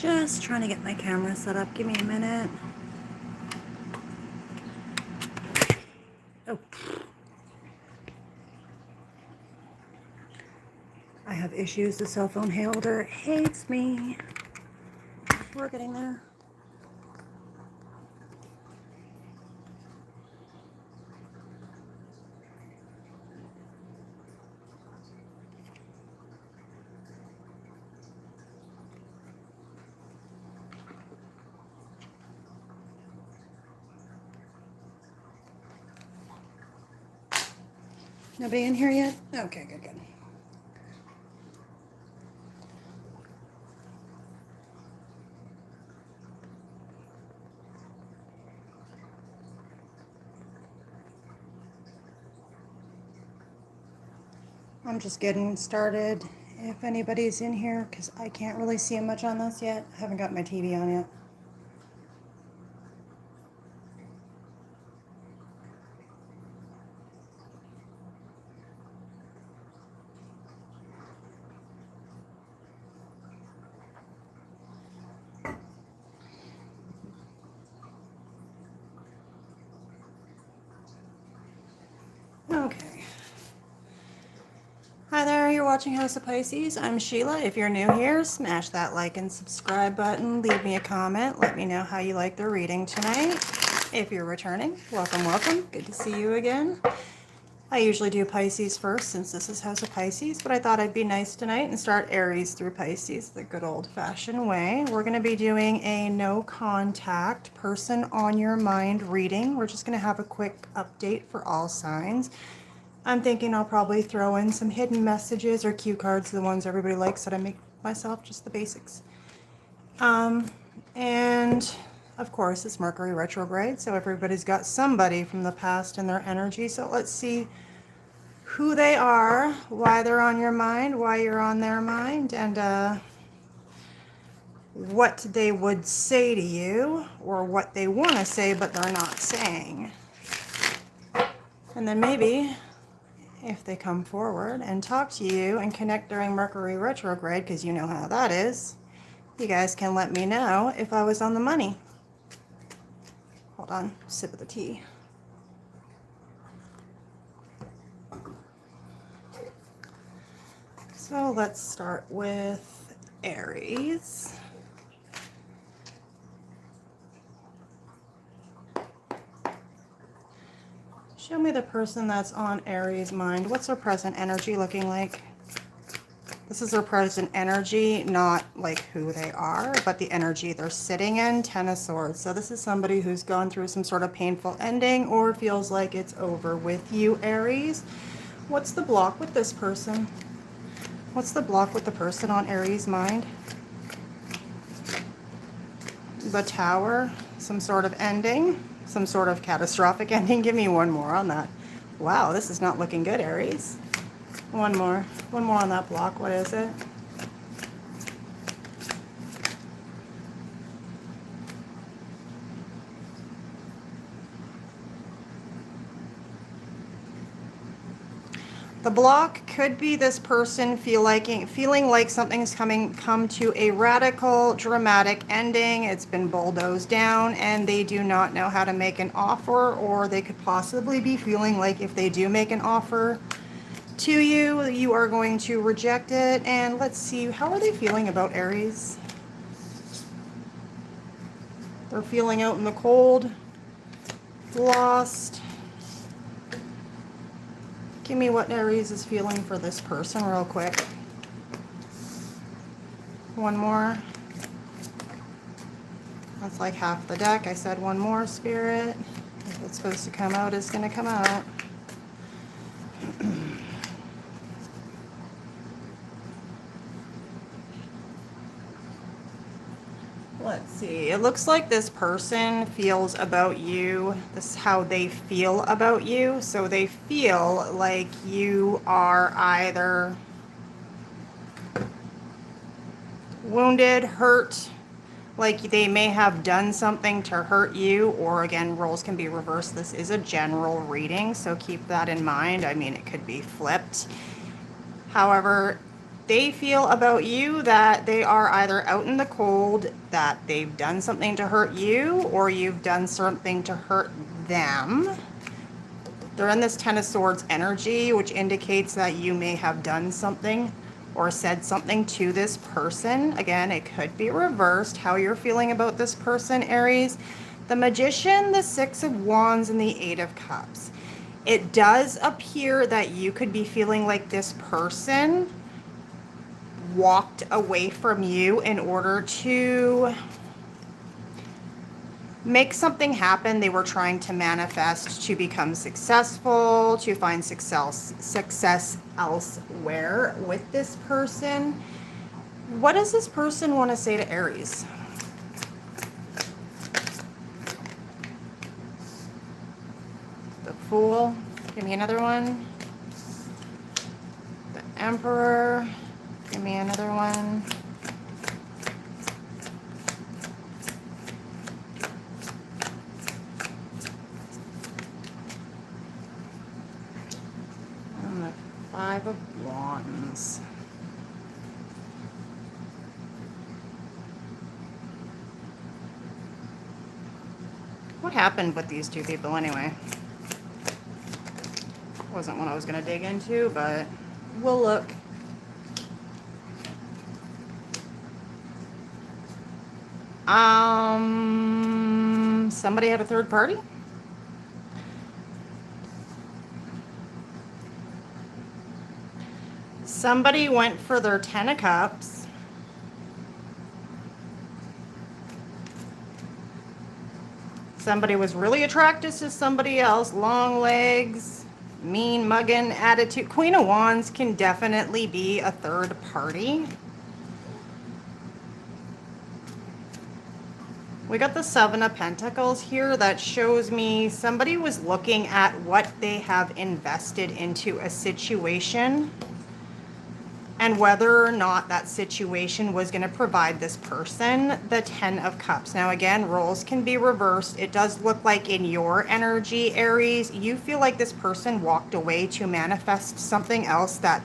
Just trying to get my camera set up. Give me a minute. Oh. I have issues. The cell phone holder hates me. We're getting there. Nobody in here yet? Okay, good, good. I'm just getting started. If anybody's in here, because I can't really see much on this yet. I haven't got my TV on yet. Okay. Hi there, you're watching House of Pisces. I'm Sheila. If you're new here, smash that like and subscribe button. Leave me a comment. Let me know how you like the reading tonight. If you're returning, welcome, welcome. Good to see you again. I usually do Pisces first since this is House of Pisces, but I thought I'd be nice tonight and start Aries through Pisces the good old-fashioned way. We're going to be doing a no contact person on your mind reading. We're just going to have a quick update for all signs. I'm thinking I'll probably throw in some hidden messages or cue cards, the ones everybody likes that I make myself, just the basics. And of course it's Mercury retrograde, so everybody's got somebody from the past in their energy. So let's see who they are, why they're on your mind, why you're on their mind, and what they would say to you, or what they want to say but they're not saying. And then maybe if they come forward and talk to you and connect during Mercury retrograde, because you know how that is, you guys can let me know if I was on the money. Hold on, sip of the tea. So let's start with Aries. Show me the person that's on Aries' mind. What's their present energy looking like? This is their present energy, not like who they are, but the energy they're sitting in. Ten of Swords. So this is somebody who's gone through some sort of painful ending or feels like it's over with you, Aries. What's the block with this person? What's the block with the person on Aries' mind? The Tower. Some sort of ending. Some sort of catastrophic ending. Give me one more on that. Wow, this is not looking good, Aries. One more on that block. What is it? The block could be this person feeling like something's come to a radical, dramatic ending. It's been bulldozed down and they do not know how to make an offer, or they could possibly be feeling like if they do make an offer to you, you are going to reject it. And let's see, how are they feeling about Aries? They're feeling out in the cold, lost. Give me what Aries is feeling for this person real quick. One more. That's like half the deck. I said one more, Spirit. If it's supposed to come out, it's going to come out. Let's see. It looks like this person feels about you. This is how they feel about you. So they feel like you are either wounded, hurt, like they may have done something to hurt you, or again, roles can be reversed. This is a general reading, so keep that in mind. I mean, it could be flipped. However, they feel about you, that they are either out in the cold, that they've done something to hurt you, or you've done something to hurt them. They're in this Ten of Swords energy, which indicates that you may have done something or said something to this person. Again, it could be reversed, how you're feeling about this person, Aries. The Magician, the Six of Wands, and the Eight of Cups. It does appear that you could be feeling like this person walked away from you in order to make something happen. They were trying to manifest to become successful, to find success elsewhere with this person. What does this person want to say to Aries? The Fool. Give me another one. The Emperor. Give me another one. And the Five of Wands. What happened with these two people anyway? Wasn't one I was going to dig into, but we'll look. Somebody had a third party? Somebody went for their Ten of Cups. Somebody was really attracted to somebody else. Long legs, mean mugging attitude. Queen of Wands can definitely be a third party. We got the Seven of Pentacles here. That shows me somebody was looking at what they have invested into a situation and whether or not that situation was going to provide this person the Ten of Cups. Now again, roles can be reversed. It does look like in your energy, Aries, you feel like this person walked away to manifest something else. That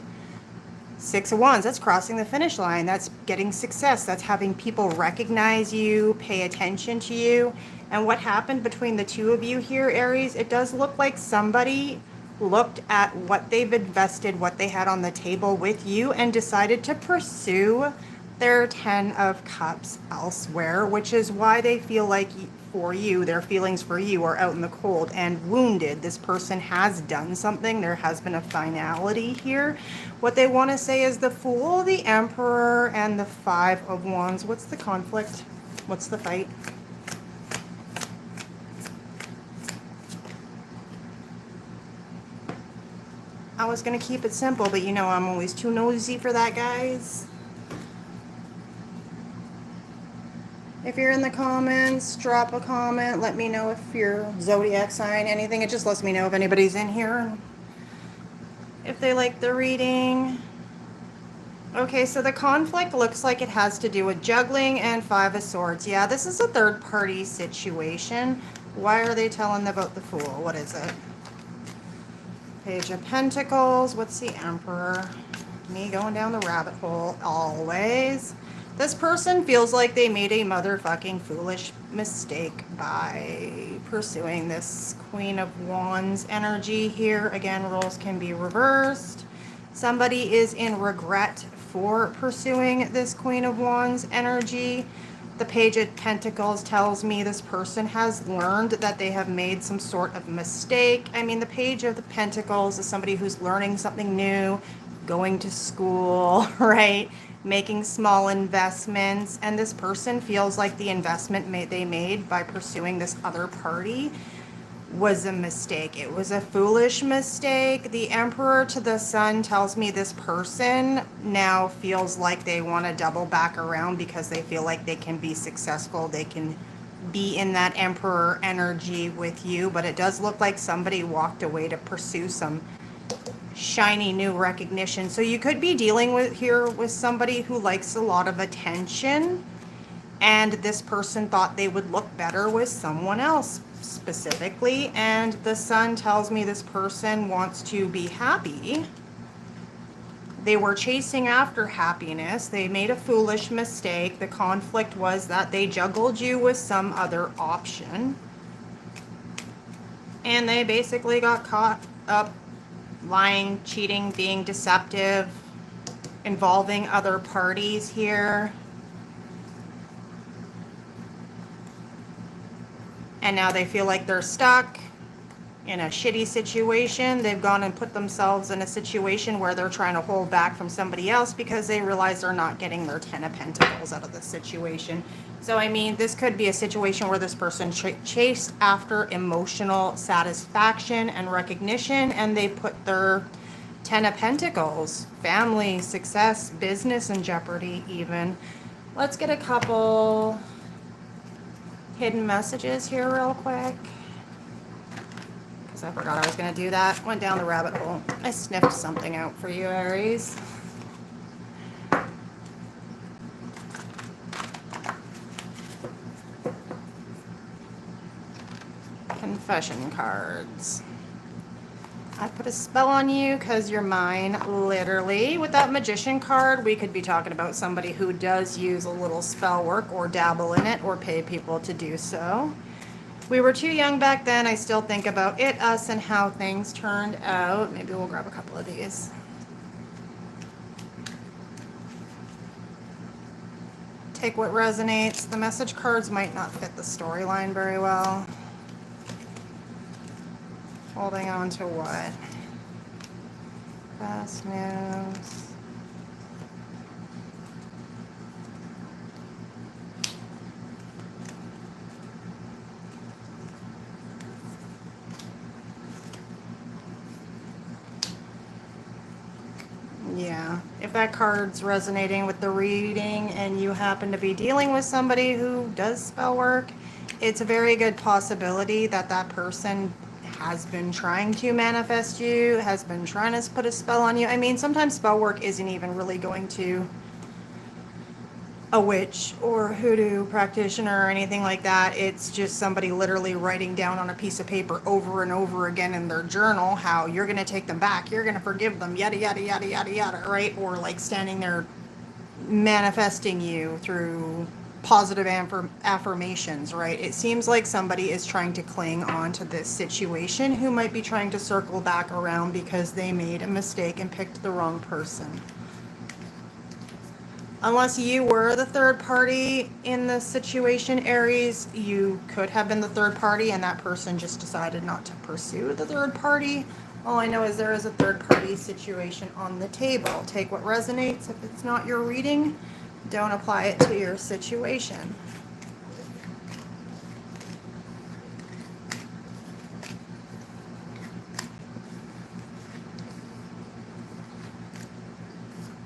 Six of Wands, that's crossing the finish line. That's getting success. That's having people recognize you, pay attention to you. And what happened between the two of you here, Aries, it does look like somebody looked at what they've invested, what they had on the table with you, and decided to pursue their Ten of Cups elsewhere, which is why they feel like for you, their feelings for you are out in the cold and wounded. This person has done something. There has been a finality here. What they want to say is the Fool, the Emperor, and the Five of Wands. What's the conflict? What's the fight? I was going to keep it simple, but you know I'm always too nosy for that, guys. If you're in the comments, drop a comment. Let me know if your zodiac sign, anything. It just lets me know if anybody's in here, if they like the reading. Okay, so the conflict looks like it has to do with juggling and Five of Swords. Yeah, this is a third-party situation. Why are they telling about the Fool? What is it? Page of Pentacles. What's the Emperor? Me going down the rabbit hole always. This person feels like they made a motherfucking foolish mistake by pursuing this Queen of Wands energy here. Again, roles can be reversed. Somebody is in regret for pursuing this Queen of Wands energy. The Page of Pentacles tells me this person has learned that they have made some sort of mistake. I mean, the Page of the Pentacles is somebody who's learning something new, going to school, right? Making small investments, and this person feels like the investment they made by pursuing this other party was a mistake. It was a foolish mistake. The Emperor to the Sun tells me this person now feels like they want to double back around because they feel like they can be successful. They can be in that Emperor energy with you, but it does look like somebody walked away to pursue some shiny new recognition. So you could be dealing with somebody who likes a lot of attention, and this person thought they would look better with someone else specifically, and the Sun tells me this person wants to be happy They were chasing after happiness. They made a foolish mistake. The conflict was that they juggled you with some other option. And they basically got caught up lying, cheating, being deceptive, involving other parties here. And now they feel like they're stuck in a shitty situation. They've gone and put themselves in a situation where they're trying to hold back from somebody else because they realize they're not getting their 10 of Pentacles out of the situation. So, I mean, this could be a situation where this person chased after emotional satisfaction and recognition, and they put their 10 of Pentacles, family, success, business in jeopardy even. Let's get a couple hidden messages here real quick. I forgot I was going to do that. Went down the rabbit hole. I sniffed something out for you, Aries. Confession cards. I put a spell on you because you're mine, literally. With that Magician card, we could be talking about somebody who does use a little spell work or dabble in it or pay people to do so. We were too young back then. I still think about it, us, and how things turned out. Maybe we'll grab a couple of these. Take what resonates. The message cards might not fit the storyline very well. Holding on to what? Fast news. Yeah, if that card's resonating with the reading and you happen to be dealing with somebody who does spell work, it's a very good possibility that that person has been trying to manifest you, has been trying to put a spell on you. I mean, sometimes spell work isn't even really going to a witch or hoodoo practitioner or anything like that. It's just somebody literally writing down on a piece of paper over and over again in their journal how you're going to take them back, you're going to forgive them, yada, yada, yada, yada, yada, right? Or like standing there manifesting you through positive affirmations, right? It seems like somebody is trying to cling on to this situation who might be trying to circle back around because they made a mistake and picked the wrong person. Unless you were the third party in this situation, Aries, you could have been the third party and that person just decided not to pursue the third party. All I know is there is a third party situation on the table. Take what resonates. If it's not your reading, don't apply it to your situation.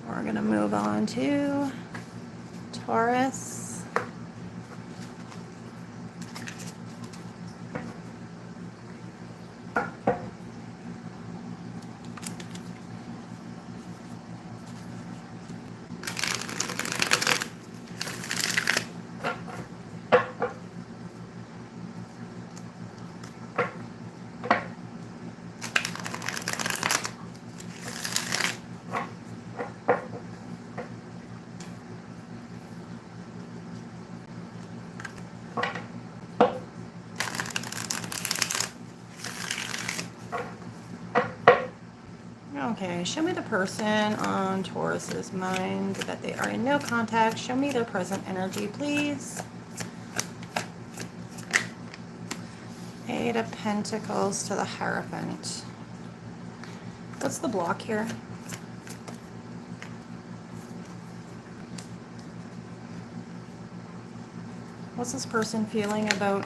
We're going to move on to Taurus. Okay, show me the person on Taurus's mind that they are in no contact. Show me their present energy, please. Eight of Pentacles to the Hierophant. What's the block here? What's this person feeling about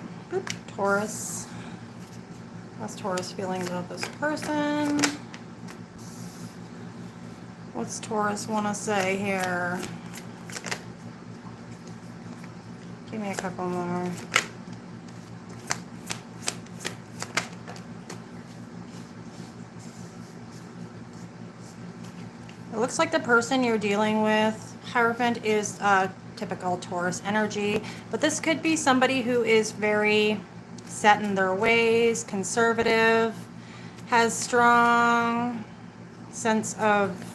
Taurus? What's Taurus feeling about this person? What's Taurus want to say here? Give me a couple more. It looks like the person you're dealing with, Hierophant, is typical Taurus energy, but this could be somebody who is very set in their ways, conservative, has strong sense of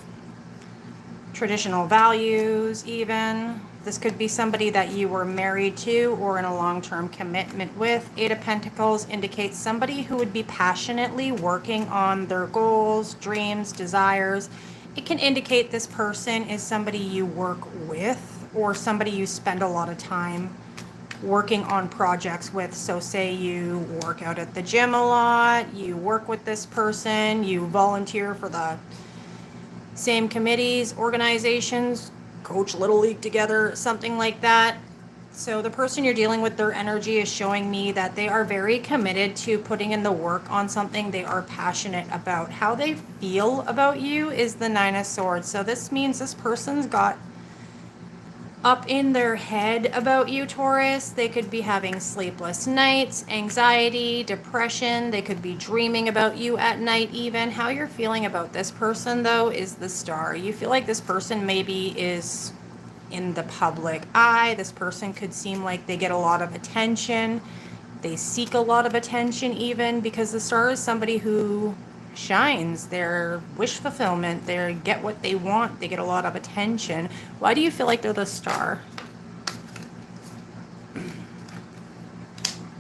traditional values even. This could be somebody that you were married to or in a long-term commitment with. Eight of Pentacles indicates somebody who would be passionately working on their goals, dreams, desires. It can indicate this person is somebody you work with or somebody you spend a lot of time working on projects with. So say you work out at the gym a lot, you work with this person, you volunteer for the same committees, organizations, coach Little League together, something like that. So the person you're dealing with, their energy is showing me that they are very committed to putting in the work on something they are passionate about. How they feel about you is the Nine of Swords. So this means this person's got up in their head about you, Taurus. They could be having sleepless nights, anxiety, depression. They could be dreaming about you at night even. How you're feeling about this person, though, is the Star. You feel like this person maybe is in the public eye. This person could seem like they get a lot of attention. They seek a lot of attention even, because the Star is somebody who shines. Their wish fulfillment, they get what they want, they get a lot of attention. Why do you feel like they're the Star?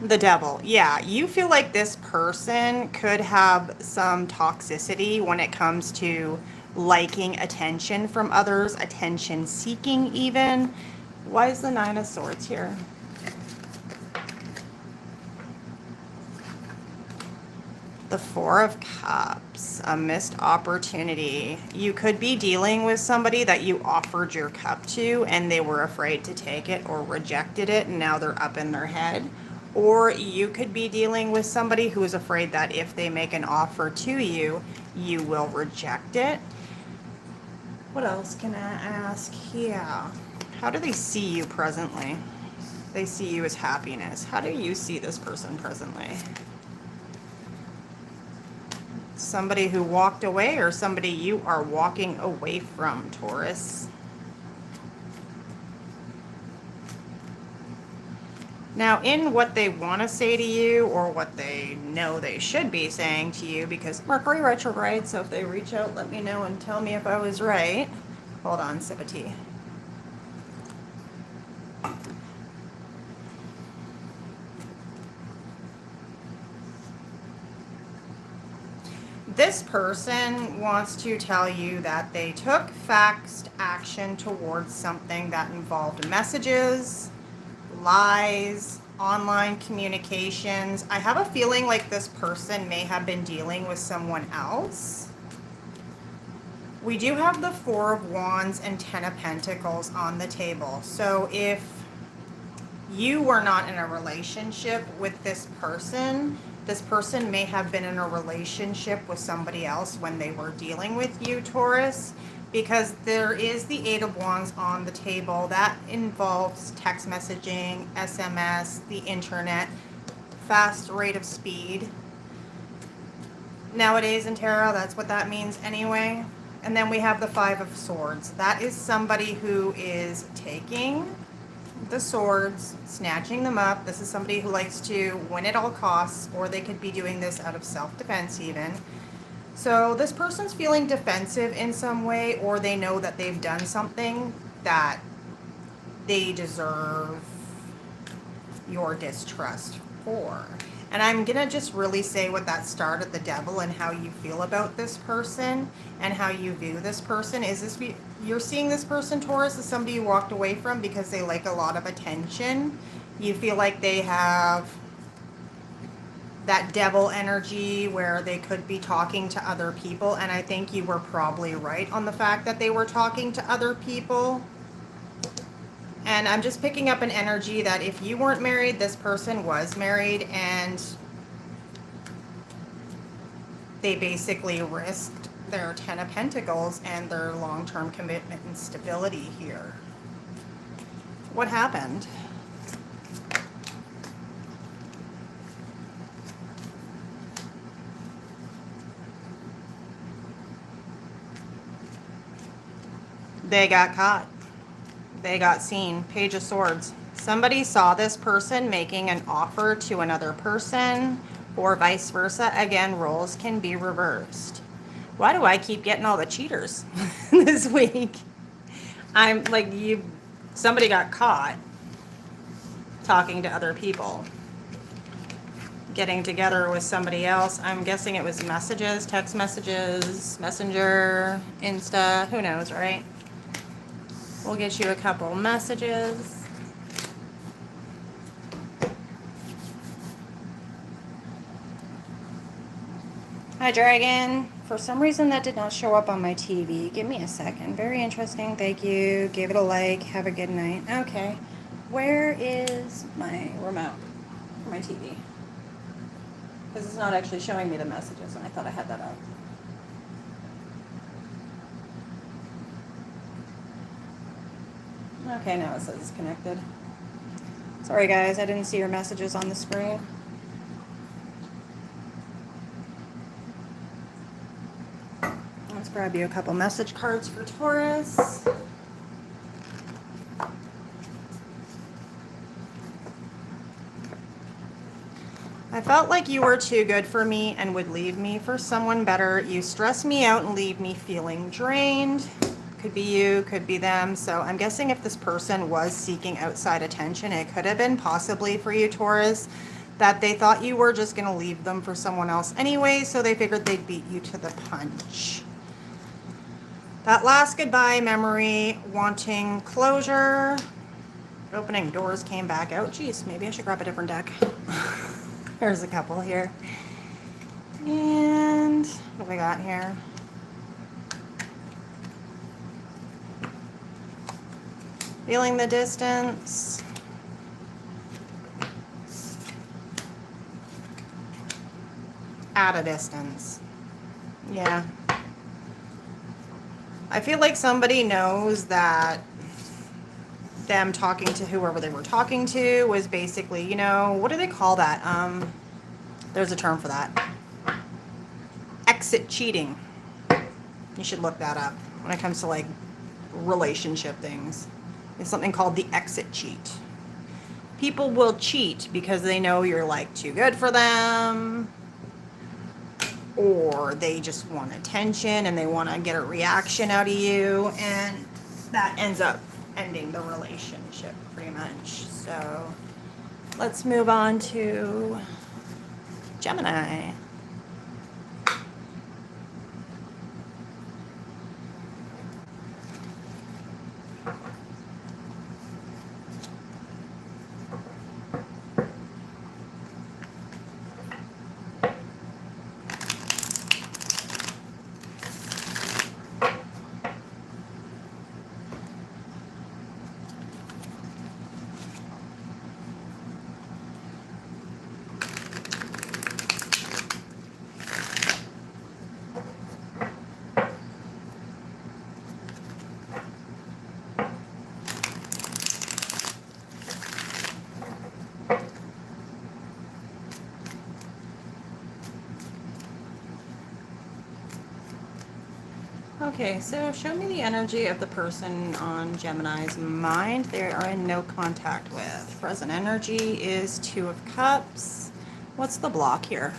The Devil. Yeah, you feel like this person could have some toxicity when it comes to liking attention from others, attention seeking even. Why is the Nine of Swords here? The Four of Cups, a missed opportunity. You could be dealing with somebody that you offered your cup to and they were afraid to take it or rejected it and now they're up in their head. Or you could be dealing with somebody who is afraid that if they make an offer to you, you will reject it. What else can I ask here? How do they see you presently? They see you as happiness. How do you see this person presently? Somebody who walked away or somebody you are walking away from, Taurus? Now, in what they want to say to you or what they know they should be saying to you, because Mercury retrograde, so if they reach out, let me know and tell me if I was right. Hold on, sip of tea. This person wants to tell you that they took fast action towards something that involved messages, lies, online communications. I have a feeling like this person may have been dealing with someone else. We do have the Four of Wands and Ten of Pentacles on the table. So if you were not in a relationship with this person may have been in a relationship with somebody else when they were dealing with you, Taurus, because there is the Eight of Wands on the table. That involves text messaging, SMS, the internet, fast rate of speed. Nowadays in tarot, that's what that means anyway. And then we have the Five of Swords. That is somebody who is taking the swords, snatching them up. This is somebody who likes to win at all costs, or they could be doing this out of self-defense even. So this person's feeling defensive in some way, or they know that they've done something that they deserve your distrust for. And I'm going to just really say what that starred at the Devil and how you feel about this person and how you view this person. Is this, you're seeing this person, Taurus, as somebody you walked away from because they like a lot of attention. You feel like they have that devil energy where they could be talking to other people. And I think you were probably right on the fact that they were talking to other people. And I'm just picking up an energy that if you weren't married, this person was married, and they basically risked their Ten of Pentacles and their long-term commitment and stability here. What happened? They got caught. They got seen. Page of Swords. Somebody saw this person making an offer to another person, or vice versa. Again, roles can be reversed. Why do I keep getting all the cheaters this week? I'm like, somebody got caught talking to other people, getting together with somebody else. I'm guessing it was messages, text messages, Messenger, Insta, who knows, right? We'll get you a couple messages. Hi, Dragon. For some reason that did not show up on my TV. Give me a second. Very interesting. Thank you. Give it a like. Have a good night. Okay. Where is my remote for my TV? Because it's not actually showing me the messages, and I thought I had that up. Okay, now it says it's connected. Sorry, guys. I didn't see your messages on the screen. Let's grab you a couple message cards for Taurus. I felt like you were too good for me and would leave me for someone better. You stress me out and leave me feeling drained. Could be you, could be them. So I'm guessing if this person was seeking outside attention, it could have been possibly for you, Taurus, that they thought you were just going to leave them for someone else anyway, so they figured they'd beat you to the punch. That last goodbye memory, wanting closure, opening doors came back out. Geez, maybe I should grab a different deck. There's a couple here. And what do we got here? Feeling the distance. At a distance. Yeah. I feel like somebody knows that them talking to whoever they were talking to was basically, you know, what do they call that? There's a term for that. Exit cheating. You should look that up when it comes to like relationship things. It's something called the exit cheat. People will cheat because they know you're like too good for them, or they just want attention and they want to get a reaction out of you, and that ends up ending the relationship pretty much. So let's move on to Gemini. Okay, so show me the energy of the person on Gemini's mind they are in no contact with. Present energy is Two of Cups. What's the block here?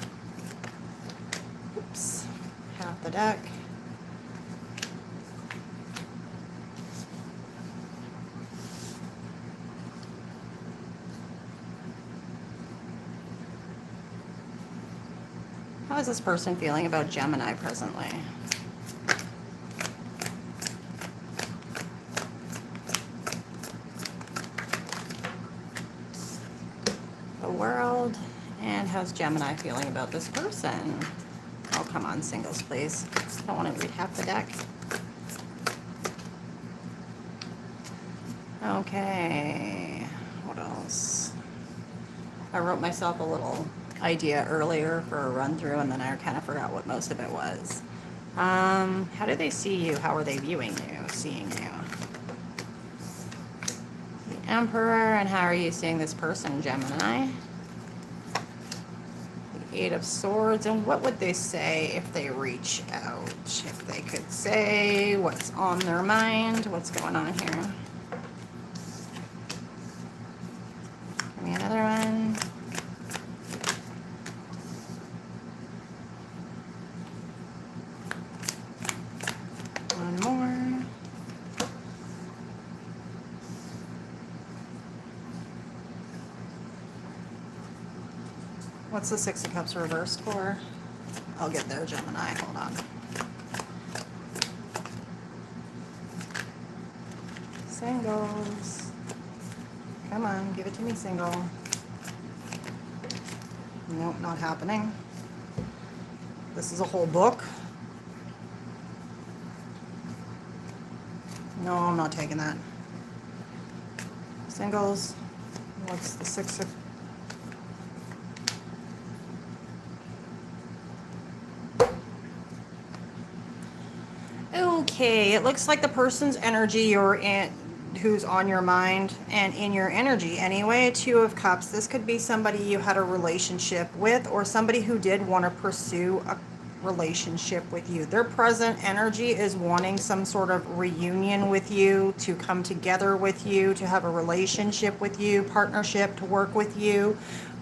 Oops, half the deck. How is this person feeling about Gemini presently? World, and how's Gemini feeling about this person? Oh, come on, singles, please. I don't want to read half the deck. Okay, what else? I wrote myself a little idea earlier for a run through, and then I kind of forgot what most of it was. How do they see you? How are they viewing you, seeing you? The Emperor, and how are you seeing this person, Gemini? Eight of Swords, and what would they say if they reach out? If they could say what's on their mind, what's going on here? Give me another one. One more. What's the Six of Cups reversed for? I'll get there, Gemini. Hold on. Singles. Come on, give it to me, single. Nope, not happening. This is a whole book. No, I'm not taking that. Singles. What's the Six of... Okay, it looks like the person's energy you're in, who's on your mind and in your energy anyway. Two of Cups. This could be somebody you had a relationship with, or somebody who did want to pursue a relationship with you. Their present energy is wanting some sort of reunion with you, to come together with you, to have a relationship with you, partnership, to work with you.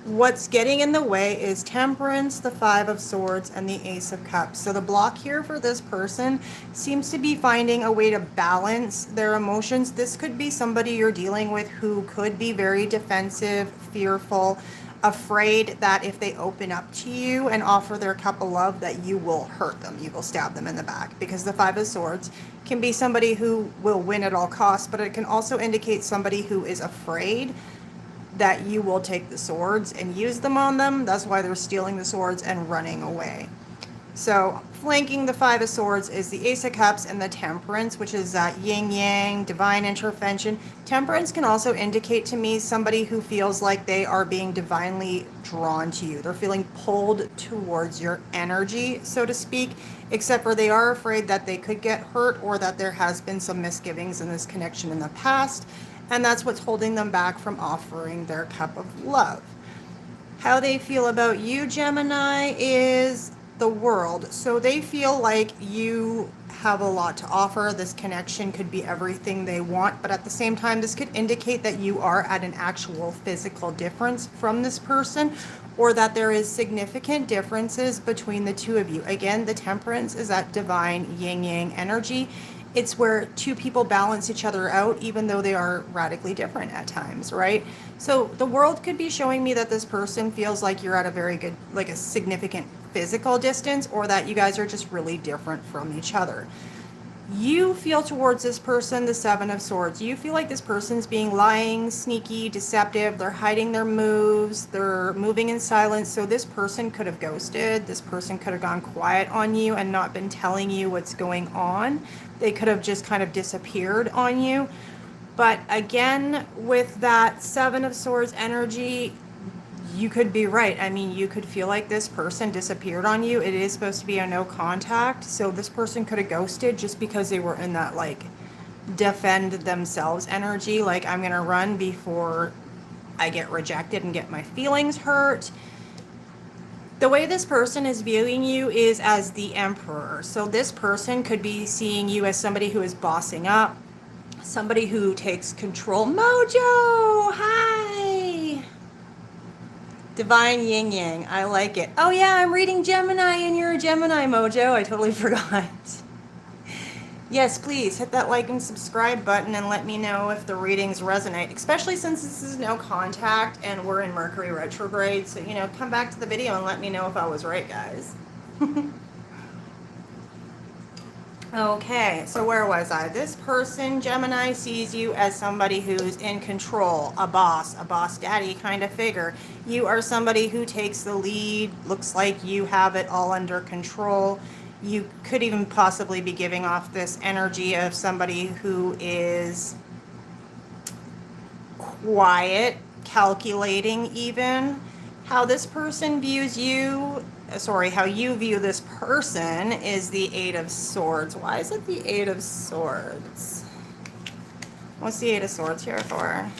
What's getting in the way is Temperance, the Five of Swords, and the Ace of Cups. So the block here for this person seems to be finding a way to balance their emotions. This could be somebody you're dealing with who could be very defensive, fearful, afraid that if they open up to you and offer their cup of love, that you will hurt them, you will stab them in the back. Because the Five of Swords can be somebody who will win at all costs, but it can also indicate somebody who is afraid that you will take the swords and use them on them. That's why they're stealing the swords and running away. So flanking the Five of Swords is the Ace of Cups and the Temperance, which is that yin-yang, divine intervention. Temperance can also indicate to me somebody who feels like they are being divinely drawn to you. They're feeling pulled towards your energy, so to speak, except for they are afraid that they could get hurt, or that there has been some misgivings in this connection in the past. And that's what's holding them back from offering their cup of love. How they feel about you, Gemini, is the World. So they feel like you have a lot to offer. This connection could be everything they want, but at the same time, this could indicate that you are at an actual physical difference from this person, or that there is significant differences between the two of you. Again, the Temperance is that divine yin-yang energy. It's where two people balance each other out, even though they are radically different at times, right? So the World could be showing me that this person feels like you're at a very good, like a significant physical distance, or that you guys are just really different from each other. You feel towards this person the Seven of Swords. You feel like this person's being lying, sneaky, deceptive. They're hiding their moves. They're moving in silence. So this person could have ghosted. This person could have gone quiet on you and not been telling you what's going on. They could have just kind of disappeared on you. But again, with that Seven of Swords energy, you could be right. I mean, you could feel like this person disappeared on you. It is supposed to be a no contact. So this person could have ghosted just because they were in that like defend themselves energy. Like, I'm going to run before I get rejected and get my feelings hurt. The way this person is viewing you is as the Emperor. So this person could be seeing you as somebody who is bossing up, somebody who takes control. Mojo, hi. Divine yin yang. I like it. Oh yeah, I'm reading Gemini and you're a Gemini, Mojo. I totally forgot. Yes, please hit that like and subscribe button and let me know if the readings resonate, especially since this is no contact and we're in Mercury retrograde. So, you know, come back to the video and let me know if I was right, guys. Okay, so where was I? This person, Gemini, sees you as somebody who's in control, a boss daddy kind of figure. You are somebody who takes the lead, looks like you have it all under control. You could even possibly be giving off this energy of somebody who is quiet, calculating even. How this person views you, how you view this person is the Eight of Swords. Why is it the Eight of Swords? What's the Eight of Swords here for?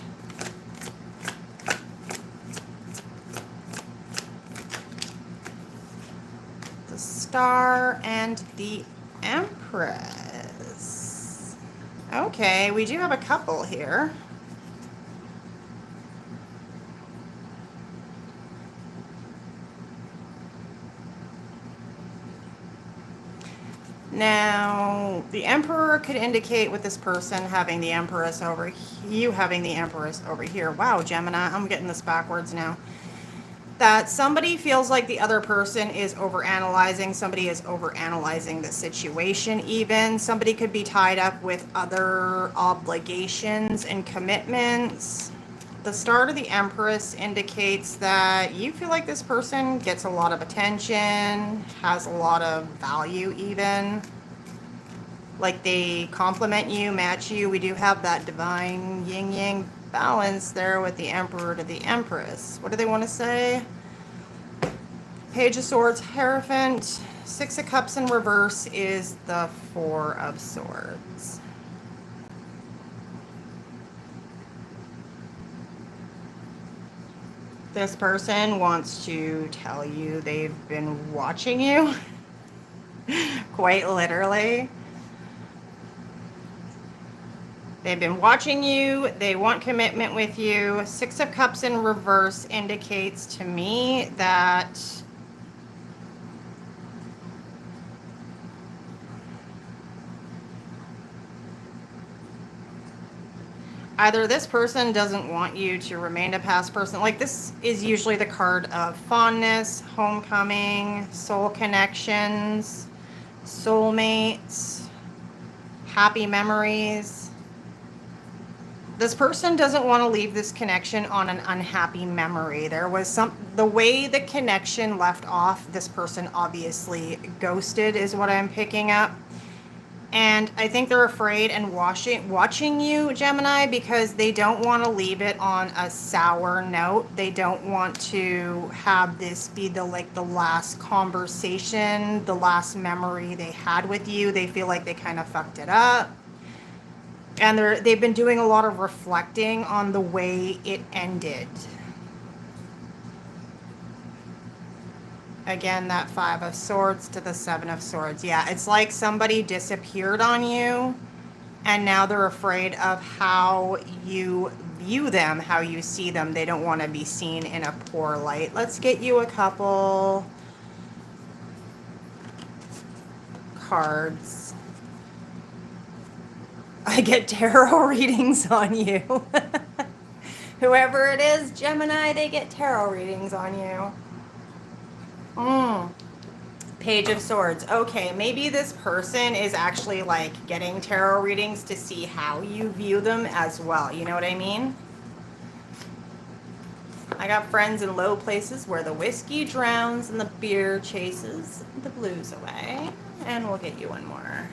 The Star and the Empress. Okay, we do have a couple here. Now, the Emperor could indicate with this person having the Empress over, you having the Empress over here. Wow, Gemini, I'm getting this backwards now. that somebody feels like the other person is overanalyzing. Somebody is overanalyzing the situation even. Somebody could be tied up with other obligations and commitments. The start of the Empress indicates that you feel like this person gets a lot of attention, has a lot of value even. Like they compliment you, match you. We do have that divine yin-yang balance there with the Emperor to the Empress. What do they want to say? Page of Swords, Hierophant. Six of Cups in reverse is the Four of Swords. This person wants to tell you they've been watching you, quite literally. They've been watching you. They want commitment with you. Six of Cups in reverse indicates to me that either this person doesn't want you to remain a past person. Like this is usually the card of fondness, homecoming, soul connections, soulmates, happy memories. This person doesn't want to leave this connection on an unhappy memory. There was the way the connection left off, this person obviously ghosted is what I'm picking up. And I think they're afraid and watching you, Gemini, because they don't want to leave it on a sour note. They don't want to have this be the last conversation, the last memory they had with you. They feel like they kind of fucked it up. And they've been doing a lot of reflecting on the way it ended. Again, that Five of Swords to the Seven of Swords. Yeah, it's like somebody disappeared on you, and now they're afraid of how you view them, how you see them. They don't want to be seen in a poor light. Let's get you a couple cards. I get tarot readings on you. Whoever it is, Gemini, they get tarot readings on you. Page of Swords. Okay, maybe this person is actually like getting tarot readings to see how you view them as well. You know what I mean? I got friends in low places where the whiskey drowns and the beer chases the blues away. And we'll get you one more.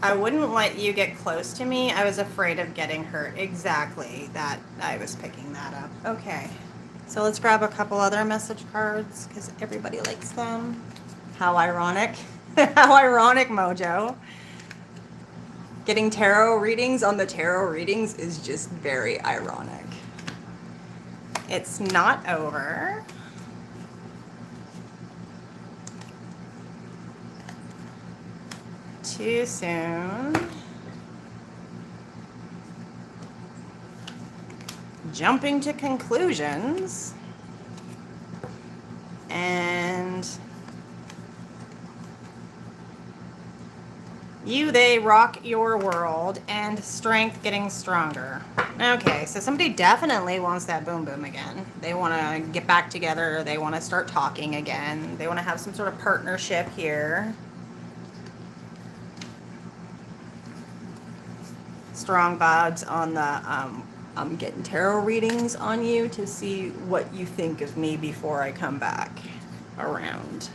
I wouldn't let you get close to me. I was afraid of getting hurt. Exactly. That I was picking that up. Okay. So let's grab a couple other message cards because everybody likes them. How ironic. How ironic, Mojo. Getting tarot readings on the tarot readings is just very ironic. It's not over. Too soon. Jumping to conclusions. And they rock your world, and strength getting stronger. Okay, so somebody definitely wants that boom boom again. They want to get back together. They want to start talking again. They want to have some sort of partnership here. Strong vibes on the I'm getting tarot readings on you to see what you think of me before I come back around.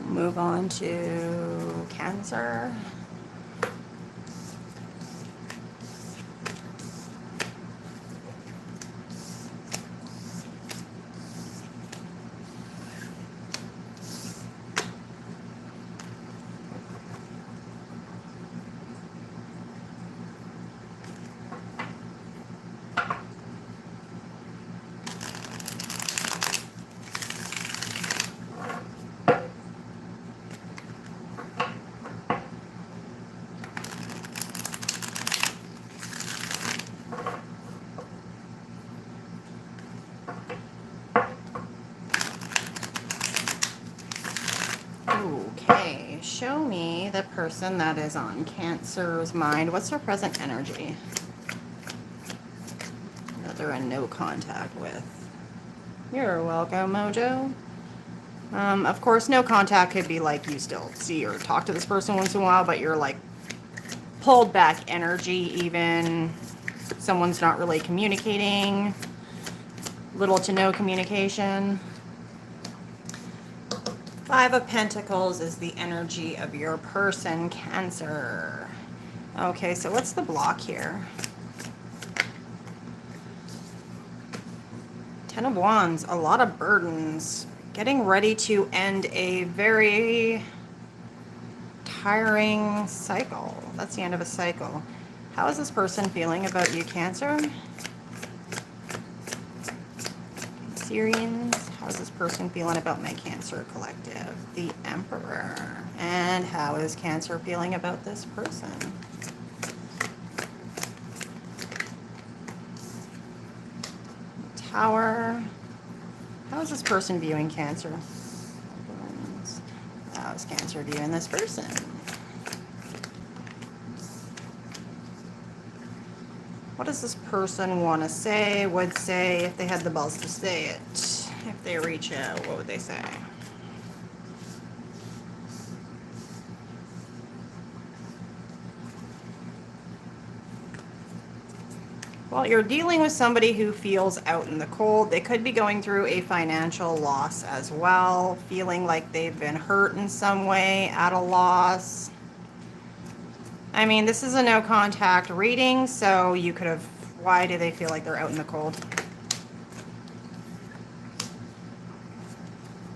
Move on to Cancer. Okay, show me the person that is on Cancer's mind. What's their present energy? that they're in no contact with. You're welcome, Mojo. Of course, no contact could be like you still see or talk to this person once in a while, but you're like pulled back energy even. Someone's not really communicating. Little to no communication. Five of Pentacles is the energy of your person, Cancer. Okay, so what's the block here? Ten of Wands, a lot of burdens. Getting ready to end a very tiring cycle. That's the end of a cycle. How is this person feeling about you, Cancer? Cancerians, how is this person feeling about my Cancer collective? The Emperor. And how is Cancer feeling about this person? Tower. How is this person viewing Cancer? How is Cancer viewing this person? What does this person want to say, would say, if they had the balls to say it? If they reach out, what would they say? Well, you're dealing with somebody who feels out in the cold. They could be going through a financial loss as well, feeling like they've been hurt in some way, at a loss. I mean, this is a no contact reading, so you could have, why do they feel like they're out in the cold?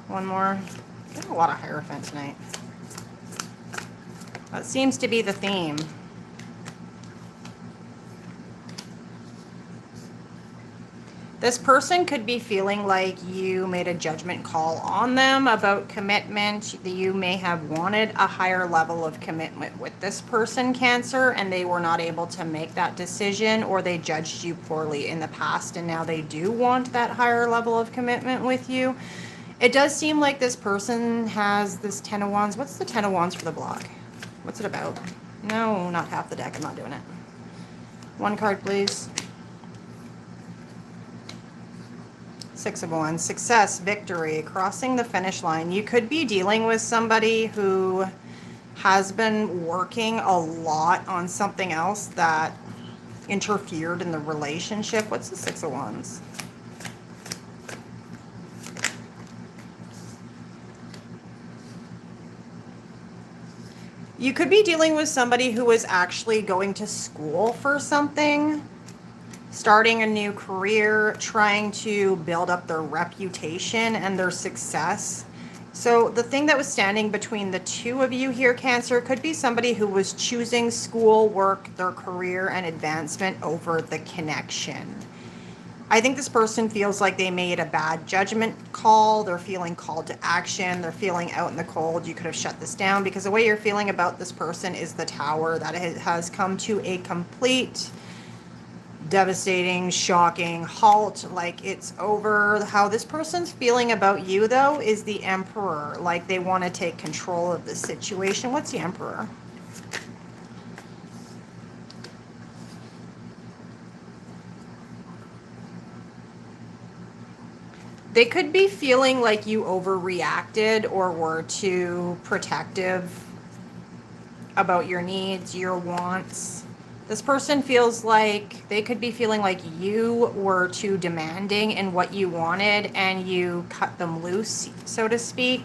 One more. Getting a lot of Hierophant tonight. That seems to be the theme. This person could be feeling like you made a judgment call on them about commitment. You may have wanted a higher level of commitment with this person, Cancer, and they were not able to make that decision, or they judged you poorly in the past and now they do want that higher level of commitment with you. It does seem like this person has this Ten of Wands. What's the Ten of Wands for the block? What's it about? No, not half the deck. I'm not doing it. One card, please. Six of Wands, success, victory, crossing the finish line. You could be dealing with somebody who has been working a lot on something else that interfered in the relationship. What's the Six of Wands? You could be dealing with somebody who is actually going to school for something, starting a new career, trying to build up their reputation and their success. So the thing that was standing between the two of you here, Cancer, could be somebody who was choosing school, work, their career, and advancement over the connection. I think this person feels like they made a bad judgment call. They're feeling called to action. They're feeling out in the cold. You could have shut this down, because the way you're feeling about this person is the Tower, that it has come to a complete devastating, shocking halt, like it's over. How this person's feeling about you, though, is the Emperor, like they want to take control of the situation. What's the Emperor? They could be feeling like you overreacted or were too protective about your needs, your wants. This person feels like they could be feeling like you were too demanding in what you wanted and you cut them loose, so to speak.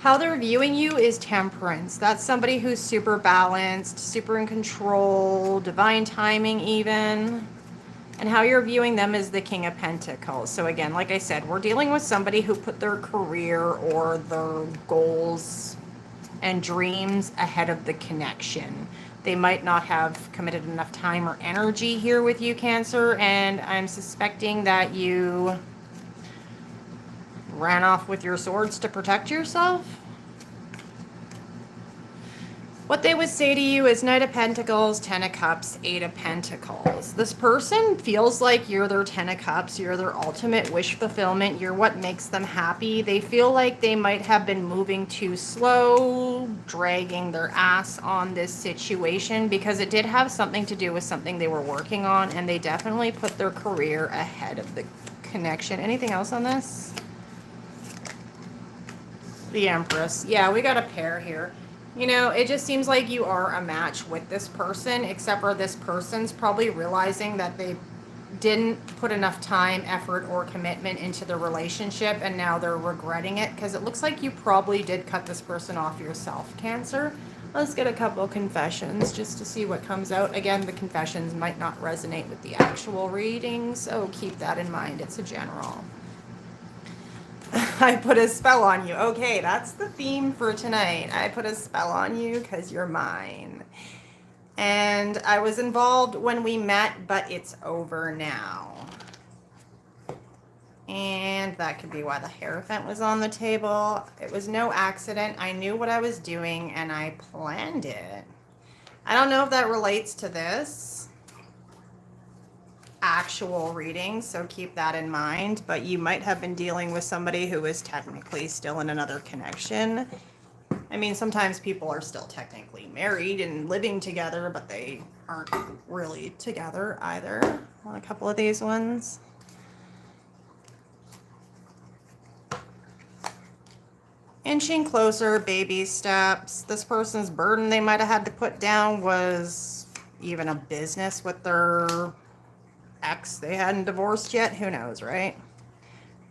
How they're viewing you is Temperance. That's somebody who's super balanced, super in control, divine timing even. And how you're viewing them is the King of Pentacles. So again, like I said, we're dealing with somebody who put their career or their goals and dreams ahead of the connection. They might not have committed enough time or energy here with you, Cancer, and I'm suspecting that you ran off with your swords to protect yourself. What they would say to you is Knight of Pentacles, Ten of Cups, Eight of Pentacles. This person feels like you're their Ten of Cups. You're their ultimate wish fulfillment. You're what makes them happy. They feel like they might have been moving too slow, dragging their ass on this situation because it did have something to do with something they were working on, and they definitely put their career ahead of the connection. Anything else on this? The Empress. Yeah, we got a pair here. You know, it just seems like you are a match with this person, except for this person's probably realizing that they didn't put enough time, effort, or commitment into the relationship, and now they're regretting it because it looks like you probably did cut this person off yourself, Cancer. Let's get a couple confessions just to see what comes out. Again, the confessions might not resonate with the actual reading, so keep that in mind. It's a general. I put a spell on you. Okay, that's the theme for tonight. I put a spell on you because you're mine. And I was involved when we met, but it's over now. And that could be why the Hierophant was on the table. It was no accident. I knew what I was doing and I planned it. I don't know if that relates to this actual reading, so keep that in mind, but you might have been dealing with somebody who is technically still in another connection. I mean, sometimes people are still technically married and living together, but they aren't really together either on a couple of these ones. Inching closer, baby steps. This person's burden they might have had to put down was even a business with their ex they hadn't divorced yet. Who knows, right?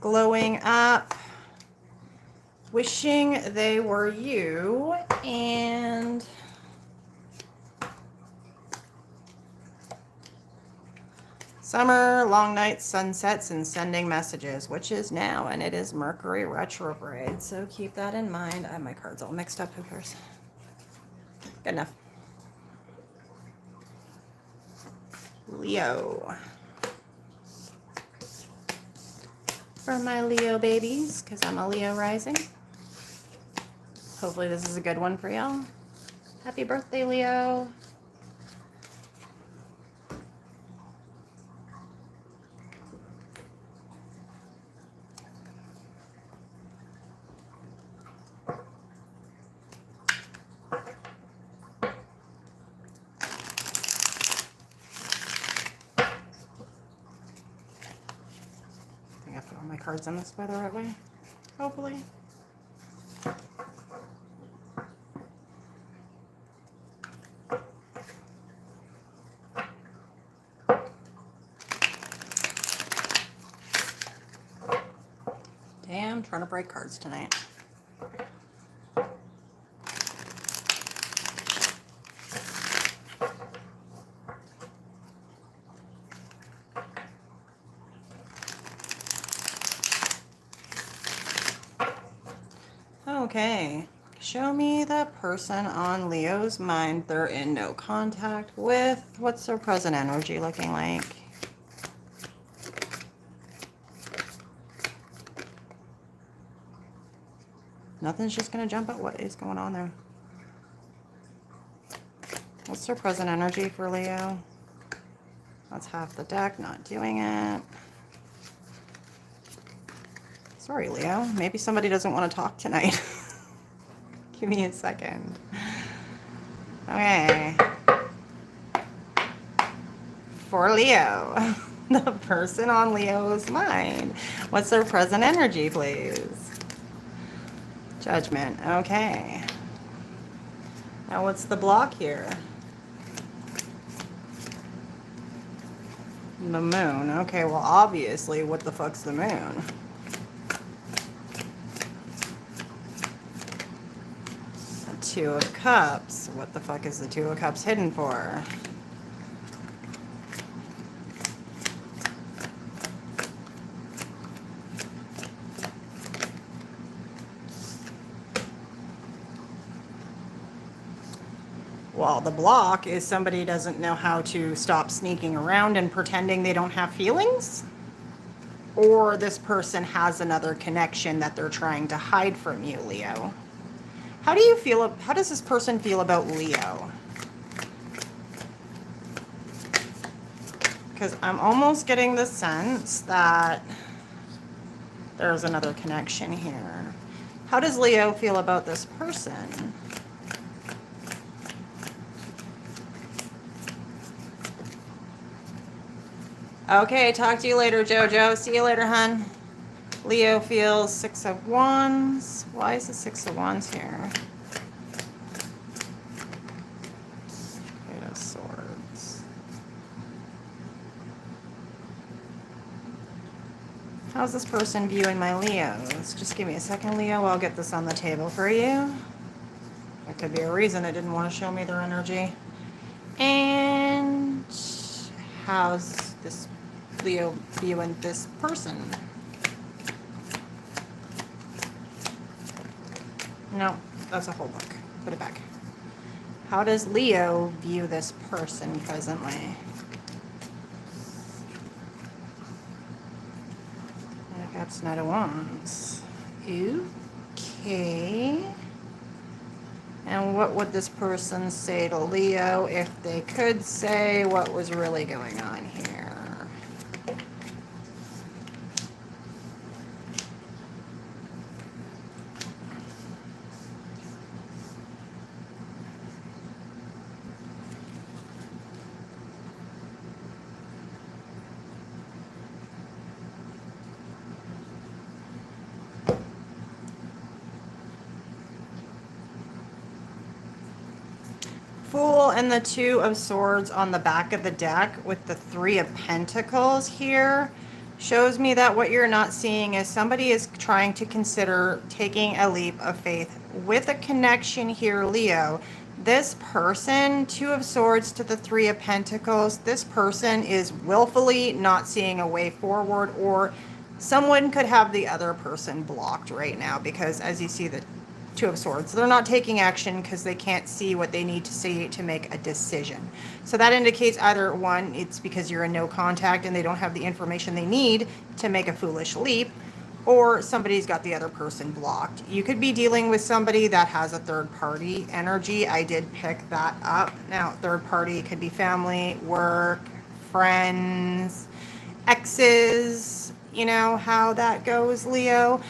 Glowing up, wishing they were you, and summer, long nights, sunsets, and sending messages, which is now, and it is Mercury retrograde, so keep that in mind. I have my cards all mixed up. Who cares? Good enough. Leo. For my Leo babies, because I'm a Leo rising. Hopefully this is a good one for y'all. Happy birthday, Leo. I put all my cards on this by the right way, hopefully. Damn, trying to break cards tonight. Okay, show me the person on Leo's mind they're in no contact with. What's their present energy looking like? Nothing's just going to jump out. What is going on there? What's their present energy for Leo? That's half the deck, not doing it. Sorry, Leo. Maybe somebody doesn't want to talk tonight. Give me a second. Okay. For Leo, the person on Leo's mind. What's their present energy, please? Judgment. Okay. Now what's the block here? The moon. Okay, well, obviously, what the fuck's the moon? The Two of Cups. What the fuck is the Two of Cups hidden for? Well, the block is somebody doesn't know how to stop sneaking around and pretending they don't have feelings. Or this person has another connection that they're trying to hide from you, Leo. How do you feel, how does this person feel about Leo? Because I'm almost getting the sense that there's another connection here. How does Leo feel about this person? Okay, talk to you later, Jojo. See you later, hun. Leo feels 6 of Wands. Why is the 6 of Wands here? 8 of Swords. How's this person viewing my Leos? Just give me a second, Leo. I'll get this on the table for you. There could be a reason they didn't want to show me their energy. And how's this Leo viewing this person? No, that's a whole book. Put it back. How does Leo view this person presently? That's Knight of Wands. Okay. And what would this person say to Leo if they could say what was really going on here? Fool and the 2 of Swords on the back of the deck with the 3 of Pentacles here shows me that what you're not seeing is somebody is trying to consider taking a leap of faith with a connection here, Leo. This person, 2 of Swords to the 3 of Pentacles, this person is willfully not seeing a way forward, or someone could have the other person blocked right now because, as you see, the 2 of Swords, they're not taking action because they can't see what they need to see to make a decision. So that indicates either one, it's because you're in no contact and they don't have the information they need to make a foolish leap, or somebody's got the other person blocked. You could be dealing with somebody that has a third party energy. I did pick that up. Now, third party could be family, work, friends, exes, you know how that goes, Leo,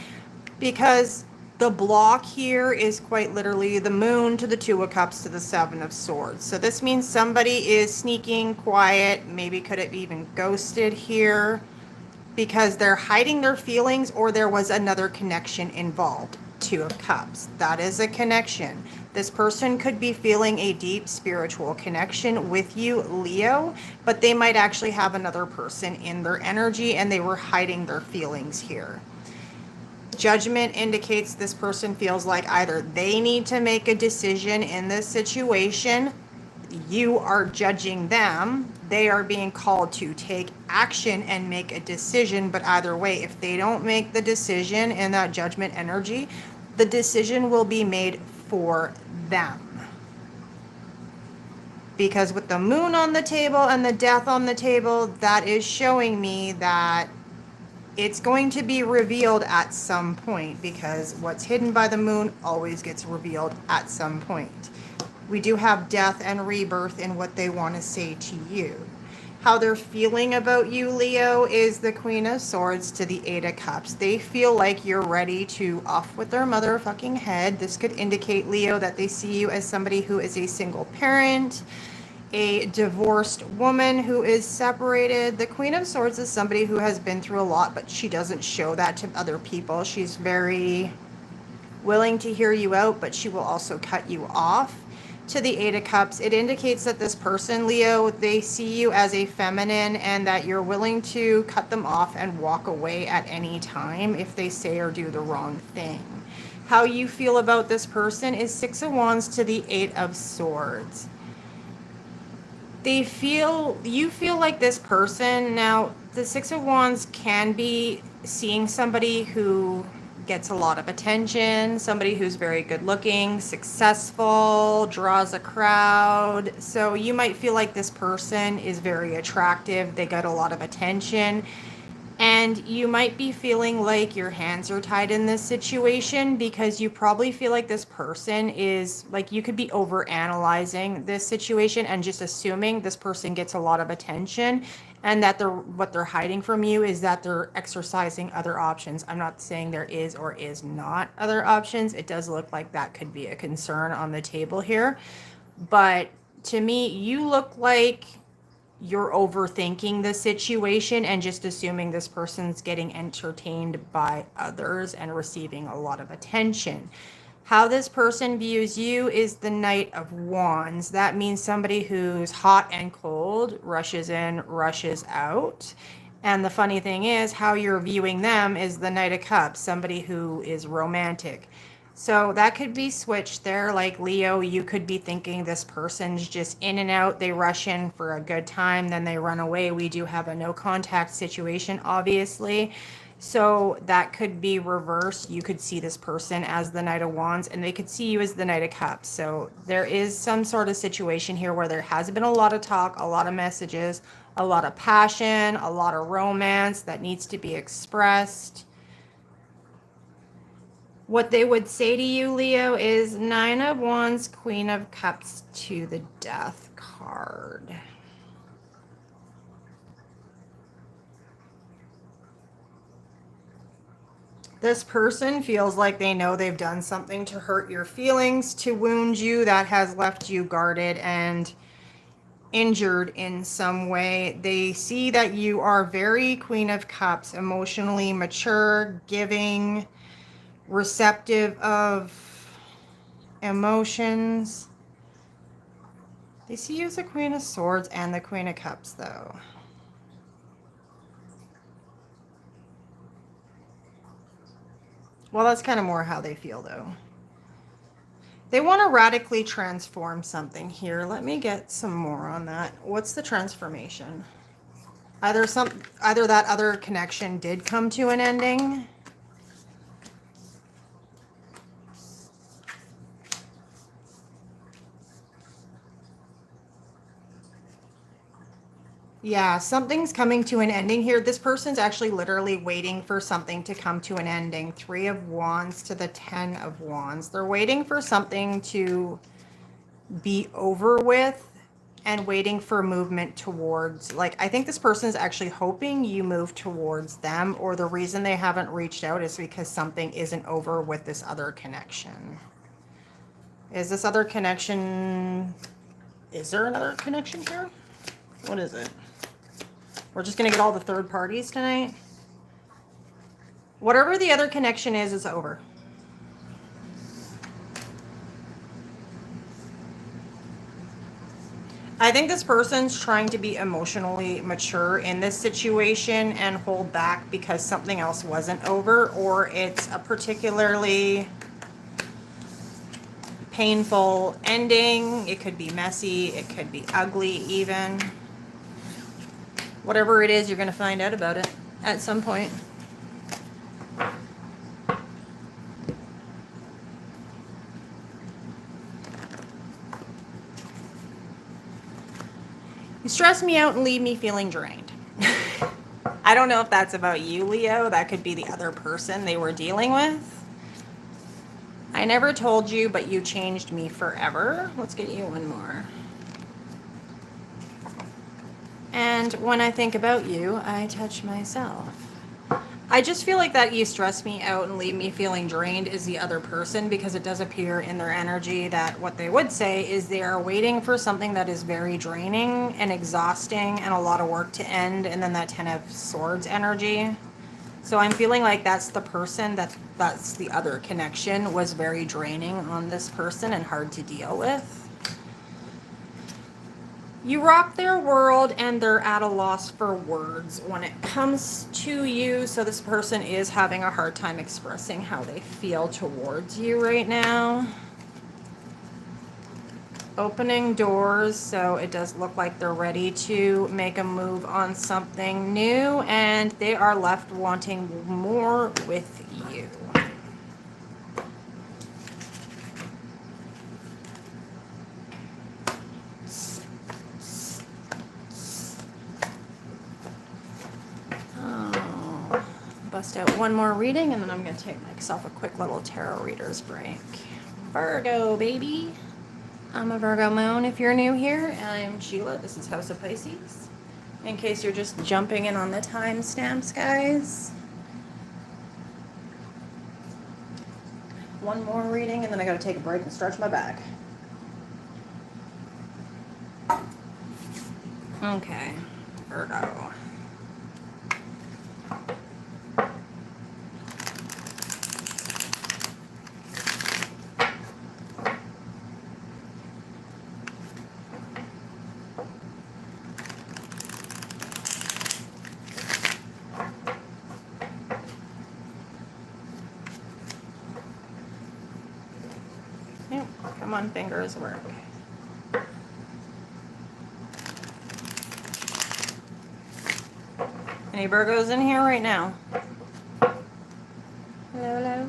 because the block here is quite literally the Moon to the 2 of Cups to the 7 of Swords. So this means somebody is sneaking, quiet, maybe could have even ghosted here because they're hiding their feelings, or there was another connection involved. 2 of Cups. That is a connection. This person could be feeling a deep spiritual connection with you, Leo, but they might actually have another person in their energy and they were hiding their feelings here. Judgment indicates this person feels like either they need to make a decision in this situation, you are judging them, they are being called to take action and make a decision, but either way, if they don't make the decision in that judgment energy, the decision will be made for them. Because with the Moon on the table and the Death on the table, that is showing me that it's going to be revealed at some point, because what's hidden by the Moon always gets revealed at some point. We do have death and rebirth in what they want to say to you. How they're feeling about you, Leo, is the Queen of Swords to the 8 of Cups. They feel like you're ready to off with their motherfucking head. This could indicate, Leo, that they see you as somebody who is a single parent, a divorced woman who is separated. The Queen of Swords is somebody who has been through a lot, but she doesn't show that to other people. She's very willing to hear you out, but she will also cut you off. To the 8 of Cups, it indicates that this person, Leo, they see you as a feminine and that you're willing to cut them off and walk away at any time if they say or do the wrong thing. How you feel about this person is 6 of Wands to the 8 of Swords. You feel like this person, now the 6 of Wands can be seeing somebody who gets a lot of attention, somebody who's very good looking, successful, draws a crowd. So you might feel like this person is very attractive, they get a lot of attention, And you might be feeling like your hands are tied in this situation because you probably feel like this person is like, you could be over analyzing this situation and just assuming this person gets a lot of attention, and that what they're hiding from you is that they're exercising other options. I'm not saying there is or is not other options. It does look like that could be a concern on the table here. But to me, you look like you're overthinking the situation and just assuming this person's getting entertained by others and receiving a lot of attention. How this person views you is the Knight of Wands. That means somebody who's hot and cold, rushes in, rushes out. And the funny thing is, how you're viewing them is the Knight of Cups, somebody who is romantic. So that could be switched there. Like Leo, you could be thinking this person's just in and out. They rush in for a good time, then they run away. We do have a no contact situation, obviously. So that could be reversed. You could see this person as the Knight of Wands, and they could see you as the Knight of Cups. So there is some sort of situation here where there has been a lot of talk, a lot of messages, a lot of passion, a lot of romance that needs to be expressed. What they would say to you, Leo, is Nine of Wands, Queen of Cups to the Death card. This person feels like they know they've done something to hurt your feelings, to wound you, that has left you guarded and injured in some way. They see that you are very Queen of Cups, emotionally mature, giving, receptive of emotions. They see you as the Queen of Swords and the Queen of Cups, though. Well, that's kind of more how they feel, though. They want to radically transform something here. Let me get some more on that. What's the transformation? Either that other connection did come to an ending. Yeah, something's coming to an ending here. This person's actually literally waiting for something to come to an ending. 3 of Wands to the 10 of Wands. They're waiting for something to be over with and waiting for movement towards, like, I think this person is actually hoping you move towards them, or the reason they haven't reached out is because something isn't over with this other connection. Is this other connection, is there another connection here? What is it? We're just going to get all the third parties tonight. Whatever the other connection is over. I think this person's trying to be emotionally mature in this situation and hold back because something else wasn't over, or it's a particularly painful ending. It could be messy. It could be ugly even. Whatever it is, you're going to find out about it at some point. You stress me out and leave me feeling drained. I don't know if that's about you, Leo. That could be the other person they were dealing with. I never told you, but you changed me forever. Let's get you one more. And when I think about you, I touch myself. I just feel like that you stress me out and leave me feeling drained is the other person, because it does appear in their energy that what they would say is they are waiting for something that is very draining and exhausting and a lot of work to end, and then that 10 of Swords energy. So I'm feeling like that's the person, that's the other connection was very draining on this person and hard to deal with. You rock their world and they're at a loss for words when it comes to you. So this person is having a hard time expressing how they feel towards you right now. Opening doors, so it does look like they're ready to make a move on something new, and they are left wanting more with you. Oh. bust out one more reading, and then I'm going to take myself a quick little tarot reader's break. Virgo, baby. I'm a Virgo moon if you're new here. I'm Sheila. This is House of Pisces. In case you're just jumping in on the timestamps, guys. One more reading, and then I got to take a break and stretch my back. Okay, Virgo. Yep, come on, fingers work. Any Virgos in here right now? Hello, hello.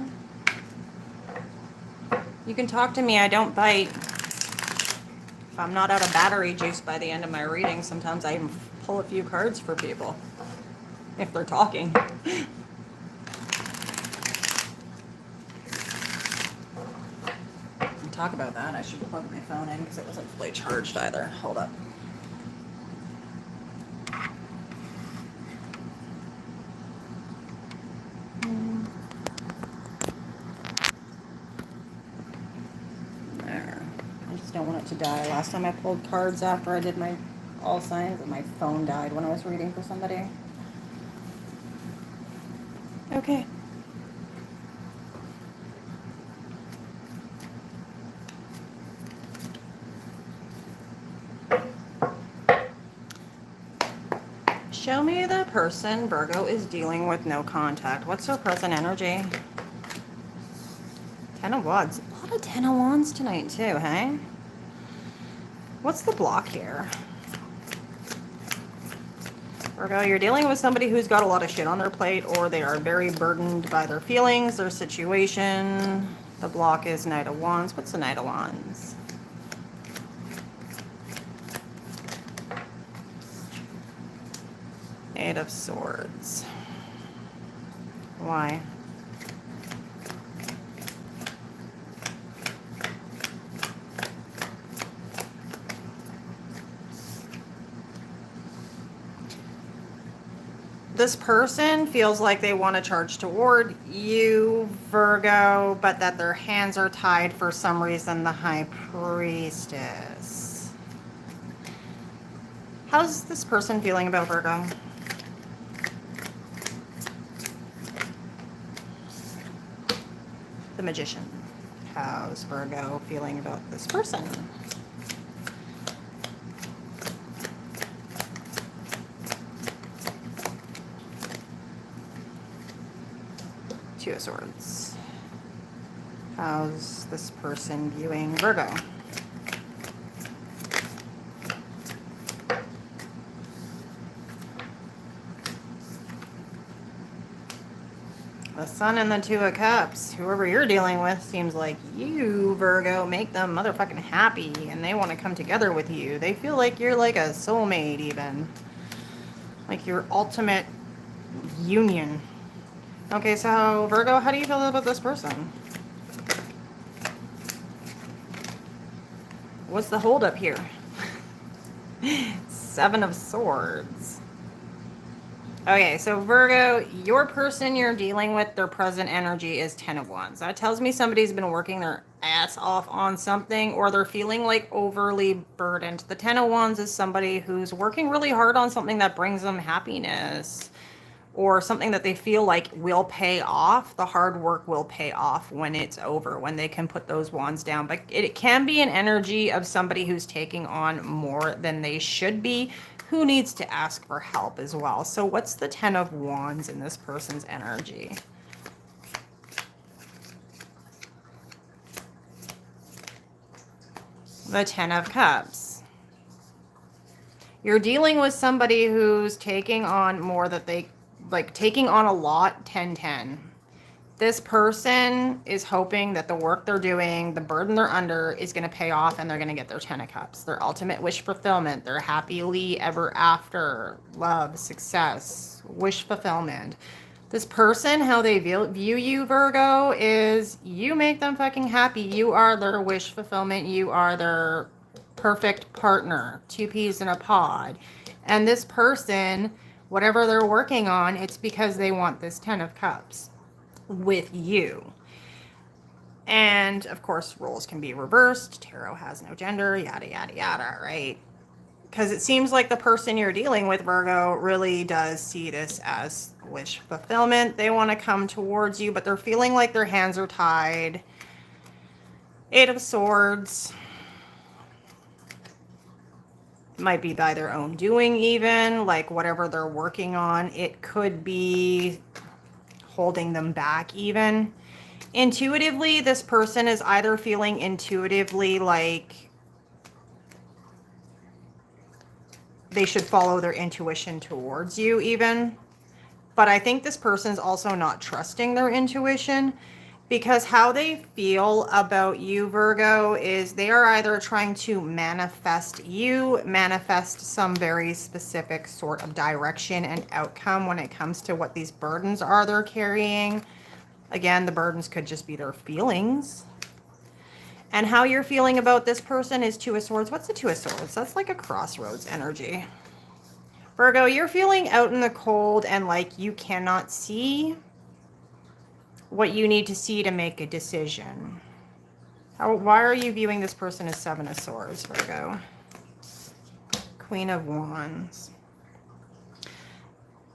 You can talk to me. I don't bite. If I'm not out of battery juice by the end of my reading, sometimes I even pull a few cards for people. If they're talking. Talk about that. I should plug my phone in because it wasn't fully charged either. Hold up. There. I just don't want it to die. Last time I pulled cards after I did my all signs, and my phone died when I was reading for somebody. Okay. Show me the person Virgo is dealing with no contact. What's their present energy? 10 of Wands. A lot of 10 of Wands tonight too, hey? What's the block here? Virgo, you're dealing with somebody who's got a lot of shit on their plate, or they are very burdened by their feelings, their situation. The block is Knight of Wands. What's the Knight of Wands? Eight of Swords. Why? This person feels like they want to charge toward you, Virgo, but that their hands are tied for some reason. The High Priestess. How's this person feeling about Virgo? The Magician. How's Virgo feeling about this person? Two of Swords. How's this person viewing Virgo? The Sun and the Two of Cups. Whoever you're dealing with seems like you, Virgo, make them motherfucking happy, and they want to come together with you. They feel like you're like a soulmate even. Like your ultimate union. Okay, so Virgo, how do you feel about this person? What's the holdup here? Seven of Swords. Okay, so Virgo, your person you're dealing with, their present energy is 10 of Wands. That tells me somebody's been working their ass off on something, or they're feeling like overly burdened. The 10 of Wands is somebody who's working really hard on something that brings them happiness, or something that they feel like will pay off. The hard work will pay off when it's over, when they can put those wands down. But it can be an energy of somebody who's taking on more than they should be, who needs to ask for help as well. So what's the 10 of Wands in this person's energy? The 10 of Cups. You're dealing with somebody who's taking on more that they, like taking on a lot, 10-10. This person is hoping that the work they're doing, the burden they're under, is going to pay off, and they're going to get their 10 of Cups. Their ultimate wish fulfillment, their happily ever after, love, success, wish fulfillment. This person, how they view you, Virgo, is you make them fucking happy. You are their wish fulfillment. You are their perfect partner. Two peas in a pod. And this person, whatever they're working on, it's because they want this 10 of Cups with you. And, of course, roles can be reversed. Tarot has no gender, yada, yada, yada, right? Because it seems like the person you're dealing with, Virgo, really does see this as wish fulfillment. They want to come towards you, but they're feeling like their hands are tied. Eight of Swords. Might be by their own doing even, like whatever they're working on. It could be holding them back even. Intuitively, this person is either feeling intuitively like they should follow their intuition towards you even. But I think this person's also not trusting their intuition, because how they feel about you, Virgo, is they are either trying to manifest you, manifest some very specific sort of direction and outcome when it comes to what these burdens are they're carrying. Again, the burdens could just be their feelings. And how you're feeling about this person is Two of Swords. What's the Two of Swords? That's like a crossroads energy. Virgo, you're feeling out in the cold and like you cannot see what you need to see to make a decision. Why are you viewing this person as Seven of Swords, Virgo? Queen of Wands.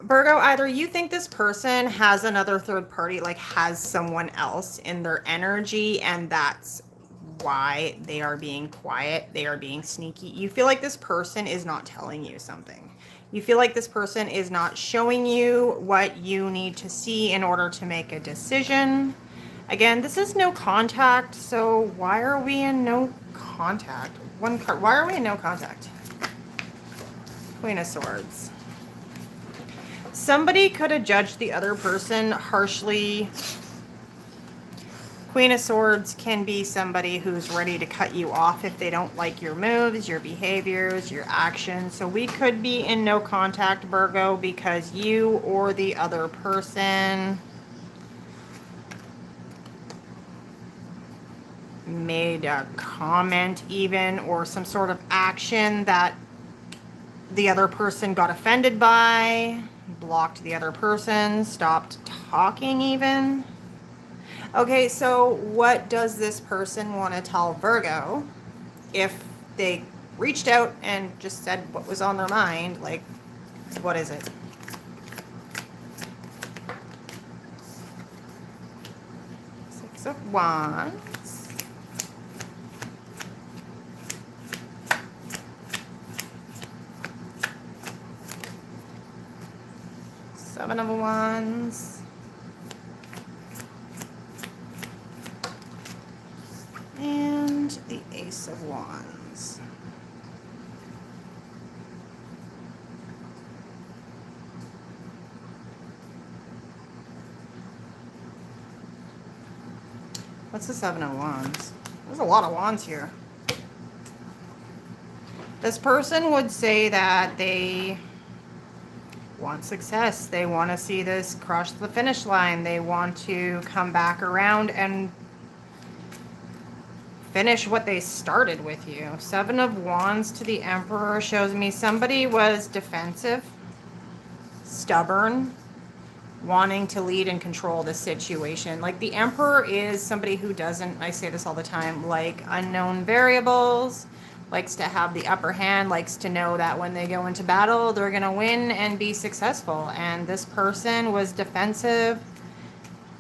Virgo, either you think this person has another third party, like has someone else in their energy, and that's why they are being quiet, they are being sneaky. You feel like this person is not telling you something. You feel like this person is not showing you what you need to see in order to make a decision. Again, this is no contact, so why are we in no contact? One card. Why are we in no contact? Queen of Swords. Somebody could have judged the other person harshly. Queen of Swords can be somebody who's ready to cut you off if they don't like your moves, your behaviors, your actions. So we could be in no contact, Virgo, because you or the other person made a comment even, or some sort of action that the other person got offended by, blocked the other person, stopped talking even. Okay, so what does this person want to tell Virgo if they reached out and just said what was on their mind? Like, what is it? Six of Wands. Seven of Wands. And the Ace of Wands. What's the Seven of Wands? There's a lot of wands here. This person would say that they want success. They want to see this cross the finish line. They want to come back around and finish what they started with you. Seven of Wands to the Emperor shows me somebody was defensive, stubborn, wanting to lead and control the situation. Like the Emperor is somebody who doesn't, I say this all the time, like unknown variables, likes to have the upper hand, likes to know that when they go into battle, they're going to win and be successful. And this person was defensive.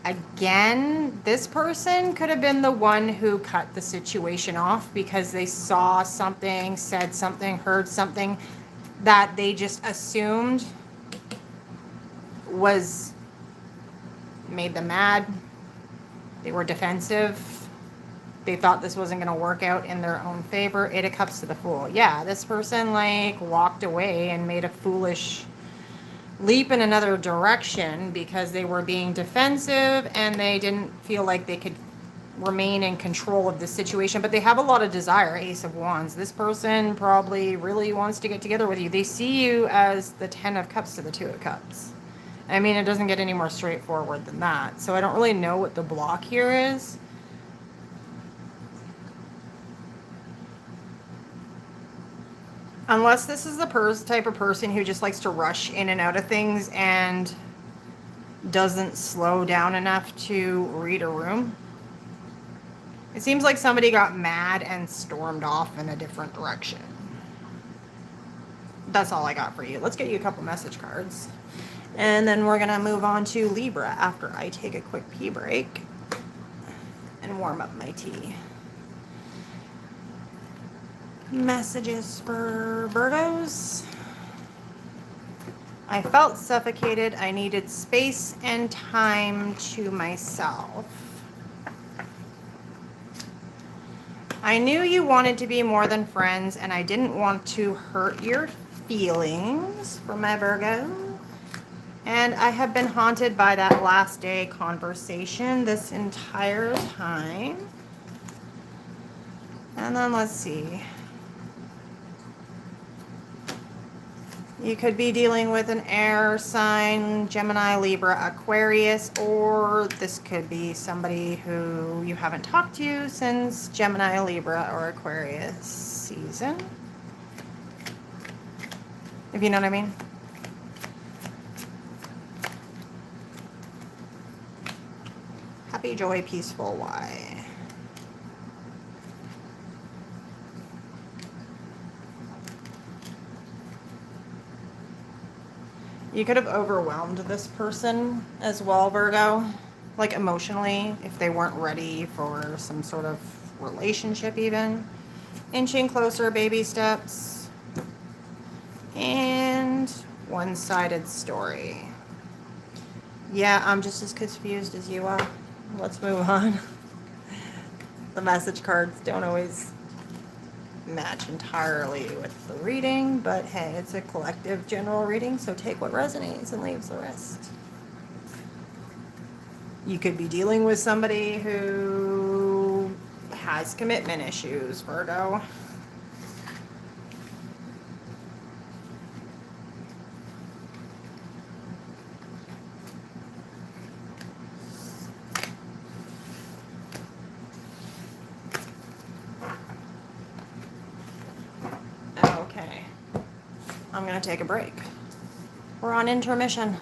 Again, this person could have been the one who cut the situation off because they saw something, said something, heard something that they just assumed made them mad. They were defensive. They thought this wasn't going to work out in their own favor. Eight of Cups to the Fool. Yeah, this person like walked away and made a foolish leap in another direction because they were being defensive and they didn't feel like they could remain in control of the situation. But they have a lot of desire. Ace of Wands. This person probably really wants to get together with you. They see you as the Ten of Cups to the Two of Cups. I mean, it doesn't get any more straightforward than that. So I don't really know what the block here is. Unless this is the type of person who just likes to rush in and out of things and doesn't slow down enough to read a room. It seems like somebody got mad and stormed off in a different direction. That's all I got for you. Let's get you a couple message cards. And then we're going to move on to Libra after I take a quick pee break and warm up my tea. Messages for Virgos. I felt suffocated. I needed space and time to myself. I knew you wanted to be more than friends, and I didn't want to hurt your feelings, for my Virgo. And I have been haunted by that last day conversation this entire time. And then let's see. You could be dealing with an air sign, Gemini, Libra, Aquarius, or this could be somebody who you haven't talked to since Gemini, Libra, or Aquarius season. If you know what I mean. Happy, joy, peaceful, why? You could have overwhelmed this person as well, Virgo, like emotionally, if they weren't ready for some sort of relationship even. Inching closer, baby steps. And one-sided story. Yeah, I'm just as confused as you are. Let's move on. The message cards don't always match entirely with the reading, but hey, it's a collective general reading, so take what resonates and leaves the rest. You could be dealing with somebody who has commitment issues, Virgo. Okay. I'm going to take a break. We're on intermission.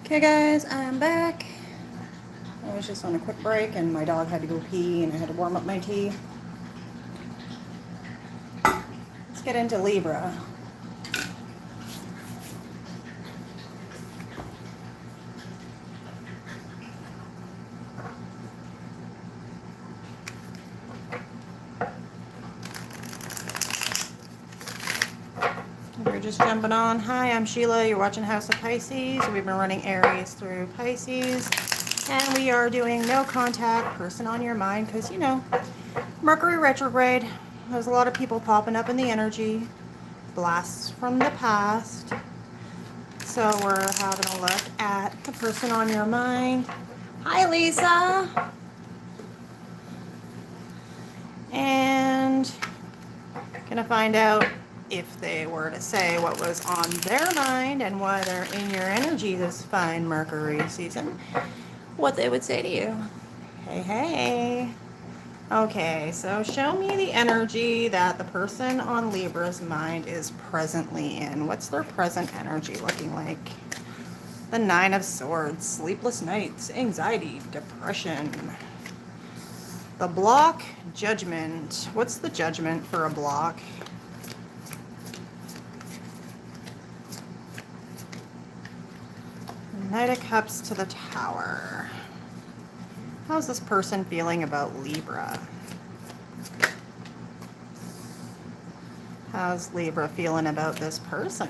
Okay guys, I'm back. I was just on a quick break and my dog had to go pee and I had to warm up my tea. Let's get into Libra. If you're just jumping on, hi, I'm Sheila. You're watching House of Pisces. We've been running Aries through Pisces. And we are doing no contact, person on your mind, because, you know, Mercury retrograde. There's a lot of people popping up in the energy. Blasts from the past. So we're having a look at the person on your mind. Hi, Lisa. And gonna find out if they were to say what was on their mind and why they're in your energy this fine Mercury season, what they would say to you. Hey, hey. Okay, so show me the energy that the person on Libra's mind is presently in. What's their present energy looking like? The Nine of Swords, sleepless nights, anxiety, depression. The block, judgment. What's the judgment for a block? Knight of Cups to the Tower. How's this person feeling about Libra? How's Libra feeling about this person?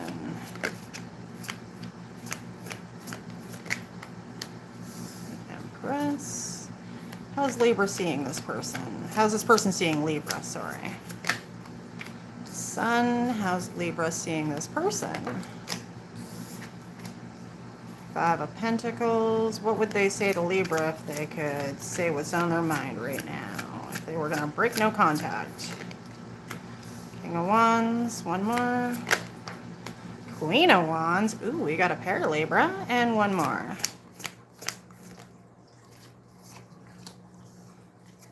Empress. How's Libra seeing this person? How's this person seeing Libra? Sorry. Sun. How's Libra seeing this person? Five of Pentacles. What would they say to Libra if they could say what's on their mind right now? If they were going to break no contact. King of Wands. One more. Queen of Wands. Ooh, we got a pair, Libra. And one more.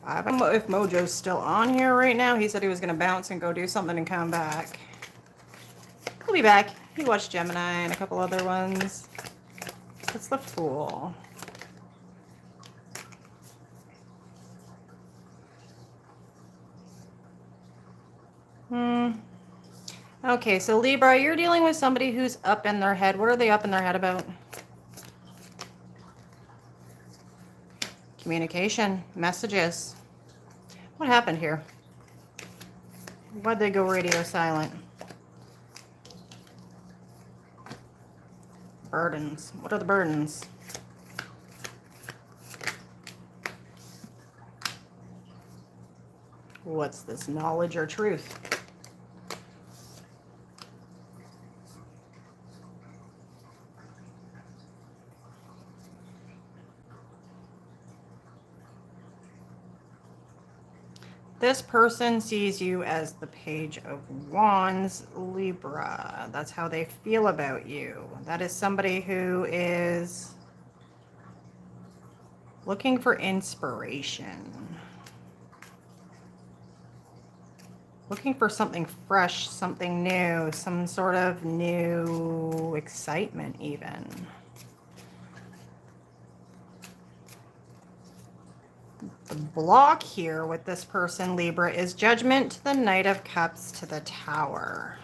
I don't know if Mojo's still on here right now. He said he was going to bounce and go do something and come back. He'll be back. He watched Gemini and a couple other ones. That's the Fool. Okay, so Libra, you're dealing with somebody who's up in their head. What are they up in their head about? Communication, messages. What happened here? Why'd they go radio silent? Burdens. What are the burdens? What's this, knowledge or truth? This person sees you as the Page of Wands, Libra. That's how they feel about you. That is somebody who is looking for inspiration. Looking for something fresh, something new, some sort of new excitement even. The block here with this person, Libra, is Judgment to the Knight of Cups to the Tower.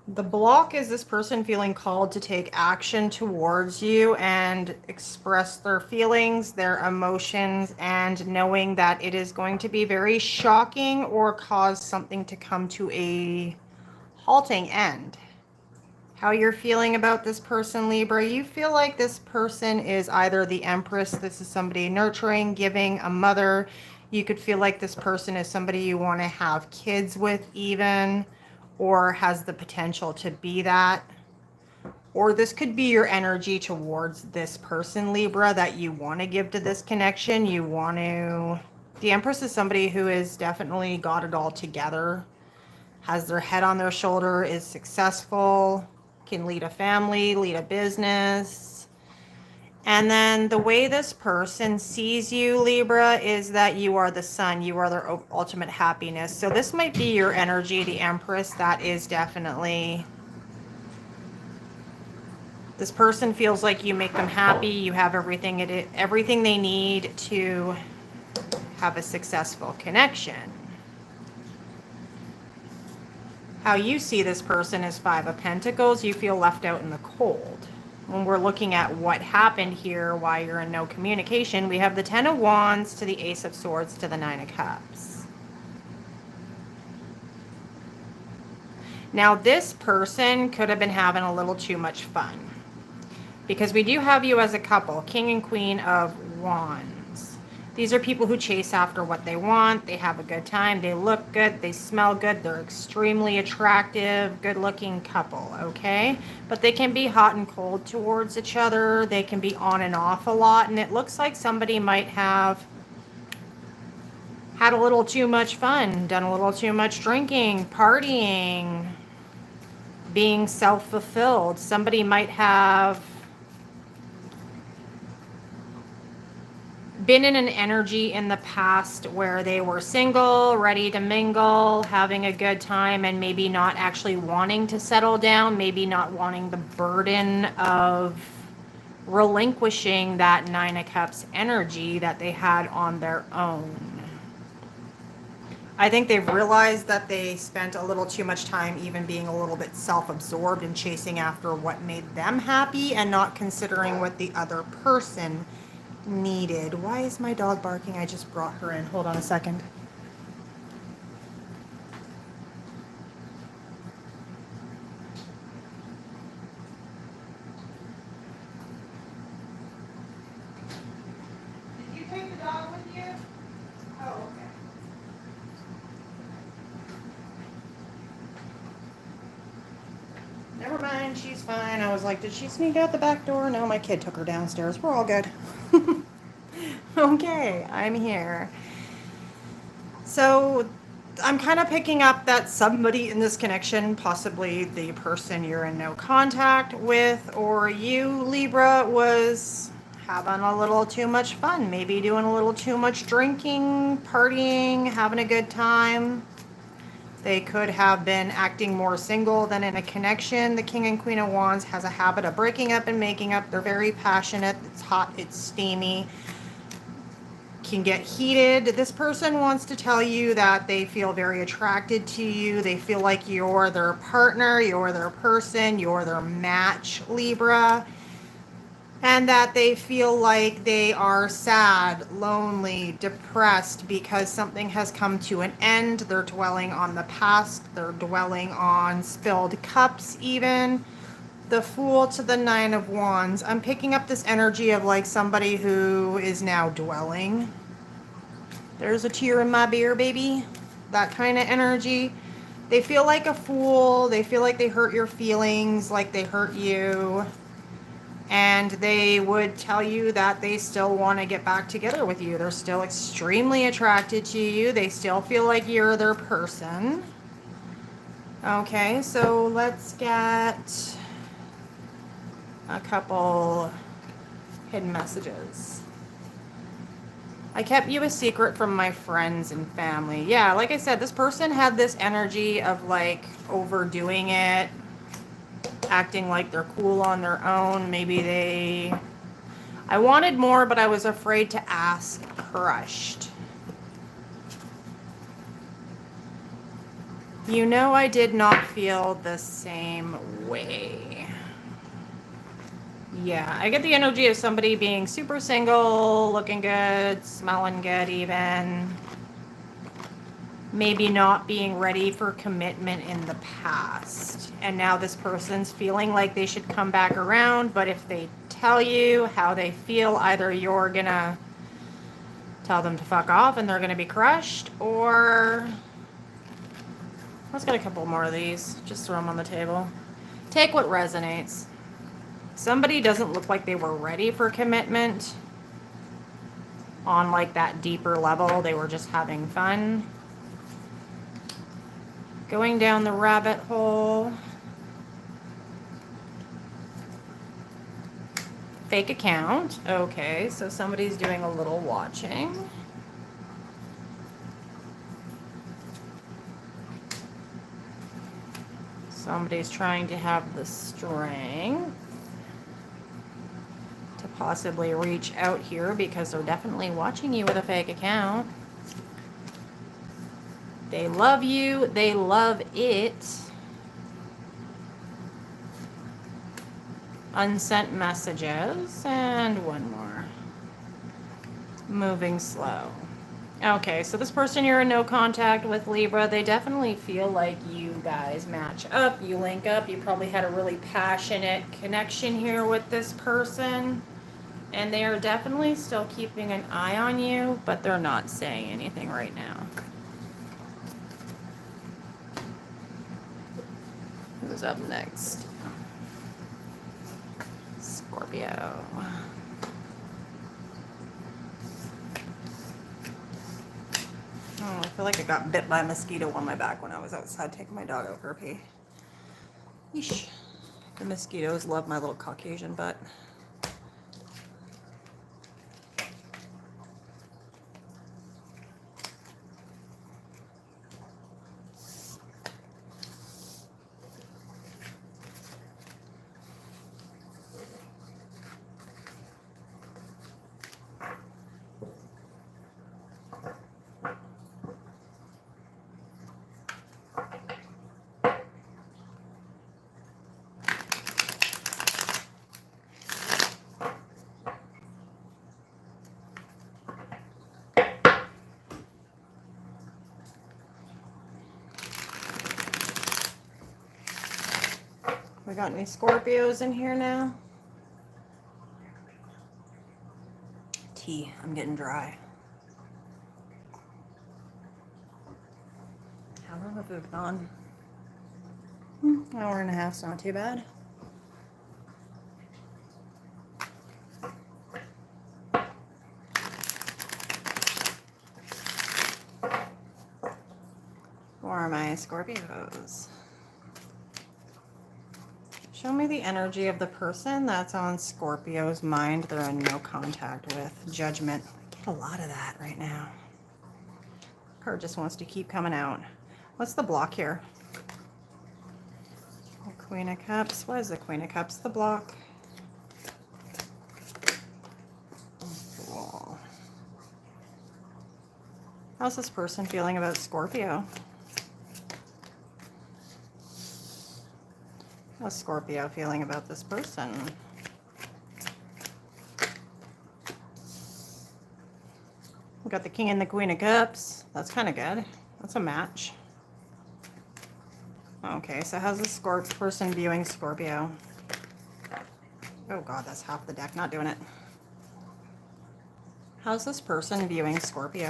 The block is this person feeling called to take action towards you and express their feelings, their emotions, and knowing that it is going to be very shocking or cause something to come to a halting end. How you're feeling about this person, Libra, you feel like this person is either the Empress, this is somebody nurturing, giving, a mother. You could feel like this person is somebody you want to have kids with even, or has the potential to be that. Or this could be your energy towards this person, Libra, that you want to give to this connection. You want to... The Empress is somebody who has definitely got it all together, has their head on their shoulder, is successful, can lead a family, lead a business, And then the way this person sees you, Libra, is that you are the sun. You are their ultimate happiness. So this might be your energy, the Empress. That is definitely... This person feels like you make them happy. You have everything they need to have a successful connection. How you see this person is Five of Pentacles. You feel left out in the cold. When we're looking at what happened here, why you're in no communication, we have the Ten of Wands to the Ace of Swords to the Nine of Cups. Now, this person could have been having a little too much fun, because we do have you as a couple, King and Queen of Wands. These are people who chase after what they want. They have a good time. They look good. They smell good. They're extremely attractive, good-looking couple, okay? But they can be hot and cold towards each other. They can be on and off a lot. And it looks like somebody might have had a little too much fun, done a little too much drinking, partying, being self-fulfilled. Somebody might have been in an energy in the past where they were single, ready to mingle, having a good time, and maybe not actually wanting to settle down, maybe not wanting the burden of relinquishing that Nine of Cups energy that they had on their own. I think they've realized that they spent a little too much time even being a little bit self-absorbed and chasing after what made them happy and not considering what the other person needed. Why is my dog barking? I just brought her in. Hold on a second. Did you take the dog with you? Oh, okay. Never mind, she's fine. I was like, did she sneak out the back door? No, my kid took her downstairs. We're all good. Okay, I'm here. So I'm kind of picking up that somebody in this connection, possibly the person you're in no contact with, or you, Libra, was having a little too much fun. Maybe doing a little too much drinking, partying, having a good time. They could have been acting more single than in a connection. The King and Queen of Wands has a habit of breaking up and making up. They're very passionate. It's hot. It's steamy. Can get heated. This person wants to tell you that they feel very attracted to you. They feel like you're their partner, you're their person, you're their match, Libra. And that they feel like they are sad, lonely, depressed because something has come to an end. They're dwelling on the past. They're dwelling on spilled cups even. The Fool to the Nine of Wands. I'm picking up this energy of like somebody who is now dwelling. There's a tear in my beer, baby. That kind of energy. They feel like a fool. They feel like they hurt your feelings, like they hurt you. And they would tell you that they still want to get back together with you. They're still extremely attracted to you. They still feel like you're their person. Okay, so let's get a couple hidden messages. I kept you a secret from my friends and family. Yeah, like I said, this person had this energy of like overdoing it, acting like they're cool on their own. Maybe I wanted more, but I was afraid to ask. Crushed. You know, I did not feel the same way. Yeah, I get the energy of somebody being super single, looking good, smelling good even. Maybe not being ready for commitment in the past. And now this person's feeling like they should come back around, but if they tell you how they feel, either you're gonna tell them to fuck off and they're gonna be crushed, or... Let's get a couple more of these. Just throw them on the table. Take what resonates. Somebody doesn't look like they were ready for commitment on like that deeper level. They were just having fun. Going down the rabbit hole. Fake account. Okay, so somebody's doing a little watching. Somebody's trying to have the strength to possibly reach out here because they're definitely watching you with a fake account. They love you. They love it. Unsent messages. And one more. Moving slow. Okay, so this person you're in no contact with, Libra, they definitely feel like you guys match up, you link up. You probably had a really passionate connection here with this person. And they are definitely still keeping an eye on you, but they're not saying anything right now. Who's up next? Scorpio. Oh, I feel like I got bit by a mosquito on my back when I was outside taking my dog out for a pee. Yeesh. The mosquitoes love my little Caucasian butt. We got any Scorpios in here now? Tea. I'm getting dry. How long have we been on? Hour and a half's not too bad. Where are my Scorpios? Show me the energy of the person that's on Scorpio's mind they're in no contact with. Judgment. I get a lot of that right now. Card just wants to keep coming out. What's the block here? Oh, Queen of Cups. What is the Queen of Cups? The block. Cool. How's this person feeling about Scorpio? How's Scorpio feeling about this person? We got the King and the Queen of Cups. That's kind of good. That's a match. Okay, so how's this person viewing Scorpio? Oh God, that's half the deck. Not doing it. How's this person viewing Scorpio?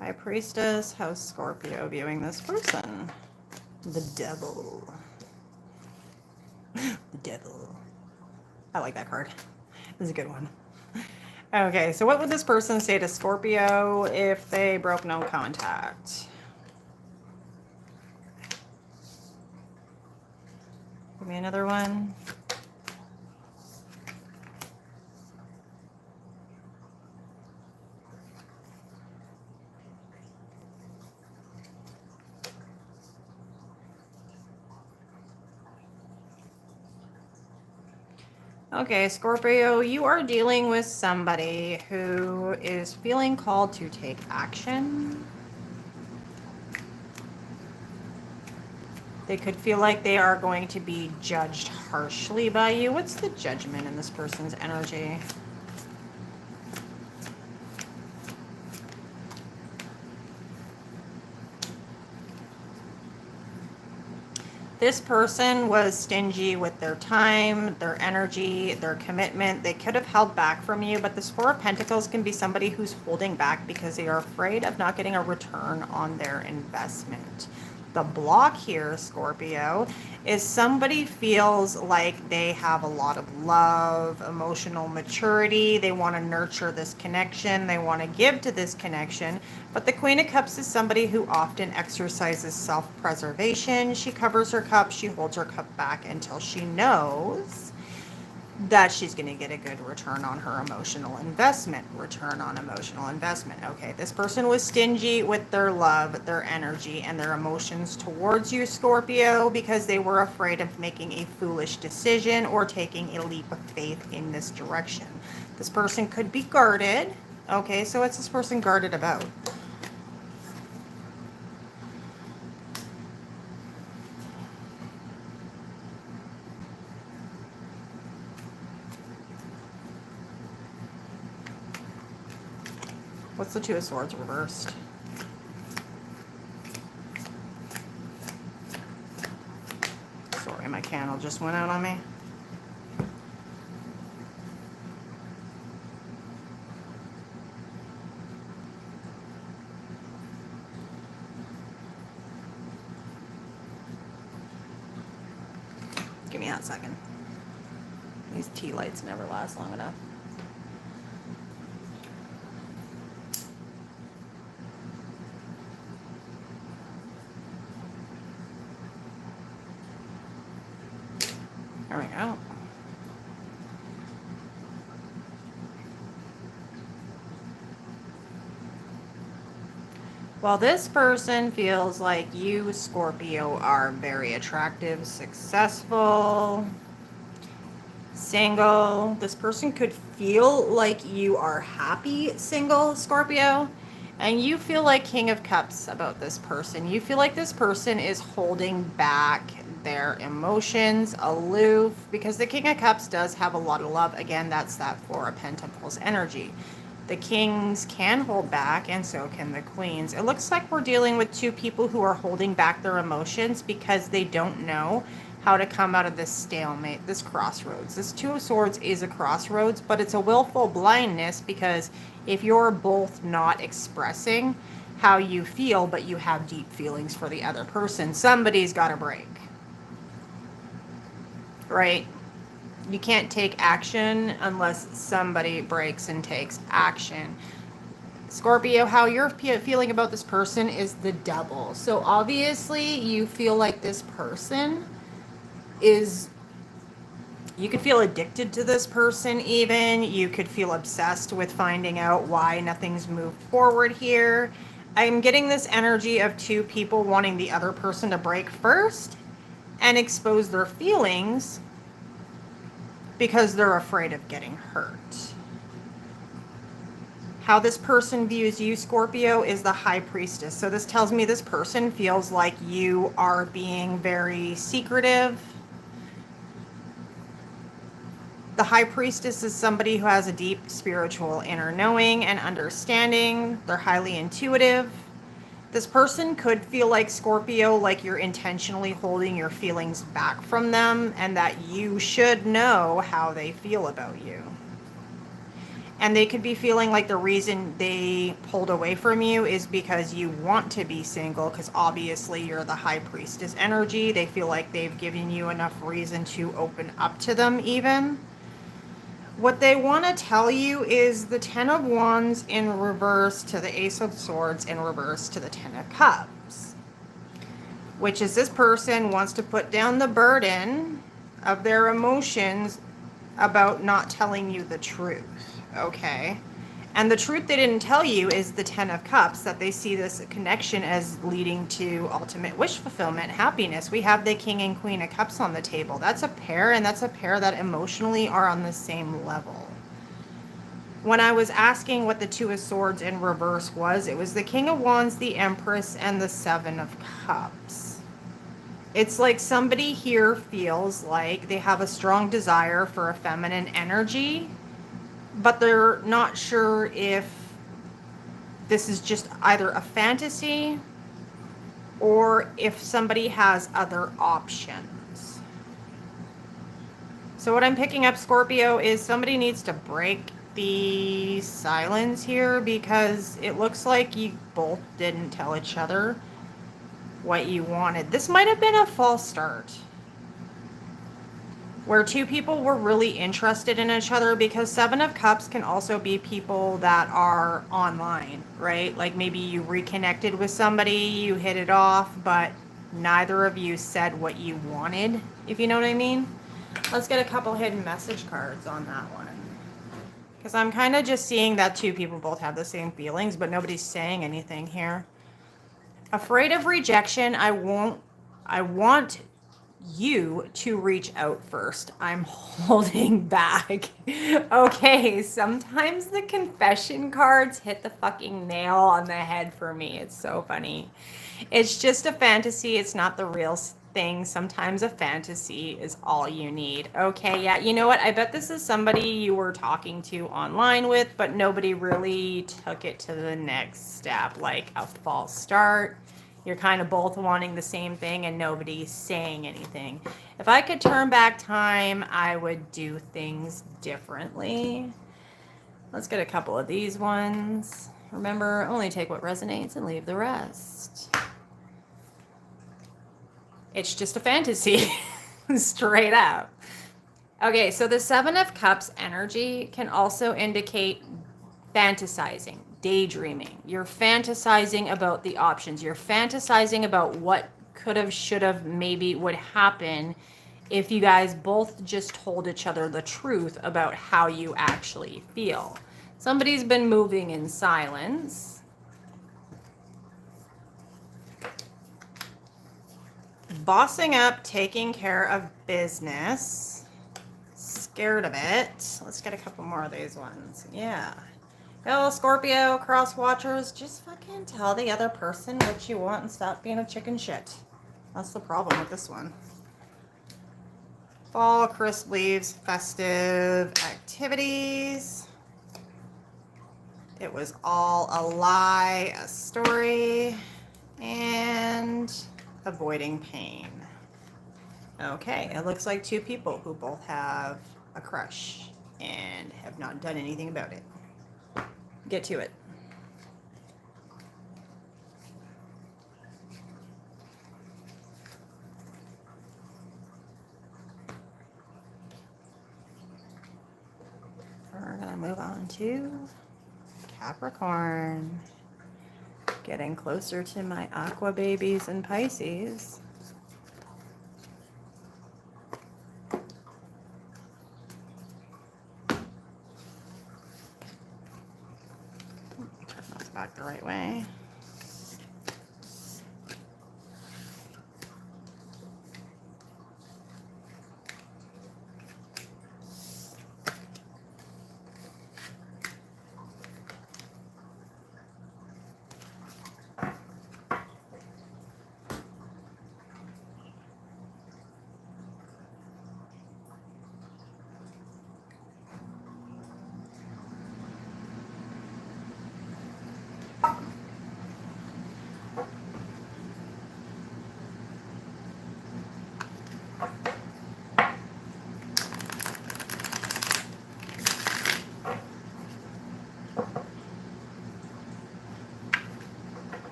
High Priestess, how's Scorpio viewing this person? The Devil. The Devil. I like that card. This is a good one. Okay, so what would this person say to Scorpio if they broke no contact? Give me another one. Okay, Scorpio, you are dealing with somebody who is feeling called to take action. They could feel like they are going to be judged harshly by you. What's the judgment in this person's energy? This person was stingy with their time, their energy, their commitment. They could have held back from you, but this Four of Pentacles can be somebody who's holding back because they are afraid of not getting a return on their investment. The block here, Scorpio, is somebody feels like they have a lot of love, emotional maturity. They want to nurture this connection. They want to give to this connection. But the Queen of Cups is somebody who often exercises self-preservation. She covers her cup. She holds her cup back until she knows that she's going to get a good return on her emotional investment. Return on emotional investment. Okay, this person was stingy with their love, their energy, and their emotions towards you, Scorpio, because they were afraid of making a foolish decision or taking a leap of faith in this direction. This person could be guarded. Okay, so what's this person guarded about? What's the Two of Swords reversed? Sorry, my candle just went out on me. Give me that second. These tea lights never last long enough. There we go. Well, this person feels like you, Scorpio, are very attractive, successful, single. This person could feel like you are happy single, Scorpio. And you feel like King of Cups about this person. You feel like this person is holding back their emotions, aloof, because the King of Cups does have a lot of love. Again, that's that Four of Pentacles energy. The kings can hold back, and so can the queens. It looks like we're dealing with two people who are holding back their emotions because they don't know how to come out of this stalemate, this crossroads. This Two of Swords is a crossroads, but it's a willful blindness, because if you're both not expressing how you feel, but you have deep feelings for the other person, somebody's got to break. Right? You can't take action unless somebody breaks and takes action. Scorpio, how you're feeling about this person is the Devil. So obviously you feel like this person is, you could feel addicted to this person even. You could feel obsessed with finding out why nothing's moved forward here. I'm getting this energy of two people wanting the other person to break first and expose their feelings because they're afraid of getting hurt. How this person views you, Scorpio, is the High Priestess. So this tells me this person feels like you are being very secretive. The High Priestess is somebody who has a deep spiritual inner knowing and understanding. They're highly intuitive. This person could feel like, Scorpio, like you're intentionally holding your feelings back from them and that you should know how they feel about you. And they could be feeling like the reason they pulled away from you is because you want to be single, because obviously you're the High Priestess energy. They feel like they've given you enough reason to open up to them even. What they want to tell you is the Ten of Wands in reverse to the Ace of Swords in reverse to the Ten of Cups. Which is this person wants to put down the burden of their emotions about not telling you the truth. Okay? And the truth they didn't tell you is the Ten of Cups, that they see this connection as leading to ultimate wish fulfillment, happiness. We have the King and Queen of Cups on the table. That's a pair, and that's a pair that emotionally are on the same level. When I was asking what the Two of Swords in reverse was, it was the King of Wands, the Empress, and the Seven of Cups. It's like somebody here feels like they have a strong desire for a feminine energy, but they're not sure if this is just either a fantasy or if somebody has other options. So what I'm picking up, Scorpio, is somebody needs to break the silence here, because it looks like you both didn't tell each other what you wanted. This might have been a false start where two people were really interested in each other, because Seven of Cups can also be people that are online, right? Like maybe you reconnected with somebody, you hit it off, but neither of you said what you wanted, if you know what I mean. Let's get a couple hidden message cards on that one. Because I'm kind of just seeing that two people both have the same feelings, but nobody's saying anything here. Afraid of rejection. I want you to reach out first. I'm holding back. Okay, sometimes the confession cards hit the fucking nail on the head for me. It's so funny. It's just a fantasy. It's not the real thing. Sometimes a fantasy is all you need. Okay, yeah, you know what? I bet this is somebody you were talking to online with, but nobody really took it to the next step, like a false start. You're kind of both wanting the same thing and nobody's saying anything. If I could turn back time, I would do things differently. Let's get a couple of these ones. Remember, only take what resonates and leave the rest. It's just a fantasy, straight up. Okay, so the Seven of Cups energy can also indicate fantasizing, daydreaming. You're fantasizing about the options. You're fantasizing about what could have, should have, maybe would happen if you guys both just told each other the truth about how you actually feel. Somebody's been moving in silence. Bossing up, taking care of business. Scared of it. Let's get a couple more of these ones. Yeah. Oh, Scorpio, cross watchers, just fucking tell the other person what you want and stop being a chicken shit. That's the problem with this one. Fall, crisp leaves, festive activities. It was all a lie, a story, and avoiding pain. Okay, it looks like two people who both have a crush and have not done anything about it. Get to it. We're gonna move on to Capricorn. Getting closer to my aqua babies and Pisces. Turn those back the right way.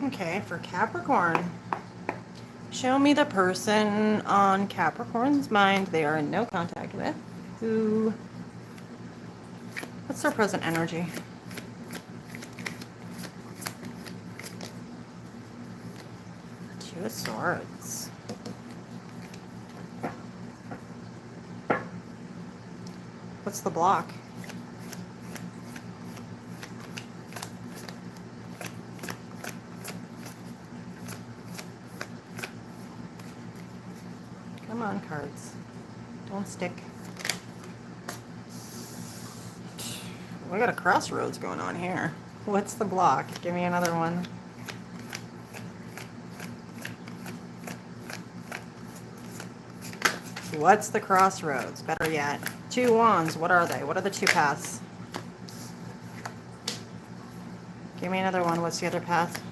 Okay, for Capricorn, show me the person on Capricorn's mind they are in no contact with. What's their present energy? Two of Swords. What's the block? Come on, cards. Don't stick. We got a crossroads going on here. What's the block? Give me another one. What's the crossroads? Better yet. Two wands. What are they? What are the two paths? Give me another one. What's the other path?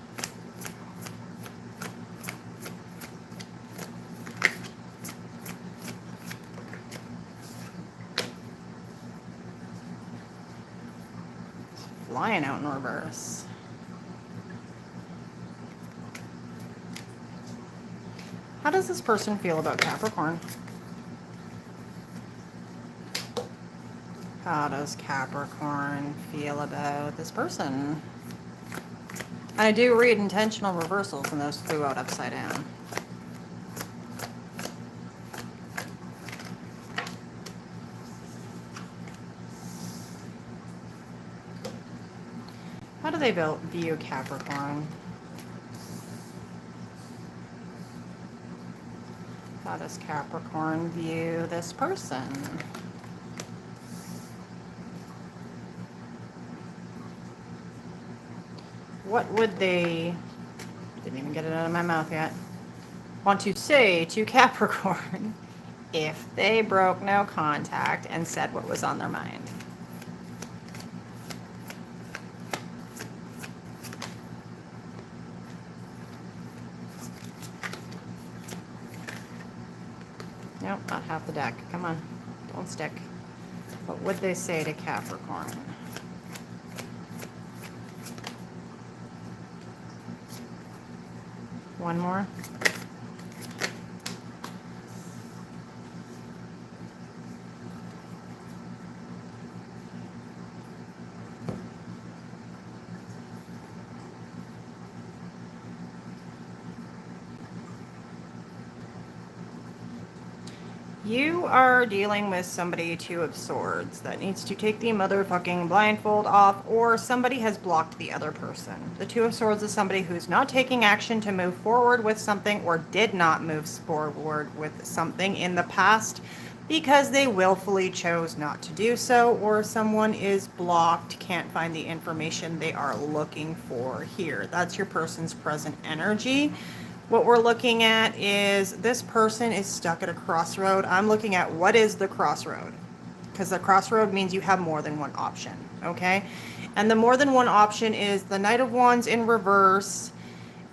Flying out in reverse. How does this person feel about Capricorn? How does Capricorn feel about this person? I do read intentional reversals and those flew out upside down. How do they view Capricorn? How does Capricorn view this person? What would they, didn't even get it out of my mouth yet, want to say to Capricorn if they broke no contact and said what was on their mind? Nope, not half the deck. Come on, don't stick. What would they say to Capricorn? One more. You are dealing with somebody, Two of Swords, that needs to take the motherfucking blindfold off, or somebody has blocked the other person. The Two of Swords is somebody who's not taking action to move forward with something, or did not move forward with something in the past because they willfully chose not to do so, or someone is blocked, can't find the information they are looking for here. That's your person's present energy. What we're looking at is this person is stuck at a crossroad. I'm looking at what is the crossroad, because the crossroad means you have more than one option, okay? And the more than one option is the Knight of Wands in reverse,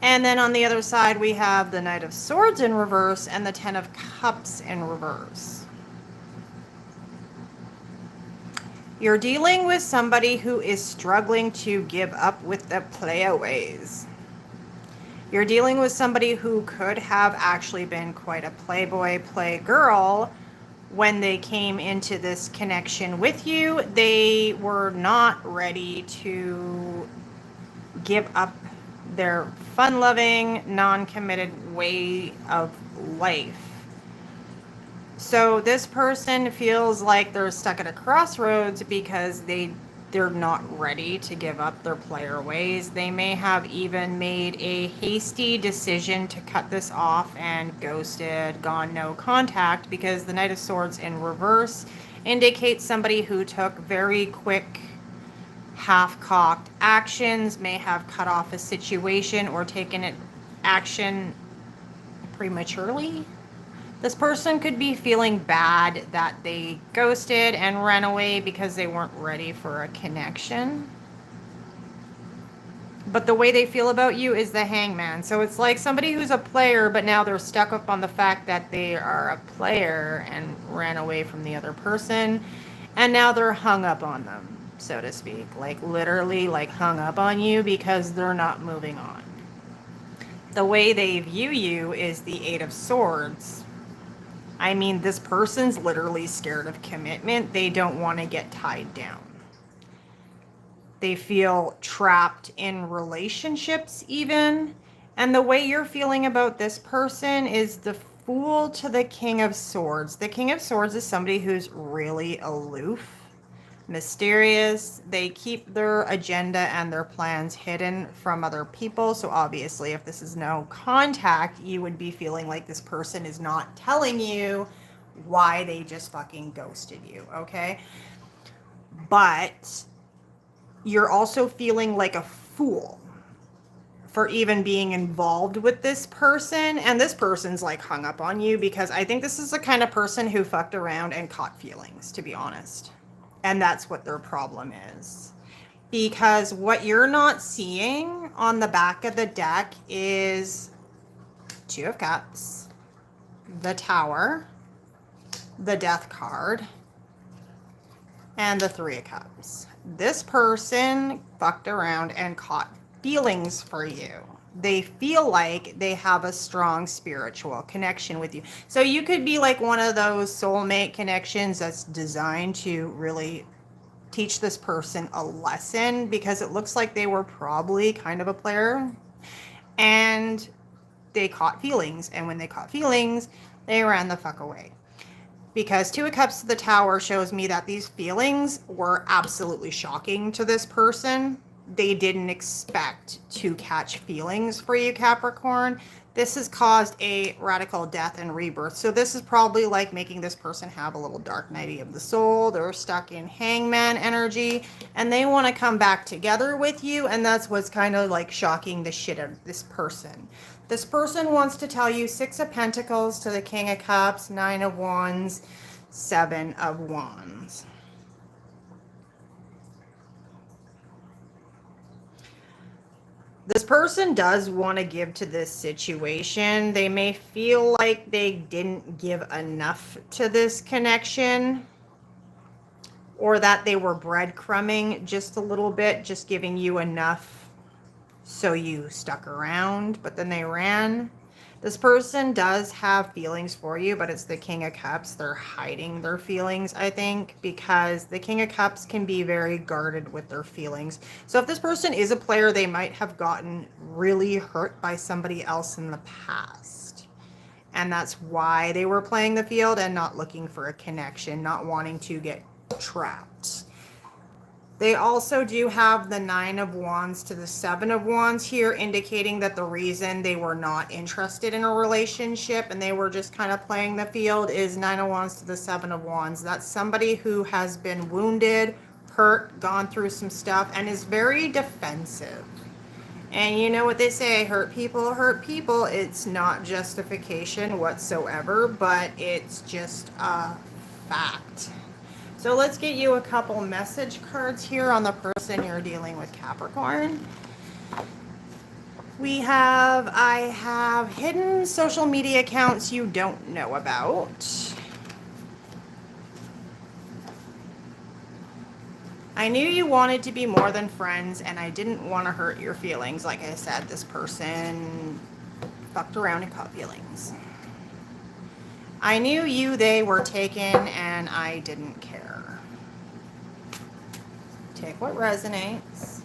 and then on the other side we have the Knight of Swords in reverse and the Ten of Cups in reverse. You're dealing with somebody who is struggling to give up with the playaways. You're dealing with somebody who could have actually been quite a playboy, playgirl when they came into this connection with you. They were not ready to give up their fun-loving, non-committed way of life. So this person feels like they're stuck at a crossroads because they're not ready to give up their player ways. They may have even made a hasty decision to cut this off and ghosted, gone no contact, because the Knight of Swords in reverse indicates somebody who took very quick, half-cocked actions, may have cut off a situation or taken action prematurely. This person could be feeling bad that they ghosted and ran away because they weren't ready for a connection. But the way they feel about you is the Hangman. So it's like somebody who's a player, but now they're stuck up on the fact that they are a player and ran away from the other person. And now they're hung up on them, so to speak. Like literally like hung up on you because they're not moving on. The way they view you is the Eight of Swords. I mean, this person's literally scared of commitment. They don't want to get tied down. They feel trapped in relationships even. And the way you're feeling about this person is the Fool to the King of Swords. The King of Swords is somebody who's really aloof, mysterious. They keep their agenda and their plans hidden from other people. So obviously if this is no contact, you would be feeling like this person is not telling you why they just fucking ghosted you, okay? But you're also feeling like a fool for even being involved with this person. And this person's like hung up on you because I think this is the kind of person who fucked around and caught feelings, to be honest. And that's what their problem is. Because what you're not seeing on the back of the deck is Two of Cups, the Tower, the Death card, and the Three of Cups. This person fucked around and caught feelings for you. They feel like they have a strong spiritual connection with you. So you could be like one of those soulmate connections that's designed to really teach this person a lesson, because it looks like they were probably kind of a player and they caught feelings. And when they caught feelings, they ran the fuck away. Because Two of Cups to the Tower shows me that these feelings were absolutely shocking to this person. They didn't expect to catch feelings for you, Capricorn. This has caused a radical death and rebirth. So this is probably like making this person have a little dark nighty of the soul. They're stuck in hangman energy and they want to come back together with you. And that's what's kind of like shocking the shit out of this person. This person wants to tell you Six of Pentacles to the King of Cups, Nine of Wands, Seven of Wands. This person does want to give to this situation. They may feel like they didn't give enough to this connection, or that they were breadcrumbing just a little bit, just giving you enough so you stuck around, but then they ran. This person does have feelings for you, but it's the King of Cups. They're hiding their feelings, I think, because the King of Cups can be very guarded with their feelings. So if this person is a player, they might have gotten really hurt by somebody else in the past. And that's why they were playing the field and not looking for a connection, not wanting to get trapped. They also do have the Nine of Wands to the Seven of Wands here, indicating that the reason they were not interested in a relationship and they were just kind of playing the field is Nine of Wands to the Seven of Wands. That's somebody who has been wounded, hurt, gone through some stuff, and is very defensive. And you know what they say, hurt people hurt people. It's not justification whatsoever, but it's just a fact. So let's get you a couple message cards here on the person you're dealing with, Capricorn. I have hidden social media accounts you don't know about. I knew you wanted to be more than friends and I didn't want to hurt your feelings. Like I said, this person fucked around and caught feelings. I knew they were taken and I didn't care. Take what resonates.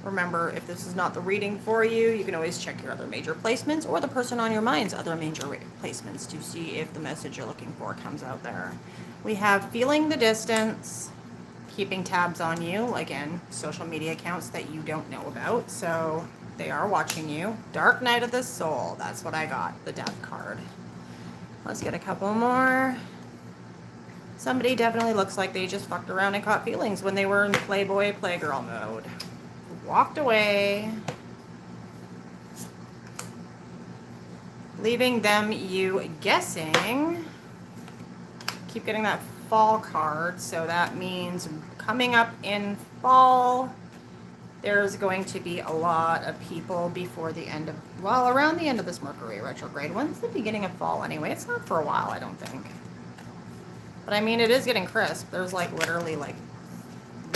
Remember, if this is not the reading for you, you can always check your other major placements or the person on your mind's other major placements to see if the message you're looking for comes out there. We have feeling the distance, keeping tabs on you, again, social media accounts that you don't know about, so they are watching you. Dark Night of the Soul, that's what I got, the Death card. Let's get a couple more. Somebody definitely looks like they just fucked around and caught feelings when they were in Playboy, Playgirl mode. Walked away, leaving them you guessing. Keep getting that fall card, so that means coming up in fall, there's going to be a lot of people before the end of, well, around the end of this Mercury retrograde. When's the beginning of fall anyway? It's not for a while, I don't think. But I mean, it is getting crisp. There's like literally like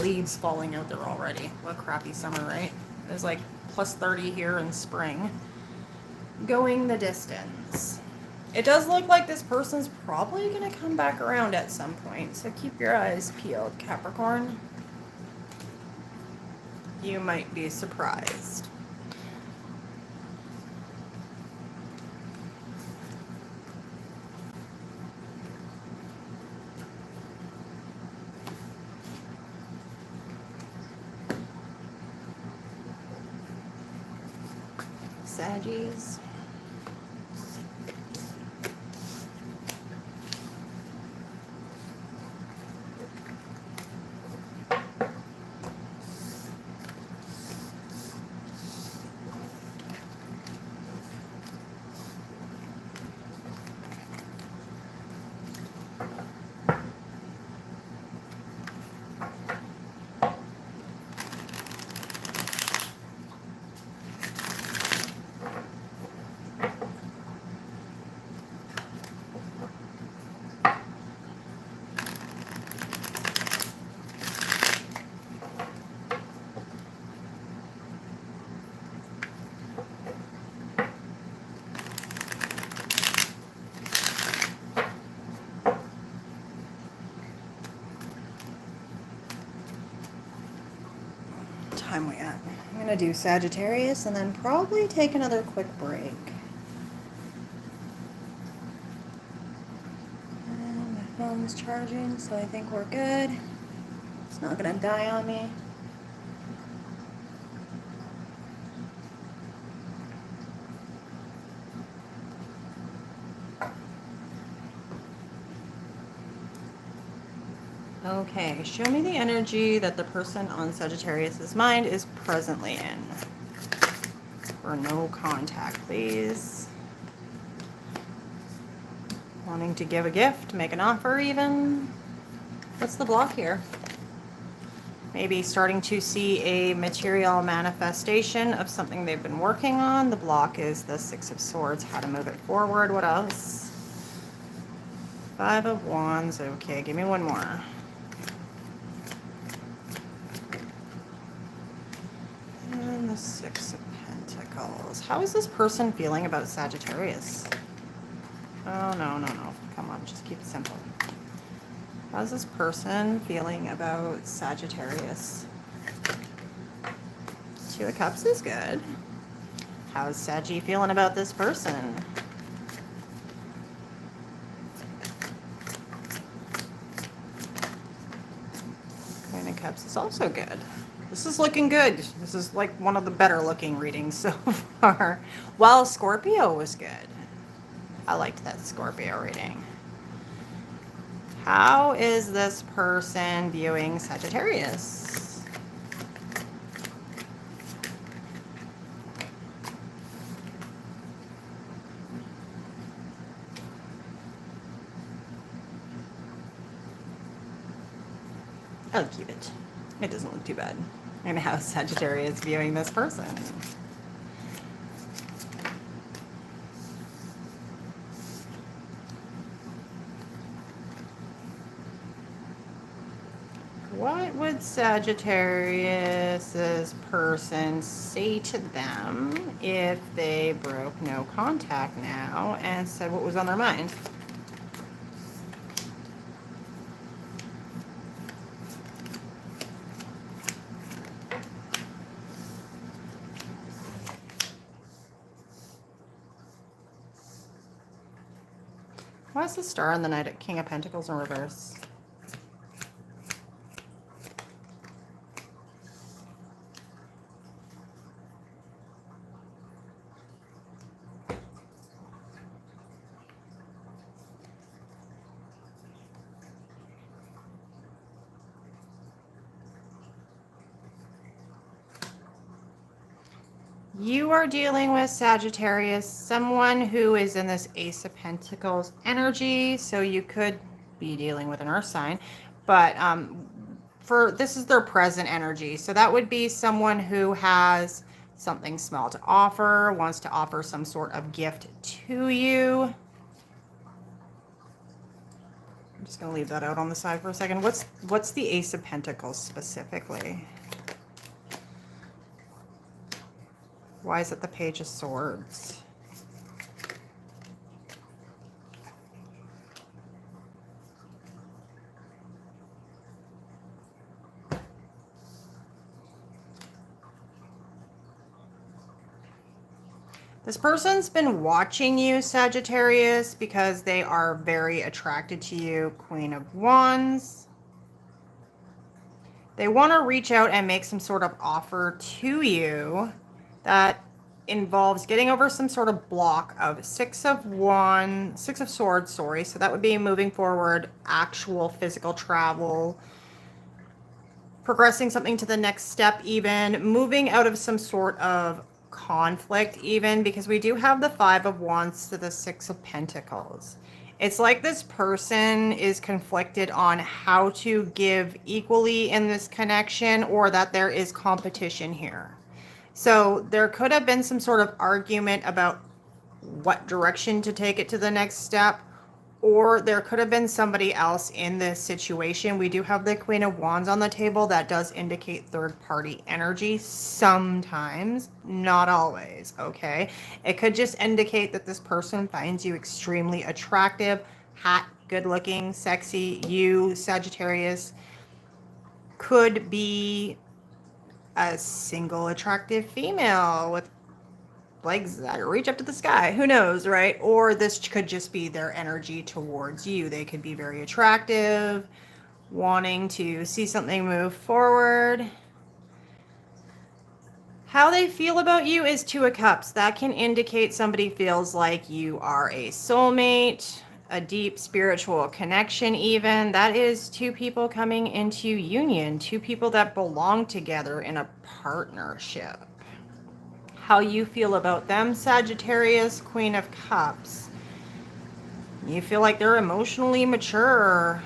leaves falling out there already. What a crappy summer, right? There's like plus 30 here in spring. Going the distance. It does look like this person's probably going to come back around at some point. So keep your eyes peeled, Capricorn. You might be surprised. Saggies. time we at? I'm going to do Sagittarius and then probably take another quick break. And my phone's charging, so I think we're good. It's not going to die on me. Okay, show me the energy that the person on Sagittarius's mind is presently in. For no contact, please. Wanting to give a gift, make an offer even. What's the block here? Maybe starting to see a material manifestation of something they've been working on. The block is the Six of Swords, how to move it forward. What else? Five of Wands. Okay, give me one more. And the Six of Pentacles. How is this person feeling about Sagittarius? Oh, no, no, no. Come on, just keep it simple. How's this person feeling about Sagittarius? Two of Cups is good. How's Saggy feeling about this person? Queen of Cups is also good. This is looking good. This is like one of the better looking readings so far. Well, Scorpio was good. I liked that Scorpio reading. How is this person viewing Sagittarius? I'll keep it. It doesn't look too bad. And how is Sagittarius viewing this person? What would Sagittarius's person say to them if they broke no contact now and said what was on their mind? Why is the Star on the Knight at King of Pentacles in reverse? You are dealing with Sagittarius, someone who is in this Ace of Pentacles energy, so you could be dealing with an earth sign, but this is their present energy, so that would be someone who has something small to offer, wants to offer some sort of gift to you. I'm just going to leave that out on the side for a second. What's the Ace of Pentacles specifically? Why is it the Page of Swords? This person's been watching you, Sagittarius, because they are very attracted to you, Queen of Wands. They want to reach out and make some sort of offer to you that involves getting over some sort of block of Six of Swords, sorry. So that would be moving forward, actual physical travel, progressing something to the next step even, moving out of some sort of conflict even, because we do have the Five of Wands to the Six of Pentacles. It's like this person is conflicted on how to give equally in this connection, or that there is competition here. So there could have been some sort of argument about what direction to take it to the next step, or there could have been somebody else in this situation. We do have the Queen of Wands on the table. That does indicate third-party energy sometimes, not always, okay? It could just indicate that this person finds you extremely attractive, hot, good-looking, sexy. You, Sagittarius, could be a single attractive female with legs that reach up to the sky. Who knows, right? Or this could just be their energy towards you. They could be very attractive, wanting to see something move forward. How they feel about you is Two of Cups. That can indicate somebody feels like you are a soulmate, a deep spiritual connection even. That is two people coming into union, two people that belong together in a partnership. How you feel about them, Sagittarius, Queen of Cups. You feel like they're emotionally mature,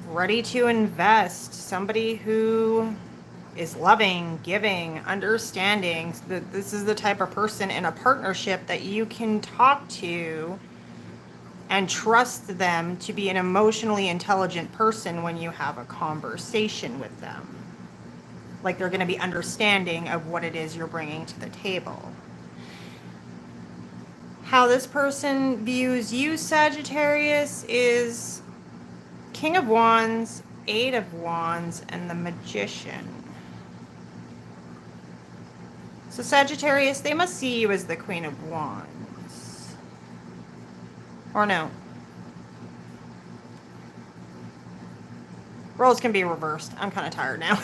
ready to invest, somebody who is loving, giving, understanding. This is the type of person in a partnership that you can talk to and trust them to be an emotionally intelligent person when you have a conversation with them. Like they're going to be understanding of what it is you're bringing to the table. How this person views you, Sagittarius, is King of Wands, Eight of Wands, and the Magician. So Sagittarius, they must see you as the Queen of Wands. Or no. Roles can be reversed. I'm kind of tired now.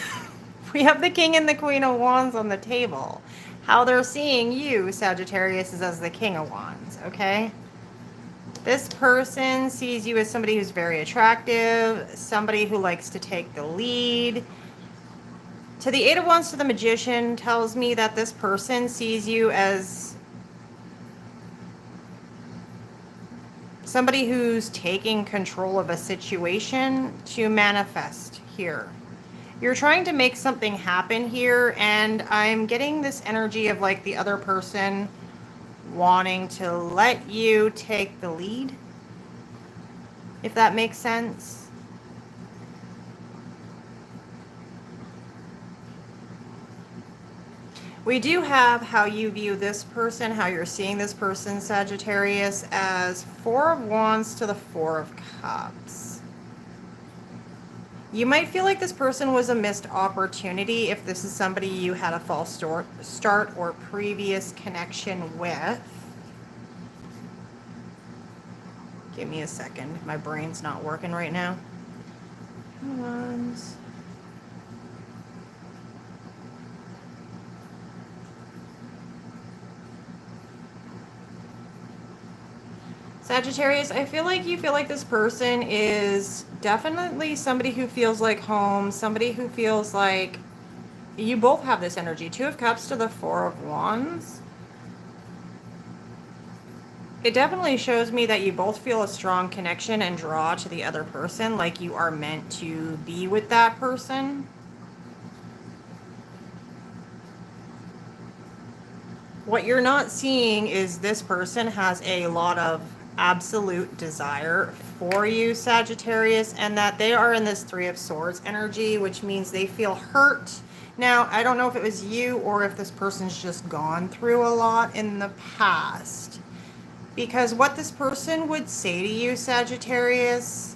We have the King and the Queen of Wands on the table. How they're seeing you, Sagittarius, is as the King of Wands, okay? This person sees you as somebody who's very attractive, somebody who likes to take the lead. To the Eight of Wands to the Magician tells me that this person sees you as somebody who's taking control of a situation to manifest here. You're trying to make something happen here, and I'm getting this energy of like the other person wanting to let you take the lead, if that makes sense. We do have how you view this person, how you're seeing this person, Sagittarius, as Four of Wands to the Four of Cups. You might feel like this person was a missed opportunity if this is somebody you had a false start or previous connection with. Give me a second. My brain's not working right now. Wands. Sagittarius, I feel like you feel like this person is definitely somebody who feels like home, somebody who feels like you both have this energy. Two of Cups to the Four of Wands. It definitely shows me that you both feel a strong connection and draw to the other person, like you are meant to be with that person. What you're not seeing is this person has a lot of absolute desire for you, Sagittarius, and that they are in this Three of Swords energy, which means they feel hurt. Now, I don't know if it was you or if this person's just gone through a lot in the past. Because what this person would say to you, Sagittarius,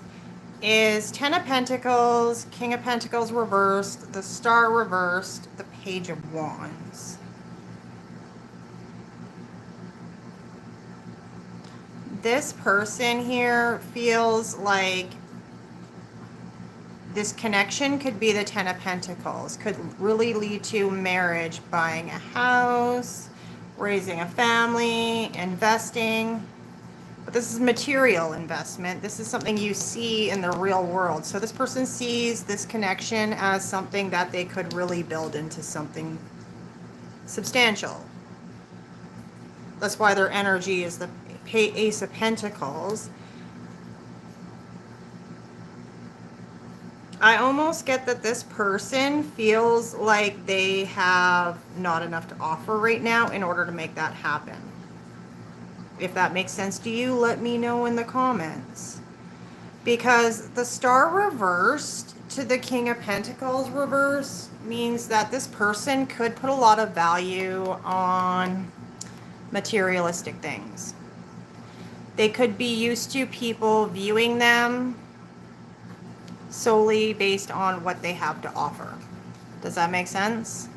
is Ten of Pentacles, King of Pentacles reversed, the Star reversed, the Page of Wands. This person here feels like this connection could be the Ten of Pentacles, could really lead to marriage, buying a house, raising a family, investing. But this is material investment. This is something you see in the real world. So this person sees this connection as something that they could really build into something substantial. That's why their energy is the Ace of Pentacles. I almost get that this person feels like they have not enough to offer right now in order to make that happen. If that makes sense to you, let me know in the comments. Because the Star reversed to the King of Pentacles reversed means that this person could put a lot of value on materialistic things. They could be used to people viewing them solely based on what they have to offer. Does that make sense?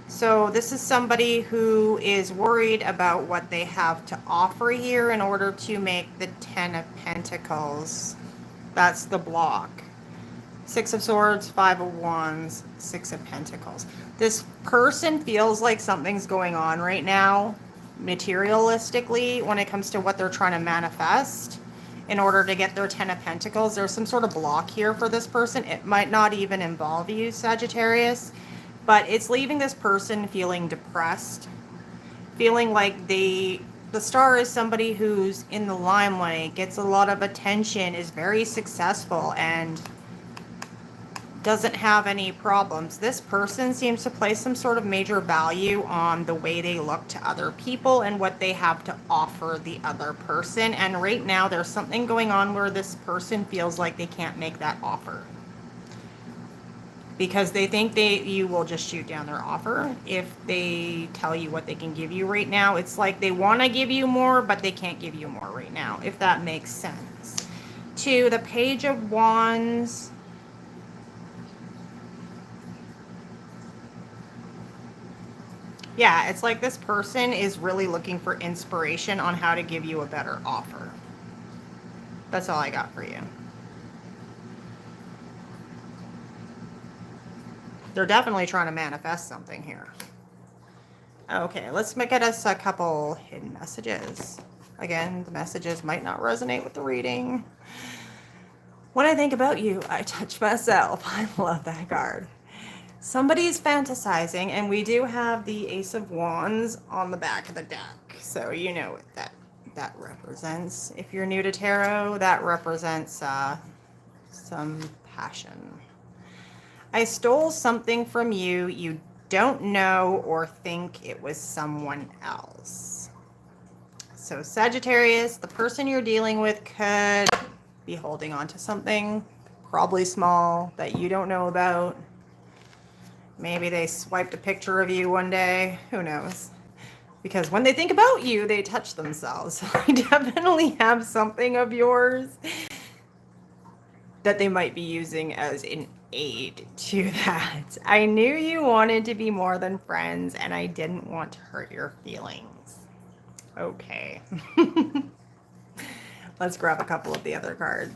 So this is somebody who is worried about what they have to offer here in order to make the Ten of Pentacles. That's the block. Six of Swords, Five of Wands, Six of Pentacles. This person feels like something's going on right now, materialistically, when it comes to what they're trying to manifest in order to get their Ten of Pentacles. There's some sort of block here for this person. It might not even involve you, Sagittarius, but it's leaving this person feeling depressed, feeling like the star is somebody who's in the limelight, gets a lot of attention, is very successful, and doesn't have any problems. This person seems to place some sort of major value on the way they look to other people and what they have to offer the other person. And right now there's something going on where this person feels like they can't make that offer, because they think you will just shoot down their offer if they tell you what they can give you right now. It's like they want to give you more, but they can't give you more right now, if that makes sense. To the Page of Wands. Yeah, it's like this person is really looking for inspiration on how to give you a better offer. That's all I got for you. They're definitely trying to manifest something here. Okay, let's get us a couple hidden messages. Again, the messages might not resonate with the reading. When I think about you, I touch myself. I love that card. Somebody's fantasizing, and we do have the Ace of Wands on the back of the deck. So you know what that represents. If you're new to tarot, that represents some passion. I stole something from you. You don't know or think it was someone else. So Sagittarius, the person you're dealing with could be holding on to something, probably small, that you don't know about. Maybe they swiped a picture of you one day. Who knows? Because when they think about you, they touch themselves. So I definitely have something of yours that they might be using as an aid to that. I knew you wanted to be more than friends, and I didn't want to hurt your feelings. Okay. Let's grab a couple of the other cards.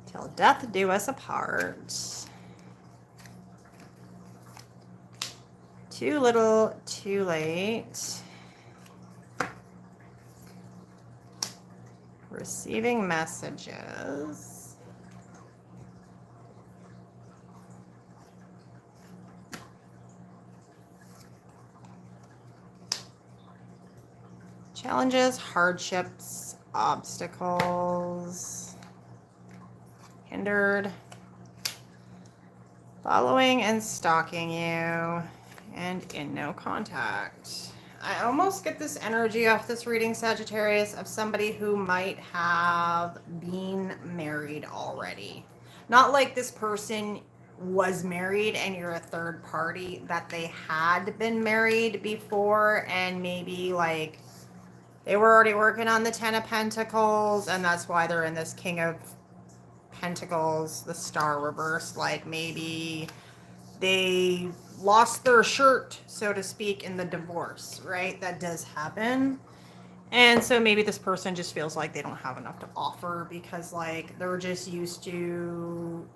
Till death do us apart. Too little, too late. Receiving messages. Challenges, hardships, obstacles. Hindered. Following and stalking you. And in no contact. I almost get this energy off this reading, Sagittarius, of somebody who might have been married already. Not like this person was married and you're a third party, that they had been married before, and maybe like they were already working on the Ten of Pentacles, and that's why they're in this King of Pentacles, the star reversed. Like maybe they lost their shirt, so to speak, in the divorce, right? That does happen. And so maybe this person just feels like they don't have enough to offer, because like they're just used to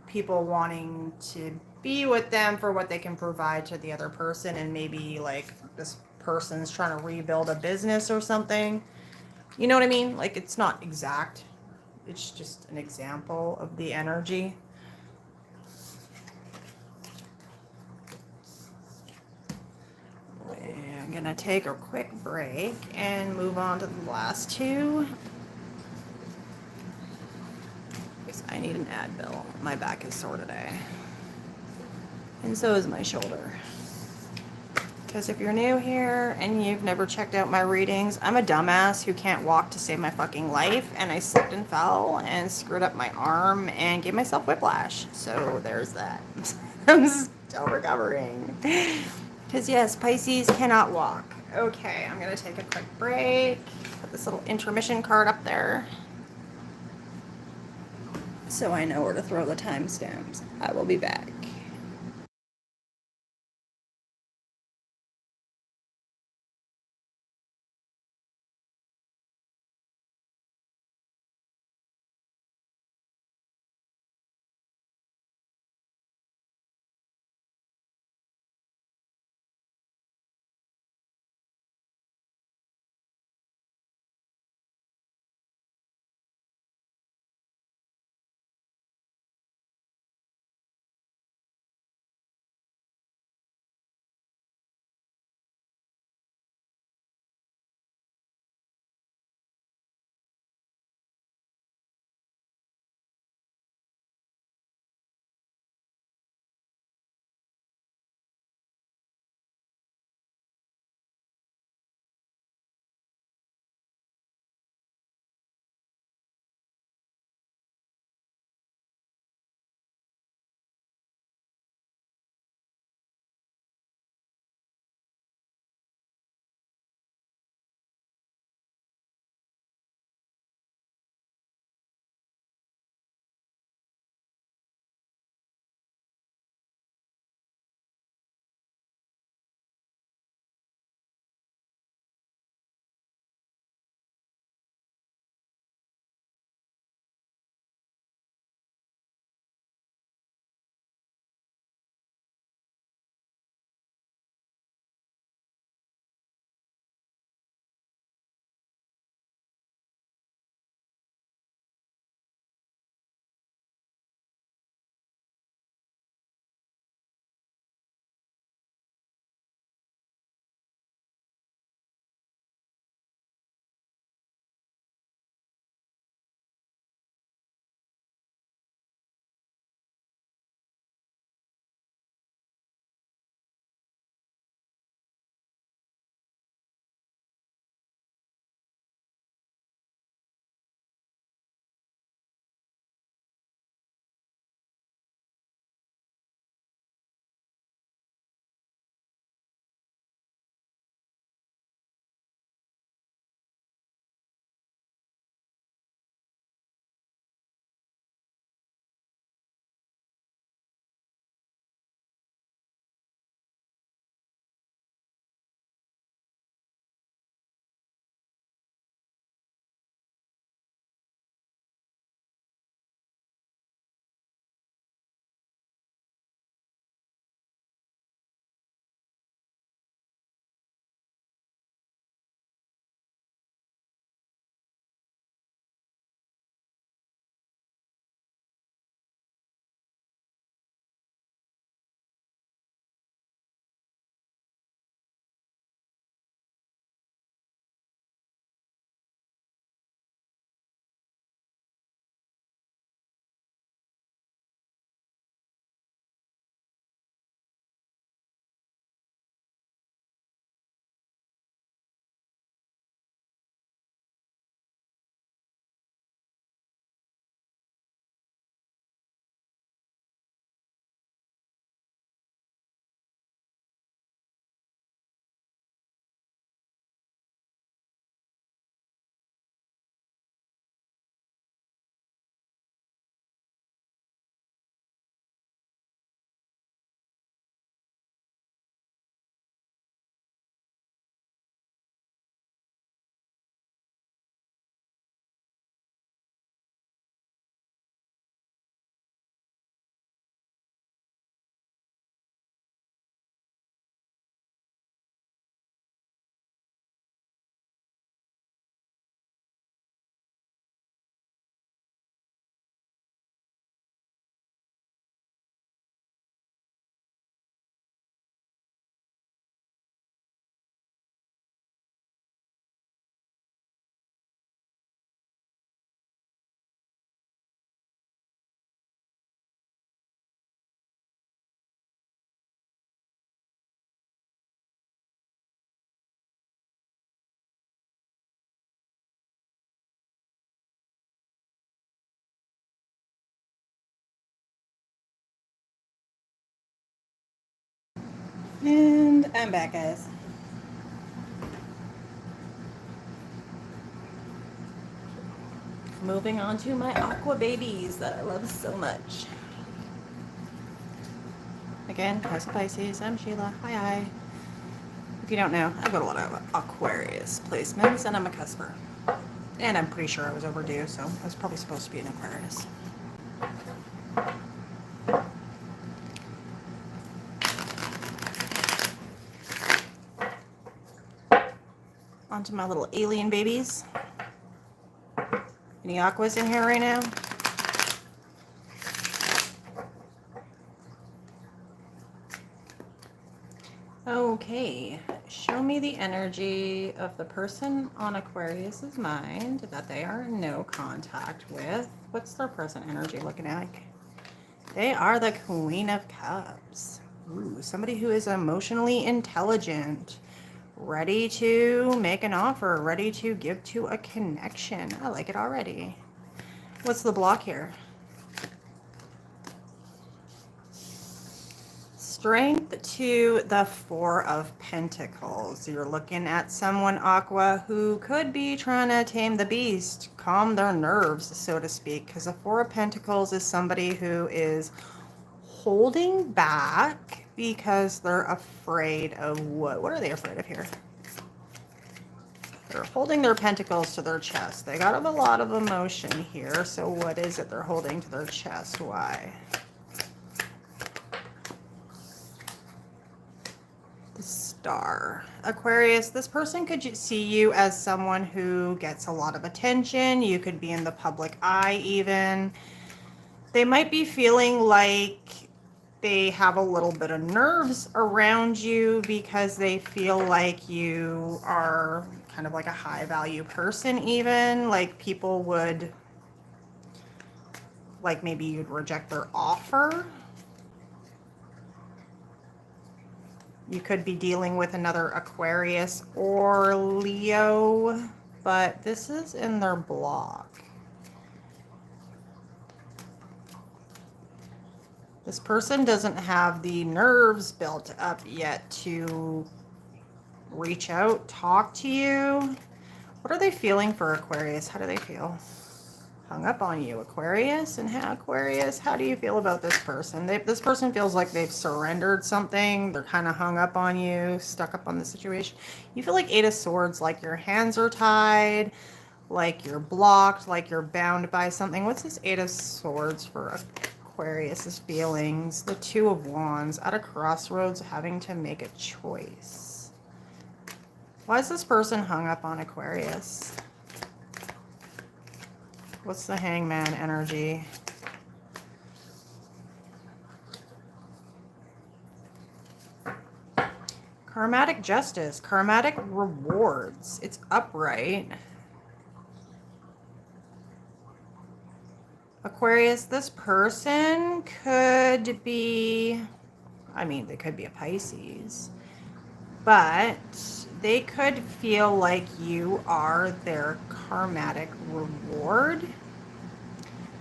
people wanting to be with them for what they can provide to the other person, and maybe like this person's trying to rebuild a business or something. You know what I mean? Like, it's not exact. It's just an example of the energy. I'm going to take a quick break and move on to the last two. Because I need an Advil. My back is sore today. And so is my shoulder. Because if you're new here and you've never checked out my readings, I'm a dumbass who can't walk to save my fucking life. And I slipped and fell and screwed up my arm and gave myself whiplash. So there's that. I'm still recovering. Because yes, Pisces cannot walk. Okay, I'm going to take a quick break. Put this little intermission card up there so I know where to throw the timestamps. I will be back. And I'm back, guys. Moving on to my aqua babies that I love so much. Again, House of Pisces, I'm Sheila. Hi. If you don't know, I've got a lot of Aquarius placements, and I'm a cusper. And I'm pretty sure I was overdue, so I was probably supposed to be an Aquarius. On to my little alien babies. Any Aquas in here right now? Okay, show me the energy of the person on Aquarius's mind that they are in no contact with. What's their present energy looking like? They are the Queen of Cups. Ooh, somebody who is emotionally intelligent, ready to make an offer, ready to give to a connection. I like it already. What's the block here? Strength to the Four of Pentacles. You're looking at someone, Aqua, who could be trying to tame the beast, calm their nerves, so to speak, because the Four of Pentacles is somebody who is holding back because they're afraid of what? What are they afraid of here? They're holding their pentacles to their chest. They got a lot of emotion here, so what is it they're holding to their chest? Why? Star. Aquarius, this person could see you as someone who gets a lot of attention. You could be in the public eye even. They might be feeling like they have a little bit of nerves around you because they feel like you are kind of like a high value person even. Like people would, like maybe you'd reject their offer. You could be dealing with another Aquarius or Leo, but this is in their block. This person doesn't have the nerves built up yet to reach out, talk to you. What are they feeling for Aquarius? How do they feel? Hung up on you, Aquarius. And how, Aquarius, how do you feel about this person? This person feels like they've surrendered something. They're kind of hung up on you, stuck up on the situation. You feel like Eight of Swords, like your hands are tied, like you're blocked, like you're bound by something. What's this Eight of Swords for Aquarius's feelings? The Two of Wands, at a crossroads, having to make a choice. Why is this person hung up on Aquarius? What's the Hangman energy? Karmatic justice, karmatic rewards. It's upright. Aquarius, this person could be, I mean, they could be a Pisces, but they could feel like you are their karmatic reward.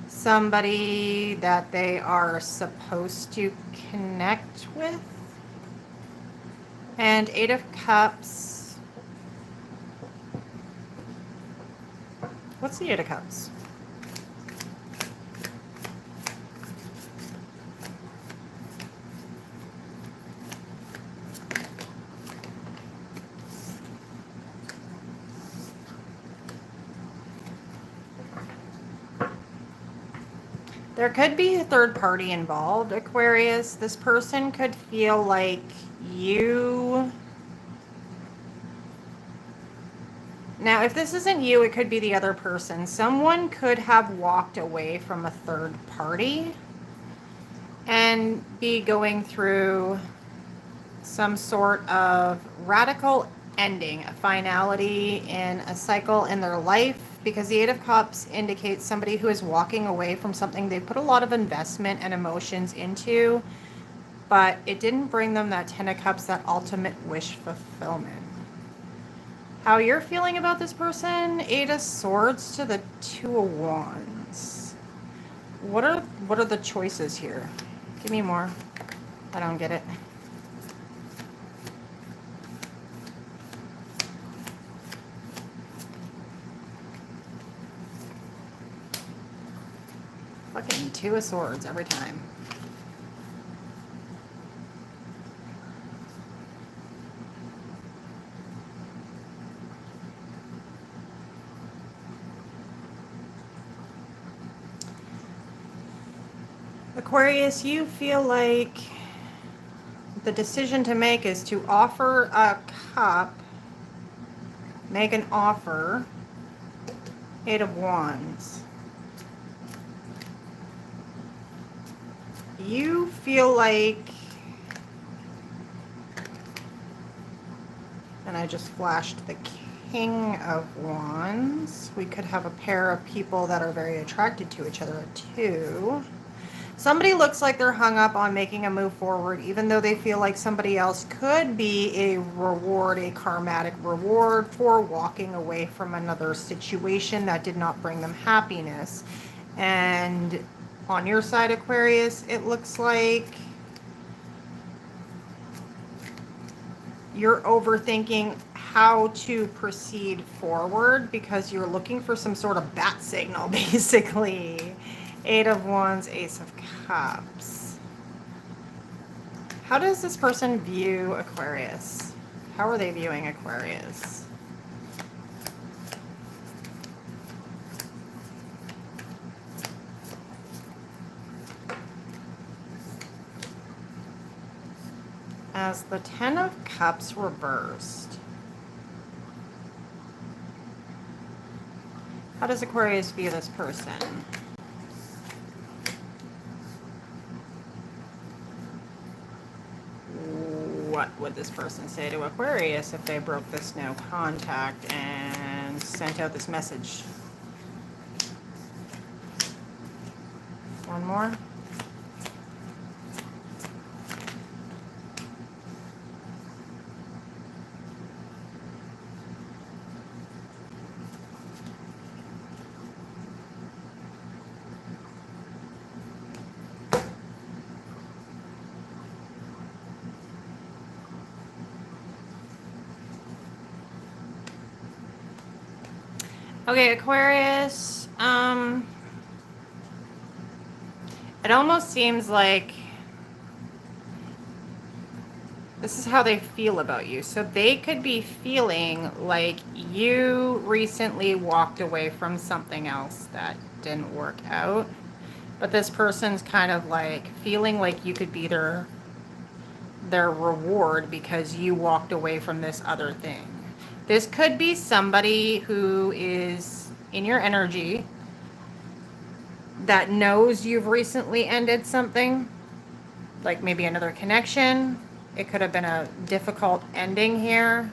Somebody that they are supposed to connect with. And Eight of Cups. What's the Eight of Cups? There could be a third party involved, Aquarius. This person could feel like you... Now, if this isn't you, it could be the other person. Someone could have walked away from a third party and be going through some sort of radical ending, a finality in a cycle in their life, because the Eight of Cups indicates somebody who is walking away from something they put a lot of investment and emotions into, but it didn't bring them that Ten of Cups, that ultimate wish fulfillment. How you're feeling about this person? Eight of Swords to the Two of Wands. What are the choices here? Give me more. I don't get it. Fucking Two of Swords every time. Aquarius, you feel like the decision to make is to offer a cup, make an offer. Eight of Wands. You feel like, and I just flashed the King of Wands. We could have a pair of people that are very attracted to each other at 2. Somebody looks like they're hung up on making a move forward, even though they feel like somebody else could be a reward, a karmatic reward for walking away from another situation that did not bring them happiness. And on your side, Aquarius, it looks like you're overthinking how to proceed forward because you're looking for some sort of bat signal, basically. Eight of Wands, Ace of Cups. How does this person view Aquarius? How are they viewing Aquarius? As the Ten of Cups reversed, how does Aquarius view this person? What would this person say to Aquarius if they broke this no contact and sent out this message? One more. Okay, Aquarius, it almost seems like this is how they feel about you. So they could be feeling like you recently walked away from something else that didn't work out. But this person's kind of like feeling like you could be their reward because you walked away from this other thing. This could be somebody who is in your energy that knows you've recently ended something, like maybe another connection. It could have been a difficult ending here.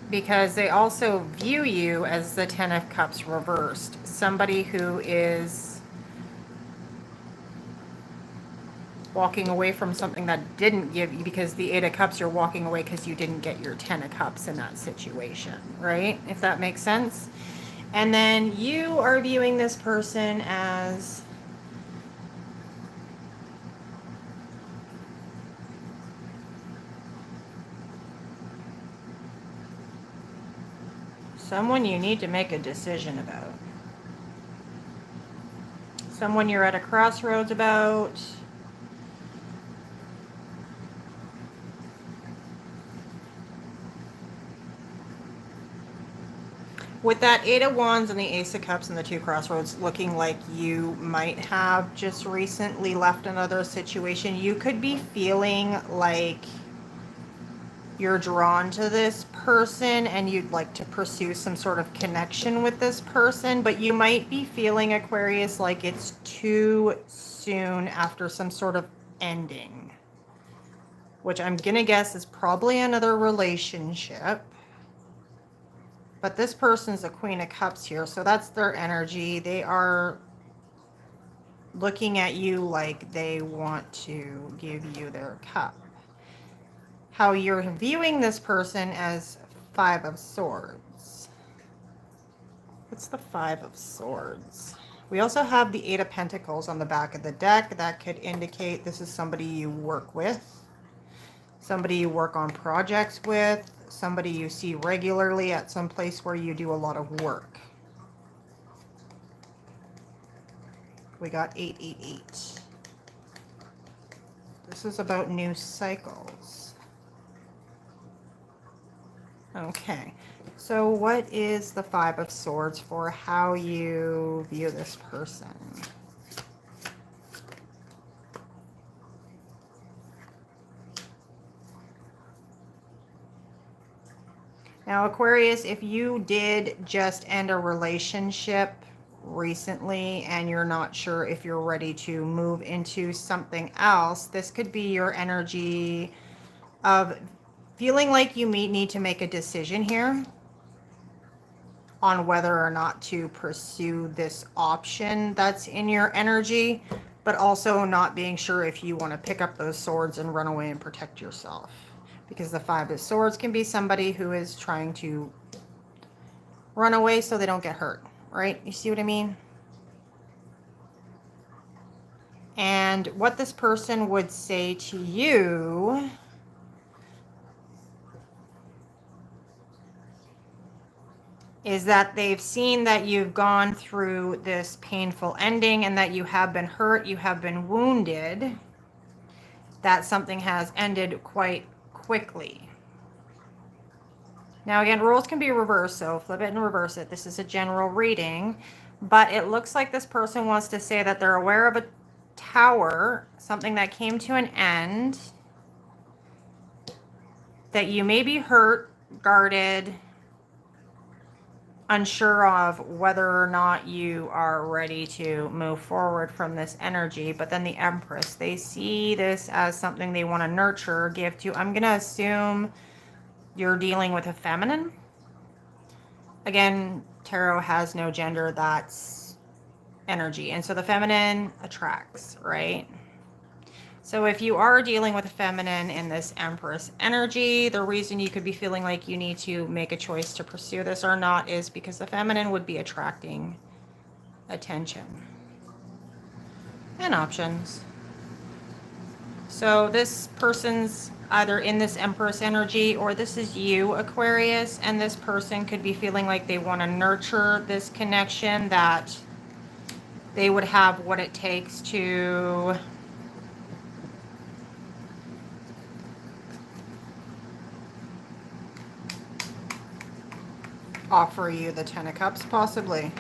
Because they also view you as the Ten of Cups reversed. Somebody who is walking away from something that didn't give you, because the Eight of Cups, you're walking away because you didn't get your Ten of Cups in that situation, right? If that makes sense. And then you are viewing this person as someone you need to make a decision about. Someone you're at a crossroads about. With that Eight of Wands and the Ace of Cups and the two crossroads looking like you might have just recently left another situation, you could be feeling like you're drawn to this person and you'd like to pursue some sort of connection with this person, but you might be feeling, Aquarius, like it's too soon after some sort of ending, which I'm gonna guess is probably another relationship. But this person's a Queen of Cups here, so that's their energy. They are looking at you like they want to give you their cup. How you're viewing this person as Five of Swords. What's the Five of Swords? We also have the Eight of Pentacles on the back of the deck. That could indicate this is somebody you work with, somebody you work on projects with, somebody you see regularly at some place where you do a lot of work. We got 888. This is about new cycles. Okay, so what is the Five of Swords for how you view this person? Now, Aquarius, if you did just end a relationship recently and you're not sure if you're ready to move into something else, this could be your energy of feeling like you may need to make a decision here on whether or not to pursue this option that's in your energy, but also not being sure if you want to pick up those swords and run away and protect yourself. Because the Five of Swords can be somebody who is trying to run away so they don't get hurt, right? You see what I mean? And what this person would say to you is that they've seen that you've gone through this painful ending and that you have been hurt, you have been wounded, that something has ended quite quickly. Now again, roles can be reversed, so flip it and reverse it. This is a general reading, but it looks like this person wants to say that they're aware of a tower, something that came to an end, that you may be hurt, guarded, unsure of whether or not you are ready to move forward from this energy. But then the Empress, they see this as something they want to nurture, give to. I'm going to assume you're dealing with a feminine. Again, tarot has no gender, that's energy. And so the feminine attracts, right? So if you are dealing with a feminine in this Empress energy, the reason you could be feeling like you need to make a choice to pursue this or not is because the feminine would be attracting attention and options. So this person's either in this Empress energy, or this is you, Aquarius, and this person could be feeling like they want to nurture this connection, that they would have what it takes to offer you the Ten of Cups, possibly.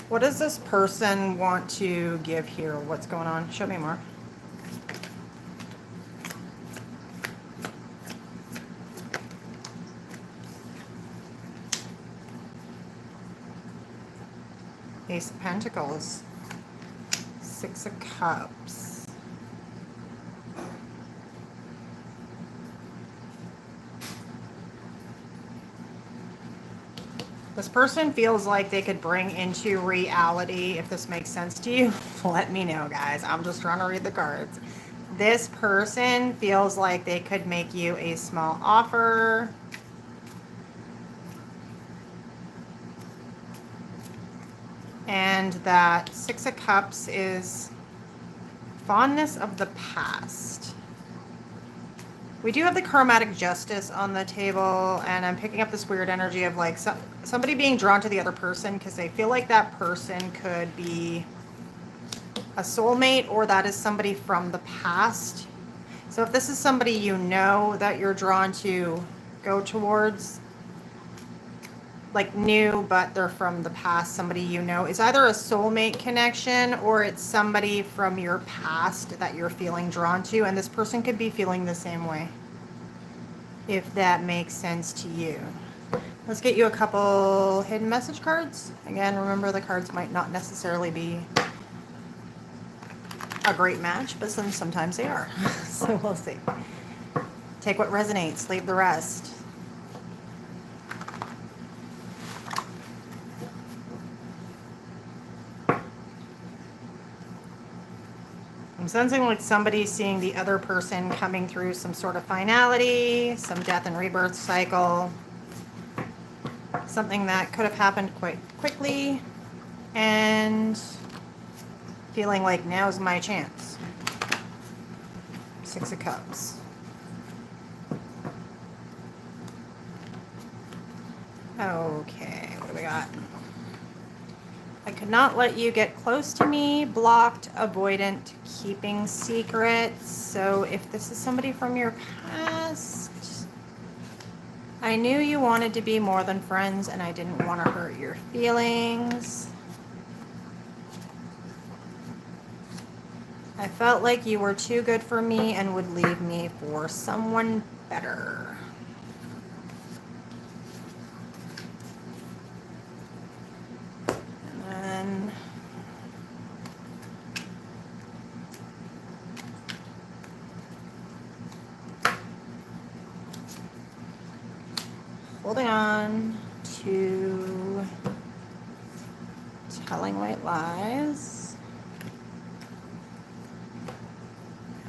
What does this person want to give here? What's going on? Show me more. Ace of Pentacles, Six of Cups, this person feels like they could bring into reality, if this makes sense to you, let me know, guys. I'm just trying to read the cards. This person feels like they could make you a small offer. And that Six of Cups is fondness of the past. We do have the Karmatic Justice on the table, and I'm picking up this weird energy of like somebody being drawn to the other person because they feel like that person could be a soulmate, or that is somebody from the past. So if this is somebody you know that you're drawn to go towards, like new, but they're from the past, somebody you know, is either a soulmate connection or it's somebody from your past that you're feeling drawn to, and this person could be feeling the same way, if that makes sense to you. Let's get you a couple hidden message cards. Again, remember the cards might not necessarily be a great match, but sometimes they are. So we'll see. Take what resonates, leave the rest. I'm sensing like somebody seeing the other person coming through some sort of finality, some death and rebirth cycle, something that could have happened quite quickly, and feeling like now's my chance. Six of Cups. Okay, what do we got? I could not let you get close to me. Blocked, avoidant, keeping secrets. So if this is somebody from your past, I knew you wanted to be more than friends and I didn't want to hurt your feelings. I felt like you were too good for me and would leave me for someone better. And then holding on to telling white lies.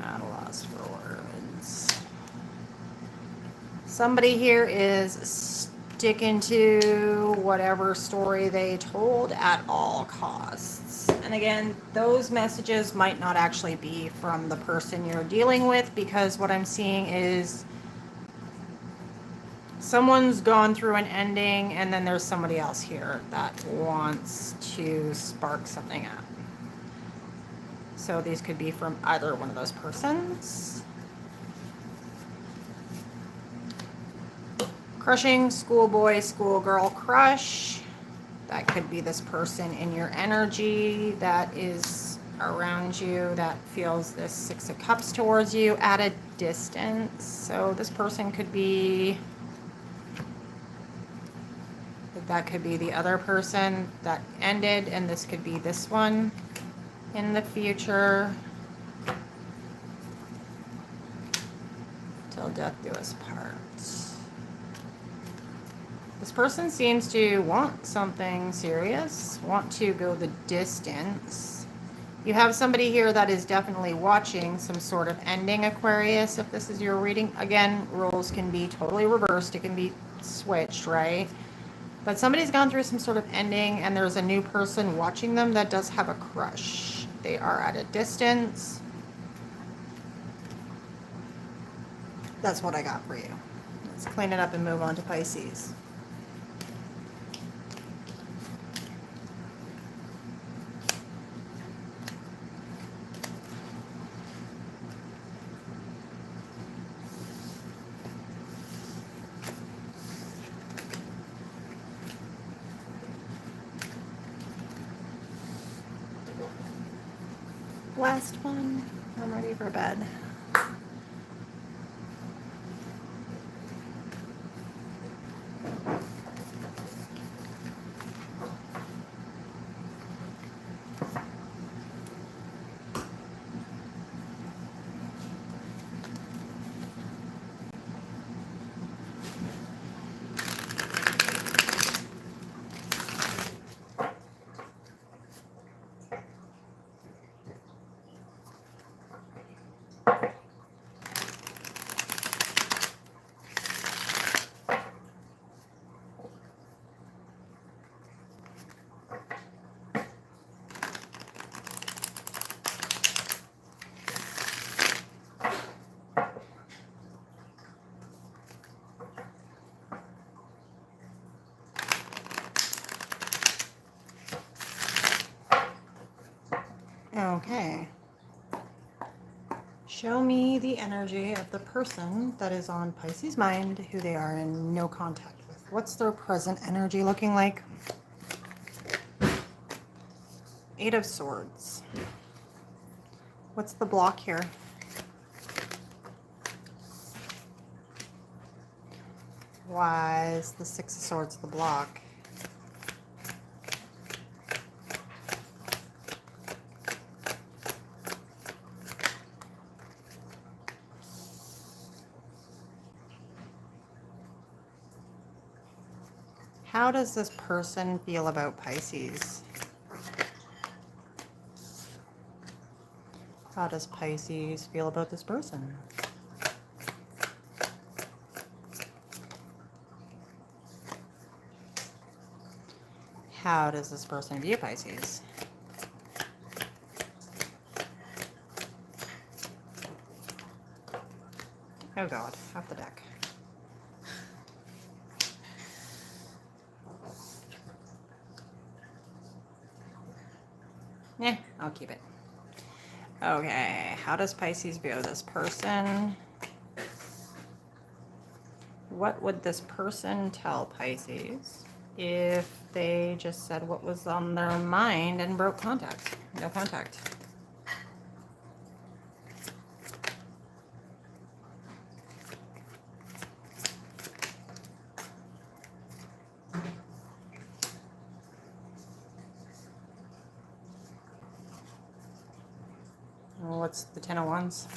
At a loss for words. Somebody here is sticking to whatever story they told at all costs. And again, those messages might not actually be from the person you're dealing with, because what I'm seeing is someone's gone through an ending and then there's somebody else here that wants to spark something up. So these could be from either one of those persons. Crushing, schoolboy, schoolgirl crush. That could be this person in your energy that is around you that feels this Six of Cups towards you at a distance. So this person could be, that could be the other person that ended, and this could be this one in the future. Till death do us part. This person seems to want something serious, want to go the distance. You have somebody here that is definitely watching some sort of ending, Aquarius, if this is your reading. Again, roles can be totally reversed. It can be switched, right? But somebody's gone through some sort of ending and there's a new person watching them that does have a crush. They are at a distance. That's what I got for you. Let's clean it up and move on to Pisces. Last one. I'm ready for bed. Okay. Show me the energy of the person that is on Pisces' mind, who they are in no contact with. What's their present energy looking like? Eight of Swords. What's the block here? Why is the Six of Swords the block? How does this person feel about Pisces? How does Pisces feel about this person? How does this person view Pisces? Oh God, half the deck. I'll keep it. Okay, how does Pisces view this person? What would this person tell Pisces if they just said what was on their mind and broke contact? No contact. What's the Ten of Wands?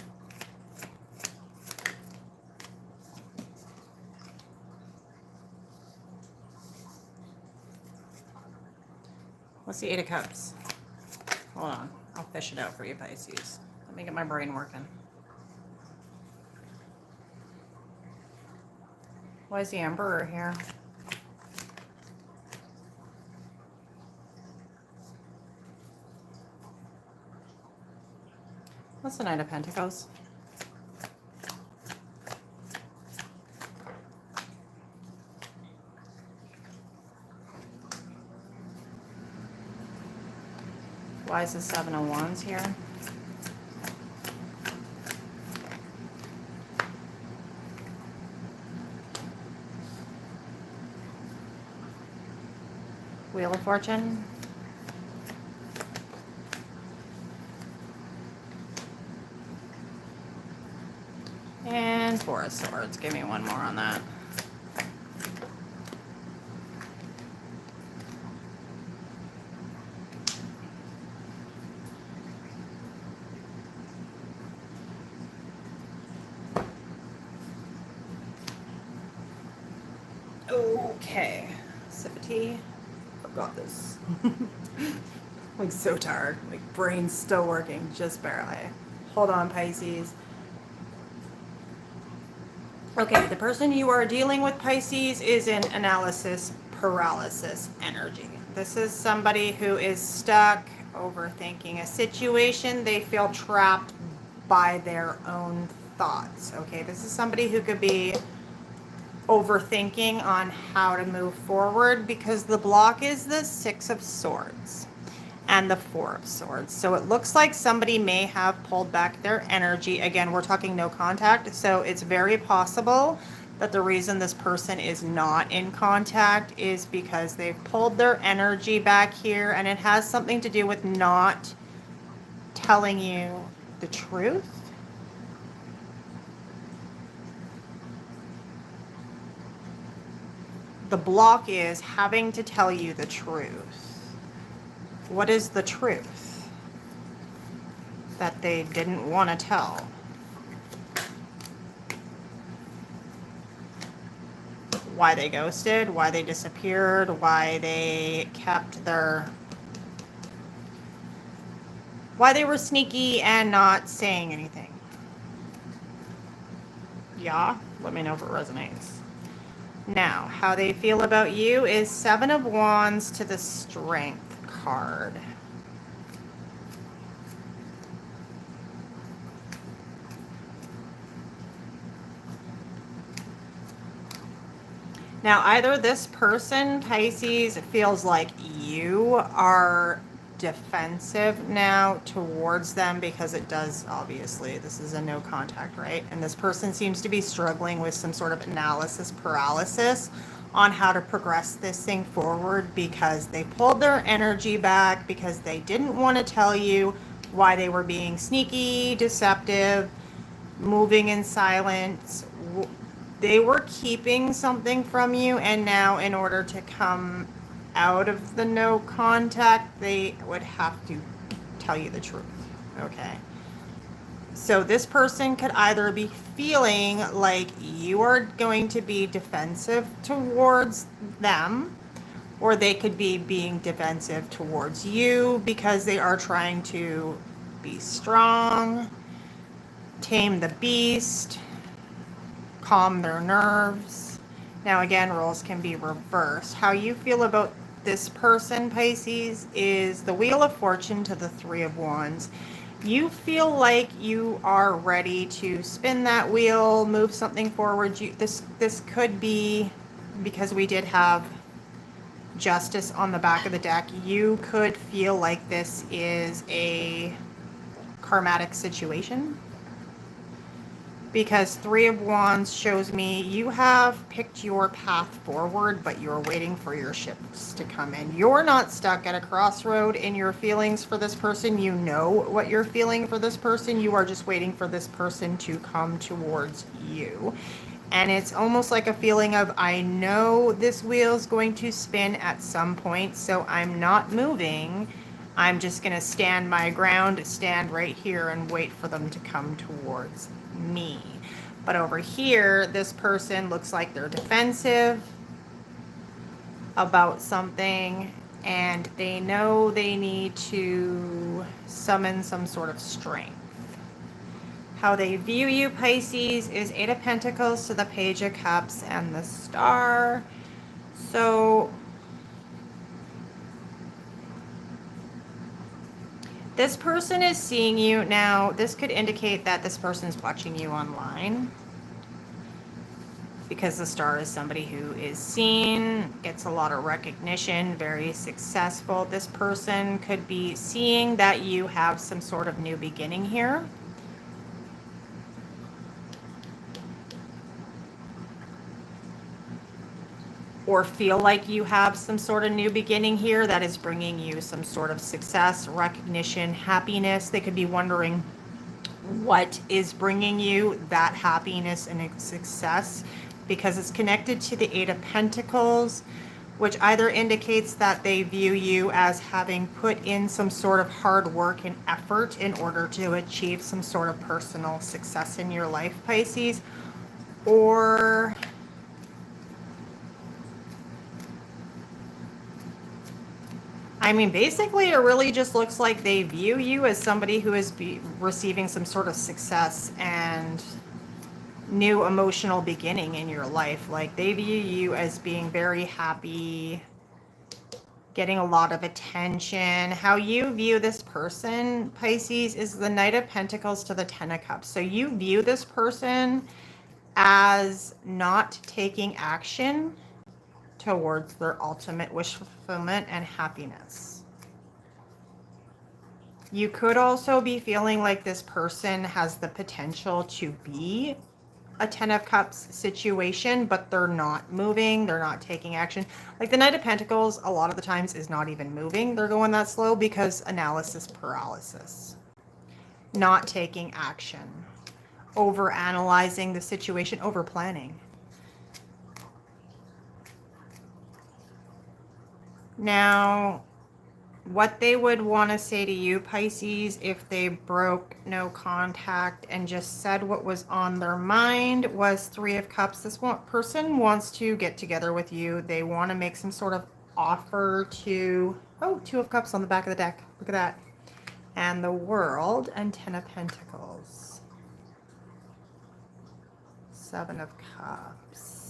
What's the Eight of Cups? Hold on. I'll fish it out for you, Pisces. Let me get my brain working. Why is the Emperor here? What's the Knight of Pentacles? Why is the Seven of Wands here? Wheel of Fortune. And Four of Swords. Give me one more on that. Okay. Sip of tea. Forgot this. Like so tired. Like brain's still working, just barely. Hold on, Pisces. Okay, the person you are dealing with, Pisces, is in analysis paralysis energy. This is somebody who is stuck overthinking a situation. They feel trapped by their own thoughts. Okay, this is somebody who could be overthinking on how to move forward because the block is the Six of Swords and the Four of Swords. So it looks like somebody may have pulled back their energy. Again, we're talking no contact. So it's very possible that the reason this person is not in contact is because they've pulled their energy back here, and it has something to do with not telling you the truth. The block is having to tell you the truth. What is the truth that they didn't want to tell? Why they ghosted, why they disappeared, why they kept their... why they were sneaky and not saying anything. Yeah, let me know if it resonates. Now, how they feel about you is Seven of Wands to the Strength card. Now, either this person, Pisces, feels like you are defensive now towards them because it does, obviously, this is a no contact, right? And this person seems to be struggling with some sort of analysis paralysis on how to progress this thing forward because they pulled their energy back because they didn't want to tell you why they were being sneaky, deceptive, moving in silence. They were keeping something from you, and now in order to come out of the no contact, they would have to tell you the truth. Okay. So this person could either be feeling like you are going to be defensive towards them, or they could be being defensive towards you because they are trying to be strong, tame the beast, calm their nerves. Now again, roles can be reversed. How you feel about this person, Pisces, is the Wheel of Fortune to the Three of Wands. You feel like you are ready to spin that wheel, move something forward. This could be because we did have Justice on the back of the deck. You could feel like this is a karmatic situation, because Three of Wands shows me you have picked your path forward, but you're waiting for your ships to come in. You're not stuck at a crossroad in your feelings for this person. You know what you're feeling for this person. You are just waiting for this person to come towards you. And it's almost like a feeling of, I know this wheel is going to spin at some point, so I'm not moving. I'm just going to stand my ground, stand right here and wait for them to come towards me. But over here, this person looks like they're defensive about something, and they know they need to summon some sort of strength. How they view you, Pisces, is Eight of Pentacles to the Page of Cups and the Star. So this person is seeing you. Now, this could indicate that this person's watching you online, because the Star is somebody who is seen, gets a lot of recognition, very successful. This person could be seeing that you have some sort of new beginning here. Or feel like you have some sort of new beginning here that is bringing you some sort of success, recognition, happiness. They could be wondering what is bringing you that happiness and success, because it's connected to the Eight of Pentacles, which either indicates that they view you as having put in some sort of hard work and effort in order to achieve some sort of personal success in your life, Pisces, or I mean, basically, it really just looks like they view you as somebody who is receiving some sort of success and new emotional beginning in your life. Like, they view you as being very happy, getting a lot of attention. How you view this person, Pisces, is the Knight of Pentacles to the Ten of Cups. So you view this person as not taking action towards their ultimate wish fulfillment and happiness. You could also be feeling like this person has the potential to be a Ten of Cups situation, but they're not moving, they're not taking action. Like the Knight of Pentacles, a lot of the times is not even moving. They're going that slow because analysis paralysis. Not taking action. Over analyzing the situation, over planning. Now, what they would want to say to you, Pisces, if they broke no contact and just said what was on their mind, was Three of Cups. This person wants to get together with you. They want to make some sort of offer to... Oh, Two of Cups on the back of the deck. Look at that. And the World and Ten of Pentacles. Seven of Cups.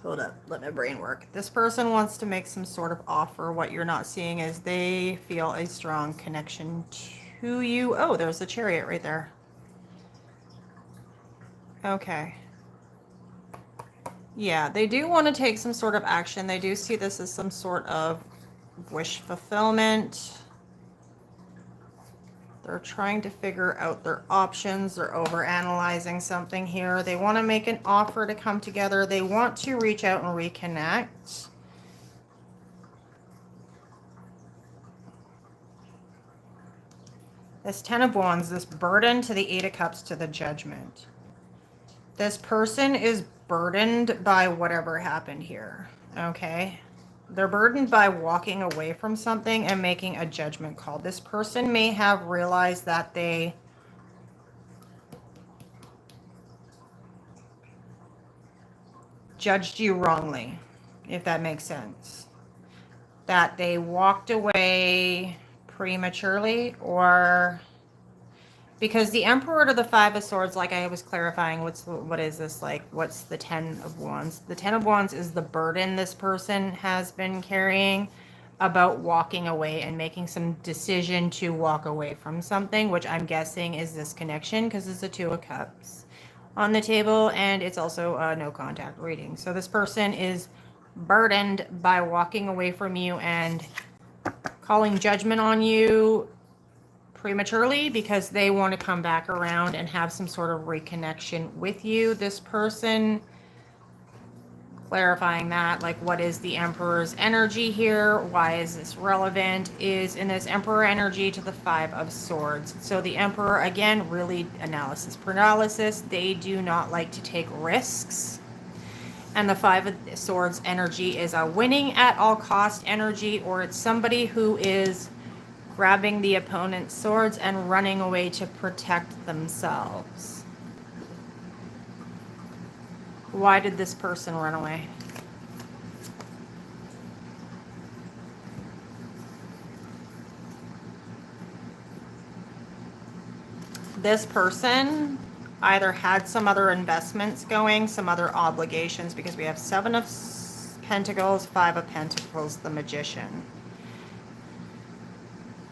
Hold up, let my brain work. This person wants to make some sort of offer. What you're not seeing is they feel a strong connection to you. Oh, there's the Chariot right there. Okay. Yeah, they do want to take some sort of action. They do see this as some sort of wish fulfillment. They're trying to figure out their options. They're overanalyzing something here. They want to make an offer to come together. They want to reach out and reconnect. This Ten of Wands, this burden to the Eight of Cups to the Judgment. This person is burdened by whatever happened here, okay? They're burdened by walking away from something and making a judgment call. This person may have realized that they judged you wrongly, if that makes sense. That they walked away prematurely, or because the Emperor to the Five of Swords, like I was clarifying, what is this like? What's the Ten of Wands? The Ten of Wands is the burden this person has been carrying about walking away and making some decision to walk away from something, which I'm guessing is this connection, because it's the Two of Cups on the table, and it's also a no contact reading. So this person is burdened by walking away from you and calling judgment on you prematurely because they want to come back around and have some sort of reconnection with you. This person, clarifying that, like, what is the Emperor's energy here? Why is this relevant? Is in this Emperor energy to the Five of Swords. So the Emperor, again, really analysis paralysis. They do not like to take risks. And the Five of Swords energy is a winning at all cost energy, or it's somebody who is grabbing the opponent's swords and running away to protect themselves. Why did this person run away? This person either had some other investments going, some other obligations, because we have Seven of Pentacles, Five of Pentacles, the Magician.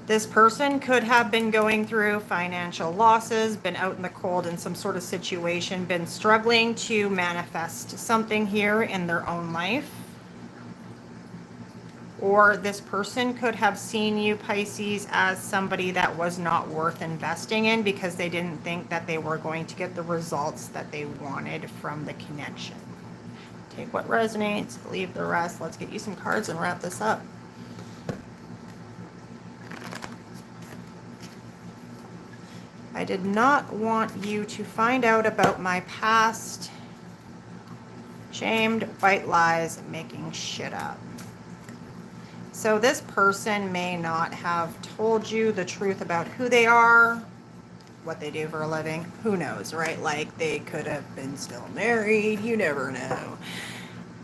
This person could have been going through financial losses, been out in the cold in some sort of situation, been struggling to manifest something here in their own life. Or this person could have seen you, Pisces, as somebody that was not worth investing in because they didn't think that they were going to get the results that they wanted from the connection. Take what resonates, leave the rest. Let's get you some cards and wrap this up. I did not want you to find out about my past. Shamed, white lies, making shit up. So this person may not have told you the truth about who they are, what they do for a living. Who knows, right? Like, they could have been still married. You never know.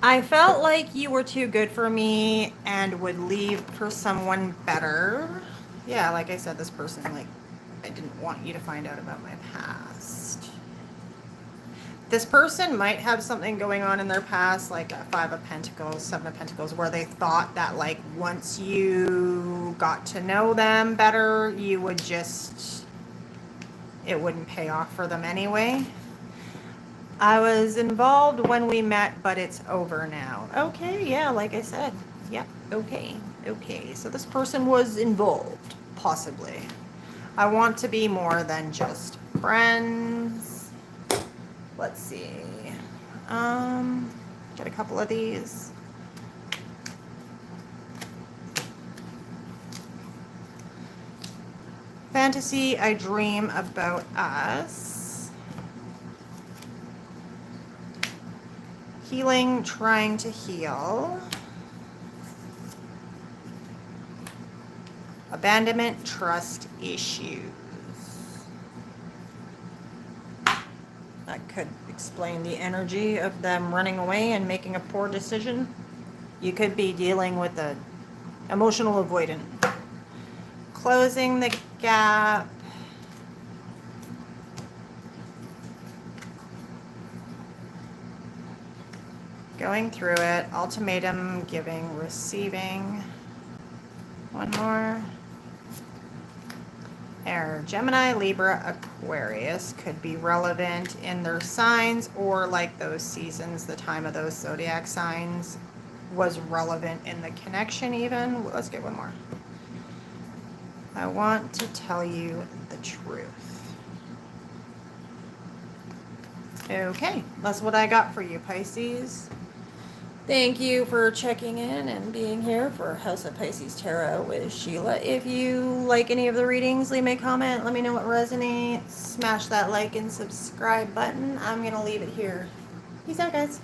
I felt like you were too good for me and would leave for someone better. Yeah, like I said, this person, like, I didn't want you to find out about my past. This person might have something going on in their past, like a Five of Pentacles, Seven of Pentacles, where they thought that, like, once you got to know them better, you would just, it wouldn't pay off for them anyway. I was involved when we met, but it's over now. Okay, yeah, like I said. Yeah, okay, okay. So this person was involved, possibly. I want to be more than just friends. Let's see. Get a couple of these. Fantasy, I dream about us. Healing, trying to heal. Abandonment, trust issues. That could explain the energy of them running away and making a poor decision. You could be dealing with the emotional avoidant. Closing the gap. Going through it. Ultimatum, giving, receiving. One more. Air, Gemini, Libra, Aquarius could be relevant in their signs, or like those seasons, the time of those zodiac signs was relevant in the connection even. Let's get one more. I want to tell you the truth. Okay, that's what I got for you, Pisces. Thank you for checking in and being here for House of Pisces Tarot with Sheila. If you like any of the readings, leave me a comment. Let me know what resonates. Smash that like and subscribe button. I'm going to leave it here. Peace out, guys.